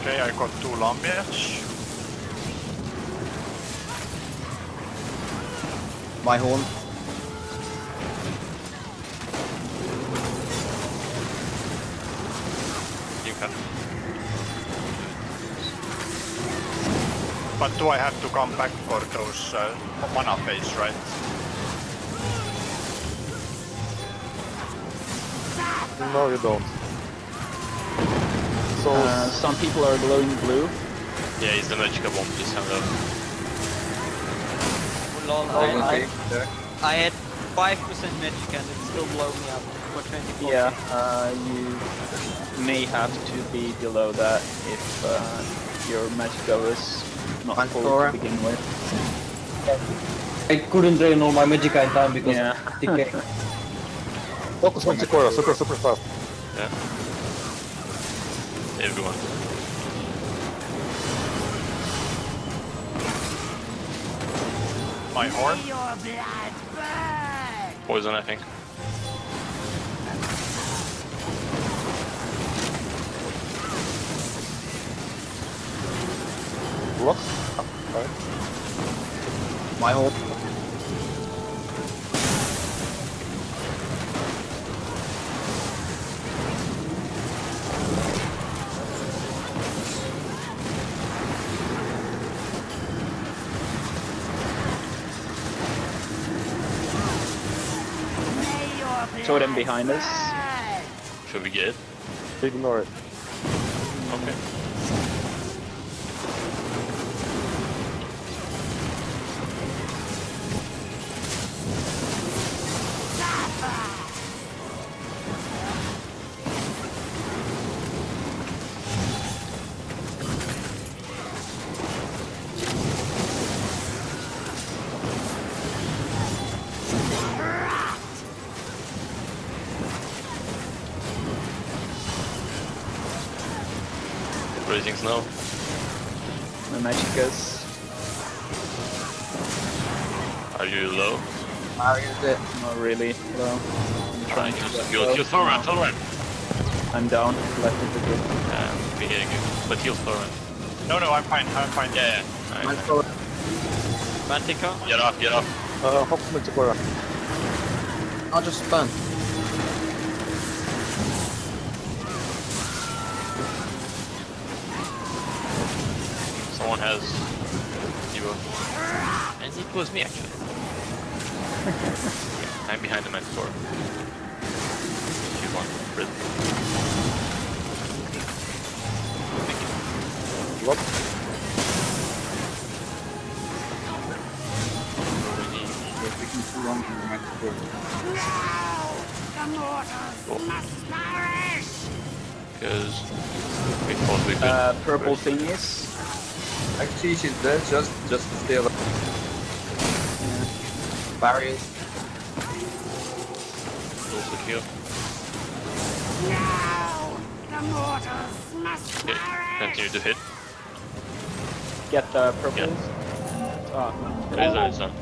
Okay, I got 2 Lamjas.
My horn.
You can.
But do I have to come back for those mana phase, right?
No, you don't. So
Some people are glowing blue.
Yeah, he's the Magica bomb, just have that.
Lol,
Okay.
I had 5% magic and it still blew me up for 24.
Yeah, you may have to be below that if your Magica is not full
Manticora.
to begin with.
I couldn't drain all my Magica in time because
Yeah.
of decay.
focus on Manticora, super fast.
Yeah. Everyone.
My horn.
Poison, I think.
Block. Fine.
My horn.
totem behind us.
Should we get it?
Ignore it.
Okay. Raising snow.
The magickas.
Are you low?
Mario's it.
Not really low.
I'm trying to heal Thorman, Thorman!
I'm down, left of the group.
Yeah, be hitting you. But heal Thorman.
No, I'm fine.
Yeah. Alright.
Mantico?
Get off.
Hop Manticora.
I'll just burn.
Someone has zero. And it was me actually. I'm behind the Manticore. She's one. Prison.
What?
We're taking too long for the Manticore.
The mortals must perish!
Because we thought we could.
Purple thingies.
Actually, she's dead. Just to stay alive.
Barriers.
Also kill.
Now, the mortals must
Okay, continue to hit.
Get the purples.
Yeah.
Oh.
Razor is on.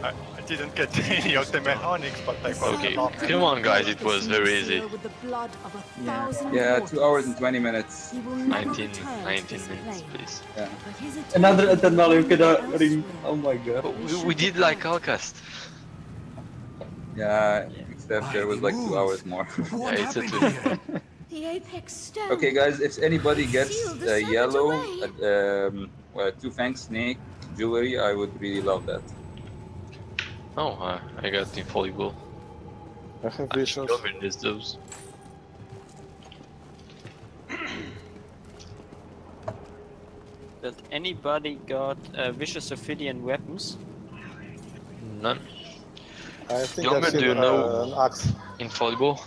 I didn't get any of the mechanics, but I got
Okay,
enough.
come on guys, it was very easy.
With the blood of 1,000
Yeah,
mortals.
2 hours and 20 minutes.
He will never
19
return to
minutes,
this
please.
Yeah.
plane. But his
Another
eternity
eternal
will
kena
be
ring.
elsewhere.
Oh my god.
But we did like Alcast.
Yeah, except there was like 2 hours more.
Yeah, it's a two.
The apex stone.
Okay, guys, if anybody gets
Seal the serpent
yellow,
away.
two-fang snake jewelry, I would really love that.
Oh, I got infallible.
I have visions.
Over this those.
That anybody got vicious Ophidian weapons?
None.
I think
Younger,
I've seen
do you know
an axe.
infallible?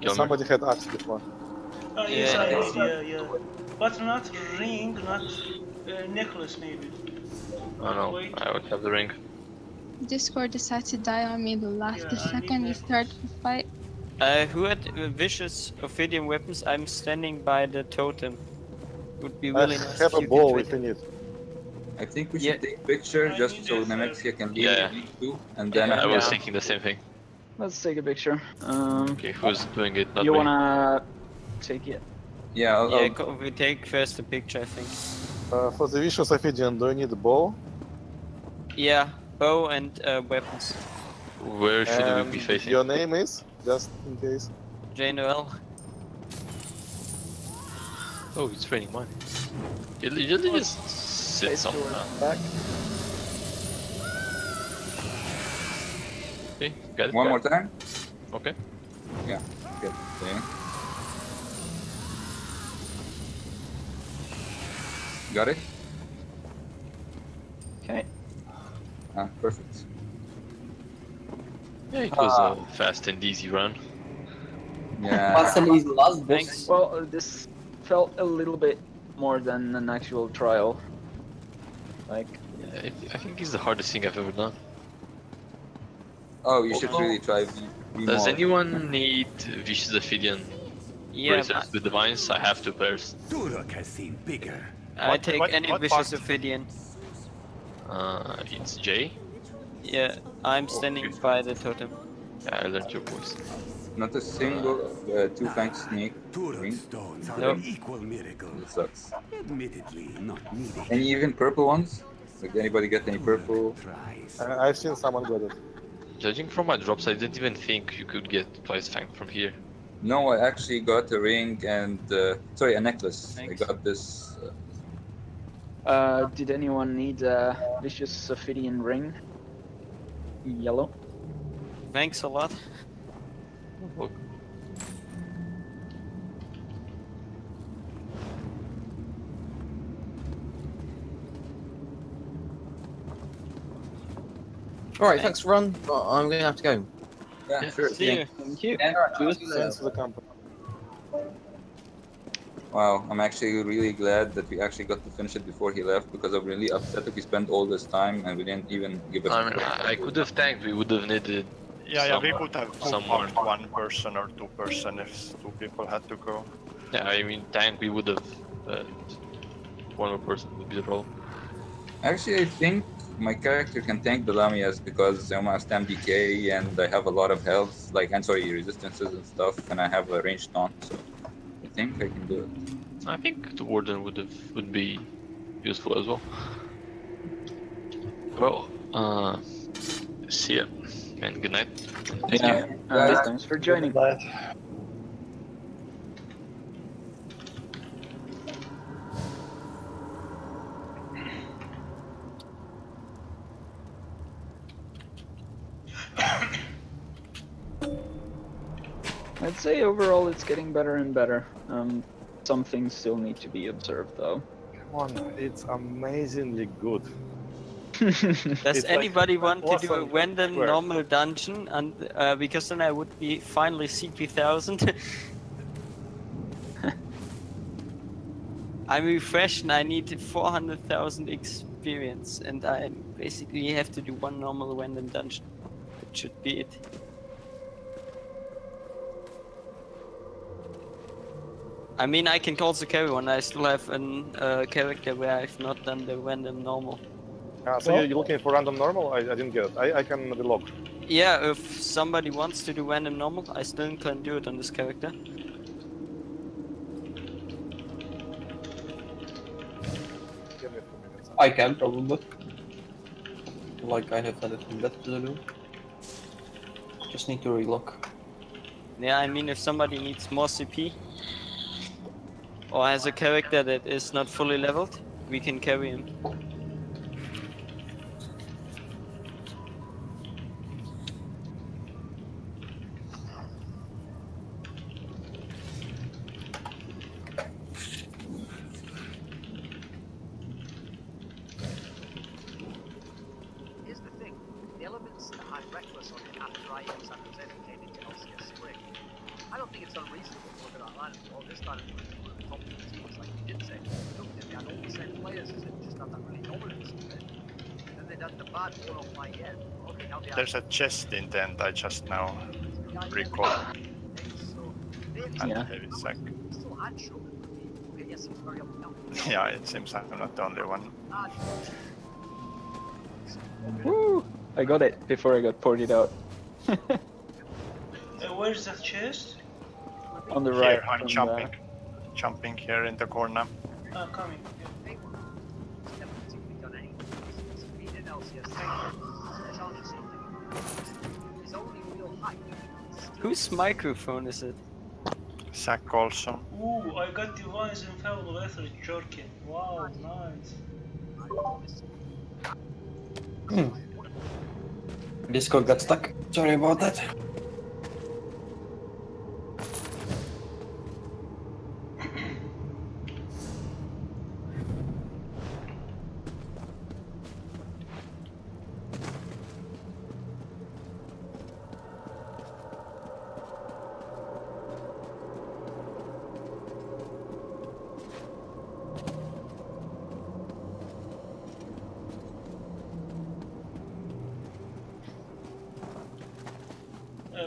Gilmer?
Somebody had axe before.
Yes,
Yeah.
I did, yeah. But not ring, not necklace, maybe.
Oh no,
Wait.
I would have the ring.
Discord decides to die on me the last
Yeah,
the
I
second
need
we
that.
start the fight.
Who had vicious Ophidian weapons? I'm standing by the totem. Would be
I
really nice
have
if
a
you
bow
could
if you need.
I think we
Yeah.
should take a picture
I
just
need
so
this,
Nemexia can lead
Yeah.
the too, and then
I was
Yeah.
thinking the same thing.
Let's take a picture.
Okay, who's doing it? Not
You
me.
wanna take it?
yeah,
Yeah, we take first the picture, I think.
For the vicious Ophidian, do you need a bow?
Yeah, bow and weapons.
Where should we
And
be facing?
your name is? Just in case.
J Noel.
Oh, it's raining money. You just sit
Face
somewhere.
towards back.
Okay, got it.
one
got
more
it.
time.
Okay.
Yeah, good. Okay. Got it?
Okay.
Ah, perfect.
Yeah, it was a fast and easy run.
Yeah.
Fast and easy last boss.
Thanks.
Well, this felt a little bit more than an actual trial. Like,
Yeah, I think it's the hardest thing I've ever done.
Oh, you should really try be
Does
more.
anyone need Vicious Ophidian
Yeah,
bracers with divines? I have two pairs.
Turok has seen bigger.
I take any
what
vicious
part?
Ophidian.
It's J.
Yeah, I'm standing
Okay.
by the totem.
Yeah, I learned your voice.
Not a single two-fang snake
Turok
ring.
stones are
Nope.
an equal miracle.
It sucks.
Admittedly, not needed.
Any even purple ones? Like anybody get any purple?
Tries.
I've seen someone got it.
Judging from my drops, I didn't even think you could get twice fang from here.
No, I actually got a ring and sorry, a necklace.
Thanks.
I got this.
did anyone need a vicious Ophidian ring? Yellow.
Thanks a lot.
Alright, thanks for run. I'm gonna have to go.
Yeah, sure.
See you.
Thank you.
Yeah, alright, see you later.
Thanks for the company.
Wow, I'm actually really glad that we actually got to finish it before he left because I'm really upset that we spent all this time and we didn't even give us.
I mean, I could have tanked. We would have needed.
Yeah, we
someone-
could have
someone.
parked one person or two person if two people had to go.
Yeah, I mean, tank we would have. But one more person would be the problem.
Actually, I think my character can tank the Lamias because I'm a stam DK and I have a lot of health, like, and sorry, resistances and stuff, and I have a ranged taunt, so I think I can do it.
I think the warden would be useful as well. Well, see ya, and good night. Thank you.
Thanks for joining. I'd say overall it's getting better and better. Some things still need to be observed though.
Come on, it's amazingly good.
Does anybody want to do a
awesome
random
square.
normal dungeon? And because then I would be finally CP1000. I'm refreshed and I need 400,000 experience, and I basically have to do one normal random dungeon. That should be it. I mean, I can also carry one. I still have a character where I've not done the random normal.
So you're looking for random normal? I didn't get it. I can relog.
Yeah, if somebody wants to do random normal, I still can do it on this character.
Give me a few minutes.
I can probably. Like I have anything better to do. Just need to relog.
Yeah, I mean, if somebody needs more CP or has a character that is not fully leveled, we can carry him.
Here's the thing, the elements that I'm reckless on it after I and Sanctum came into LCS Spring, I don't think it's unreasonable to look at that lineup. Well, this lineup was one of the top teams, like you did say. Look, they had all the same players as it, just had that really dominance of it. Then they'd had the bad one off my end. Okay, now they
There's a chest in the end, I just now recall.
Yeah.
Maybe sec.
still had trouble. Okay, yes, he was very up and down.
Yeah, it seems I'm not the only one.
Woo! I got it before I got ported out.
Where's that chest?
On the right.
Here, I'm
from
jumping. Jumping here in the corner.
Coming.
Whose microphone is it?
Sack also.
Ooh, I got Divine's Infallible Ether Jerkin. Wow, nice.
Discord got stuck. Sorry about that.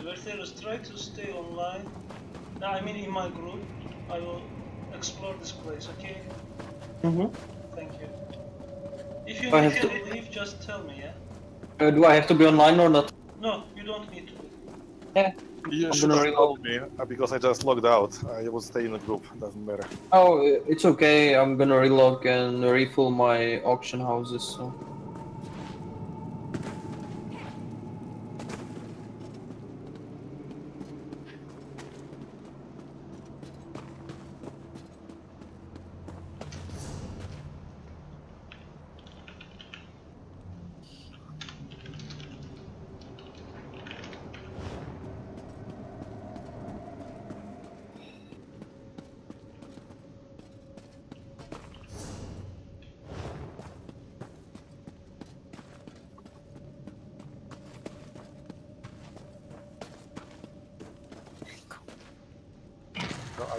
Bertheros, try to stay online. I mean, in my group. I will explore this place, okay? Thank you. If you
I
need
have
to
to-
leave, just tell me, yeah?
Do I have to be online or not?
No, you don't need to.
Yeah.
You
I'm
should
gonna
have told me because I just logged out. I will stay in the group. Doesn't matter.
Oh, it's okay. I'm gonna relog and refill my auction houses. So.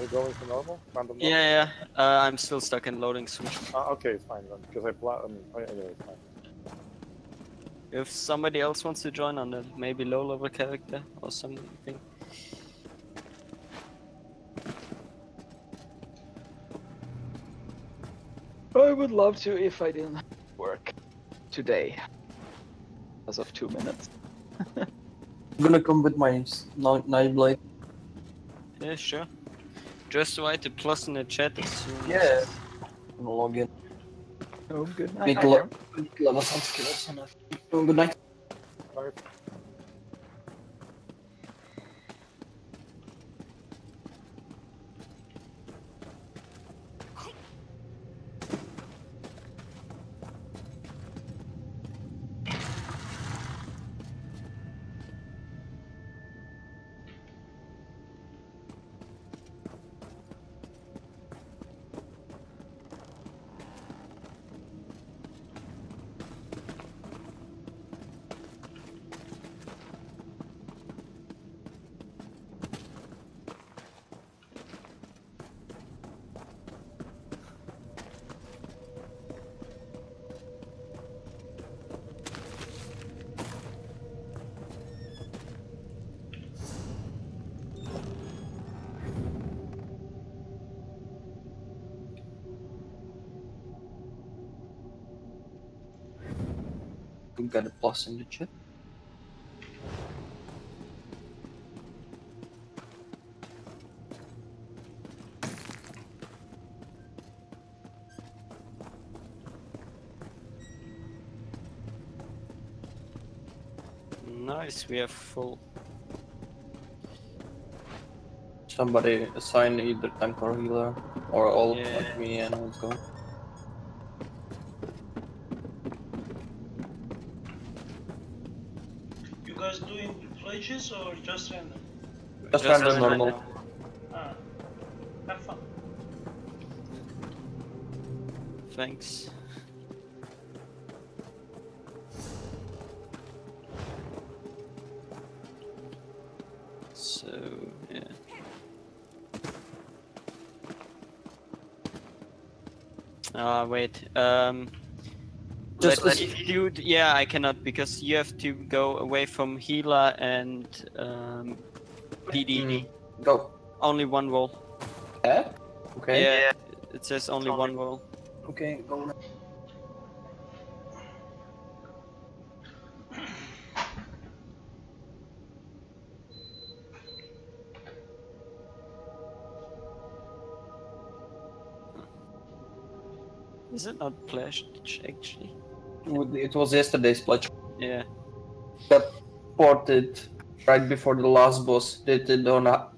Are you going to normal? Random normal?
Yeah, I'm still stuck in loading screen.
Okay, fine then. Because anyway, fine.
If somebody else wants to join on a maybe low level character or something.
I would love to if I didn't work today. As of 2 minutes.
I'm gonna come with my night blade.
Yeah, sure. Just write the plus in the chat as soon as...
Yeah. I'm gonna log in.
Oh, good night.
Need level some skills on it. Oh, good night.
Right.
We got a plus in the chat.
Nice, we have full.
Somebody assign either tank or healer or all
Yeah.
like me and let's go.
You guys doing pledges or just random?
Just random normal.
Ah, have fun.
Thanks. So, yeah. Wait. If you, yeah, I cannot because you have to go away from healer and PD.
Go.
Only one roll.
Yeah? Okay.
Yeah, it says only one roll.
Okay, go.
Is it not pledged actually?
It was yesterday's pledge.
Yeah.
Got ported right before the last boss. Did it on a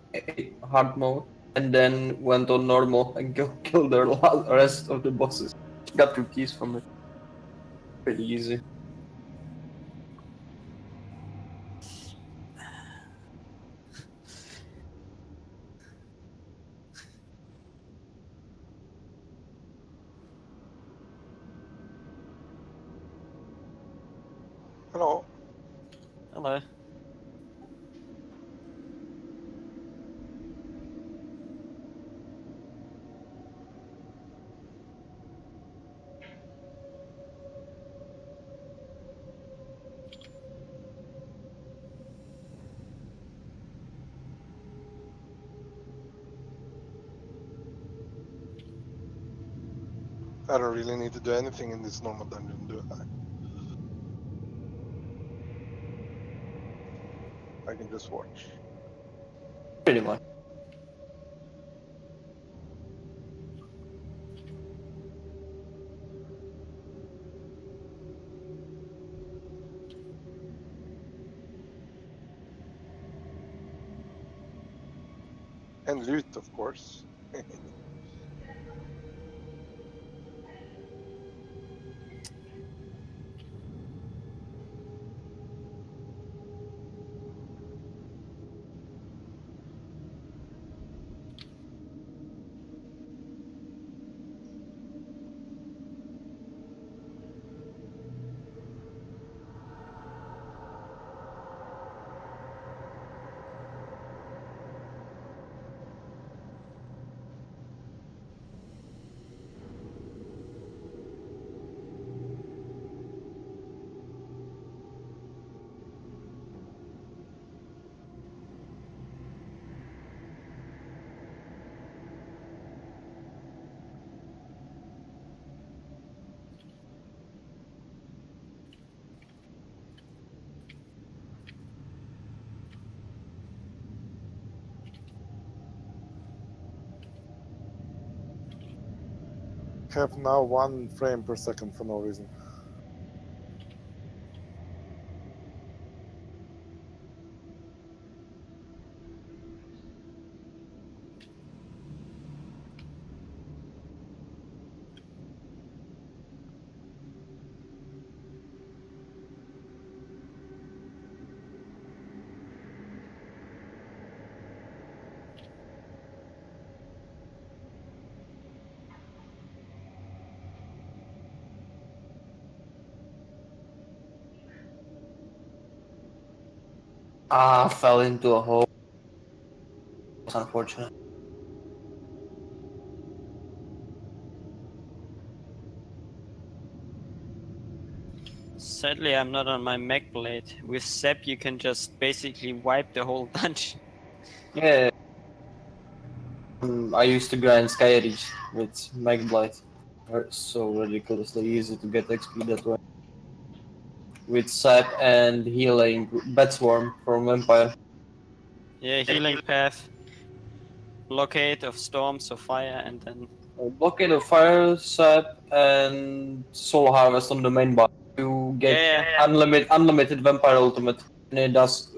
hard mode and then went on normal and killed the rest of the bosses. Got 2 keys from it. Pretty easy.
Hello.
Hello.
I don't really need to do anything in this normal dungeon, do I? I can just watch.
Pretty much.
And loot, of course.
have now 1 frame per second for no reason.
Ah, fell into a hole. It's unfortunate.
Sadly, I'm not on my mech blade. With Zep, you can just basically wipe the whole dungeon.
Yeah. I used to grind Skyreach with Magblade. It's so ridiculously easy to get XP that way. With Sap and healing Batswarm from Vampire.
Yeah, healing path, blockade of storms of fire, and then
Blockade of Fire, Sap, and Soul Harvest on the main bar. You get unlimited Vampire Ultimate, and it does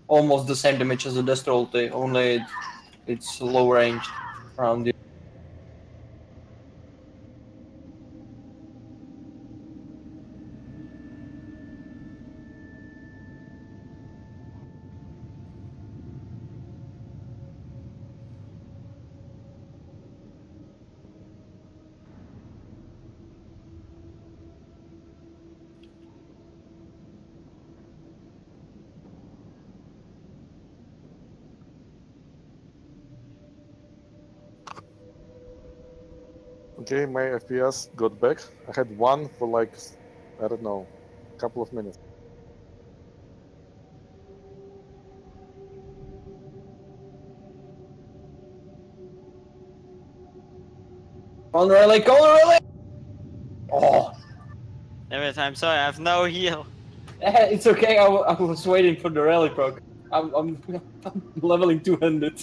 almost the same damage as the Destro ulti, only it's low range around you.
Okay, my FPS got back. I had 1 for like, I don't know, a couple of minutes.
On relic, on relic! Oh!
every time. Sorry, I have no heal.
It's okay, I was waiting for the relic proc. I'm leveling 200.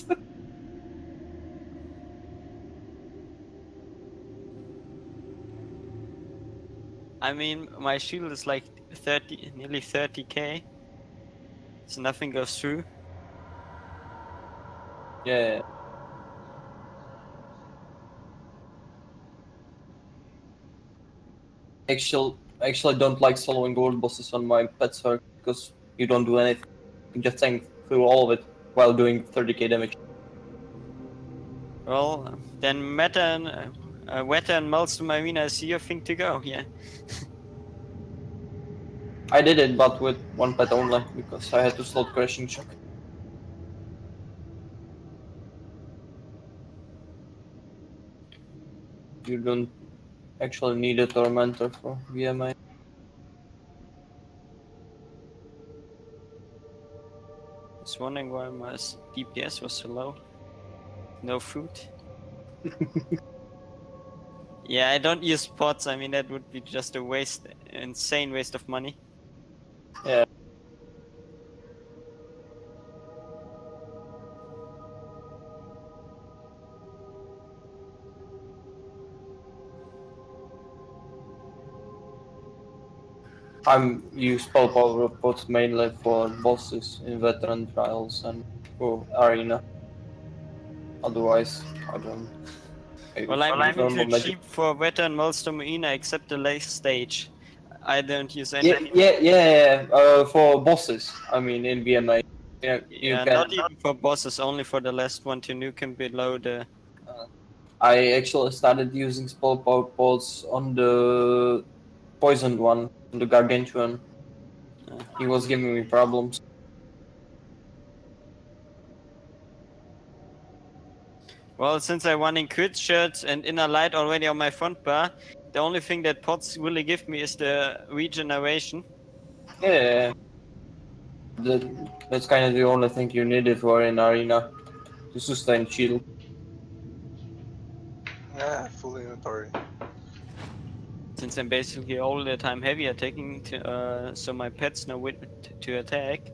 I mean, my shield is like 30, nearly 30k. So nothing goes through.
Yeah. Actually don't like soloing gold bosses on my pet circle because you don't do anything. You just tank through all of it while doing 30k damage.
Well, then Weta and Maelstrom Arena is your thing to go, yeah.
I did it, but with 1 pet only because I had to slot crashing shock. You don't actually need a tormentor for VMA.
I was wondering why my DPS was so low. No food. Yeah, I don't use pots. I mean, that would be just a waste, insane waste of money.
Yeah. You spell power pots mainly for bosses in veteran trials and for arena. Otherwise, I don't.
Well, I'm even too
magic.
cheap for Weta and Maelstrom Arena except the last stage. I don't use any.
For bosses, I mean, in VMA. Yeah, you can.
Not even for bosses, only for the last one to nuke him below the.
I actually started using spell power pods on the poisoned one, on the gargantuan. He was giving me problems.
Well, since I won in crit shirts and inner light already on my front bar, the only thing that pots really give me is the regeneration.
Yeah. That's kind of the only thing you need it for in arena to sustain shield.
Yeah, full inventory.
Since I'm basically all the time heavy attacking, so my pets know to attack.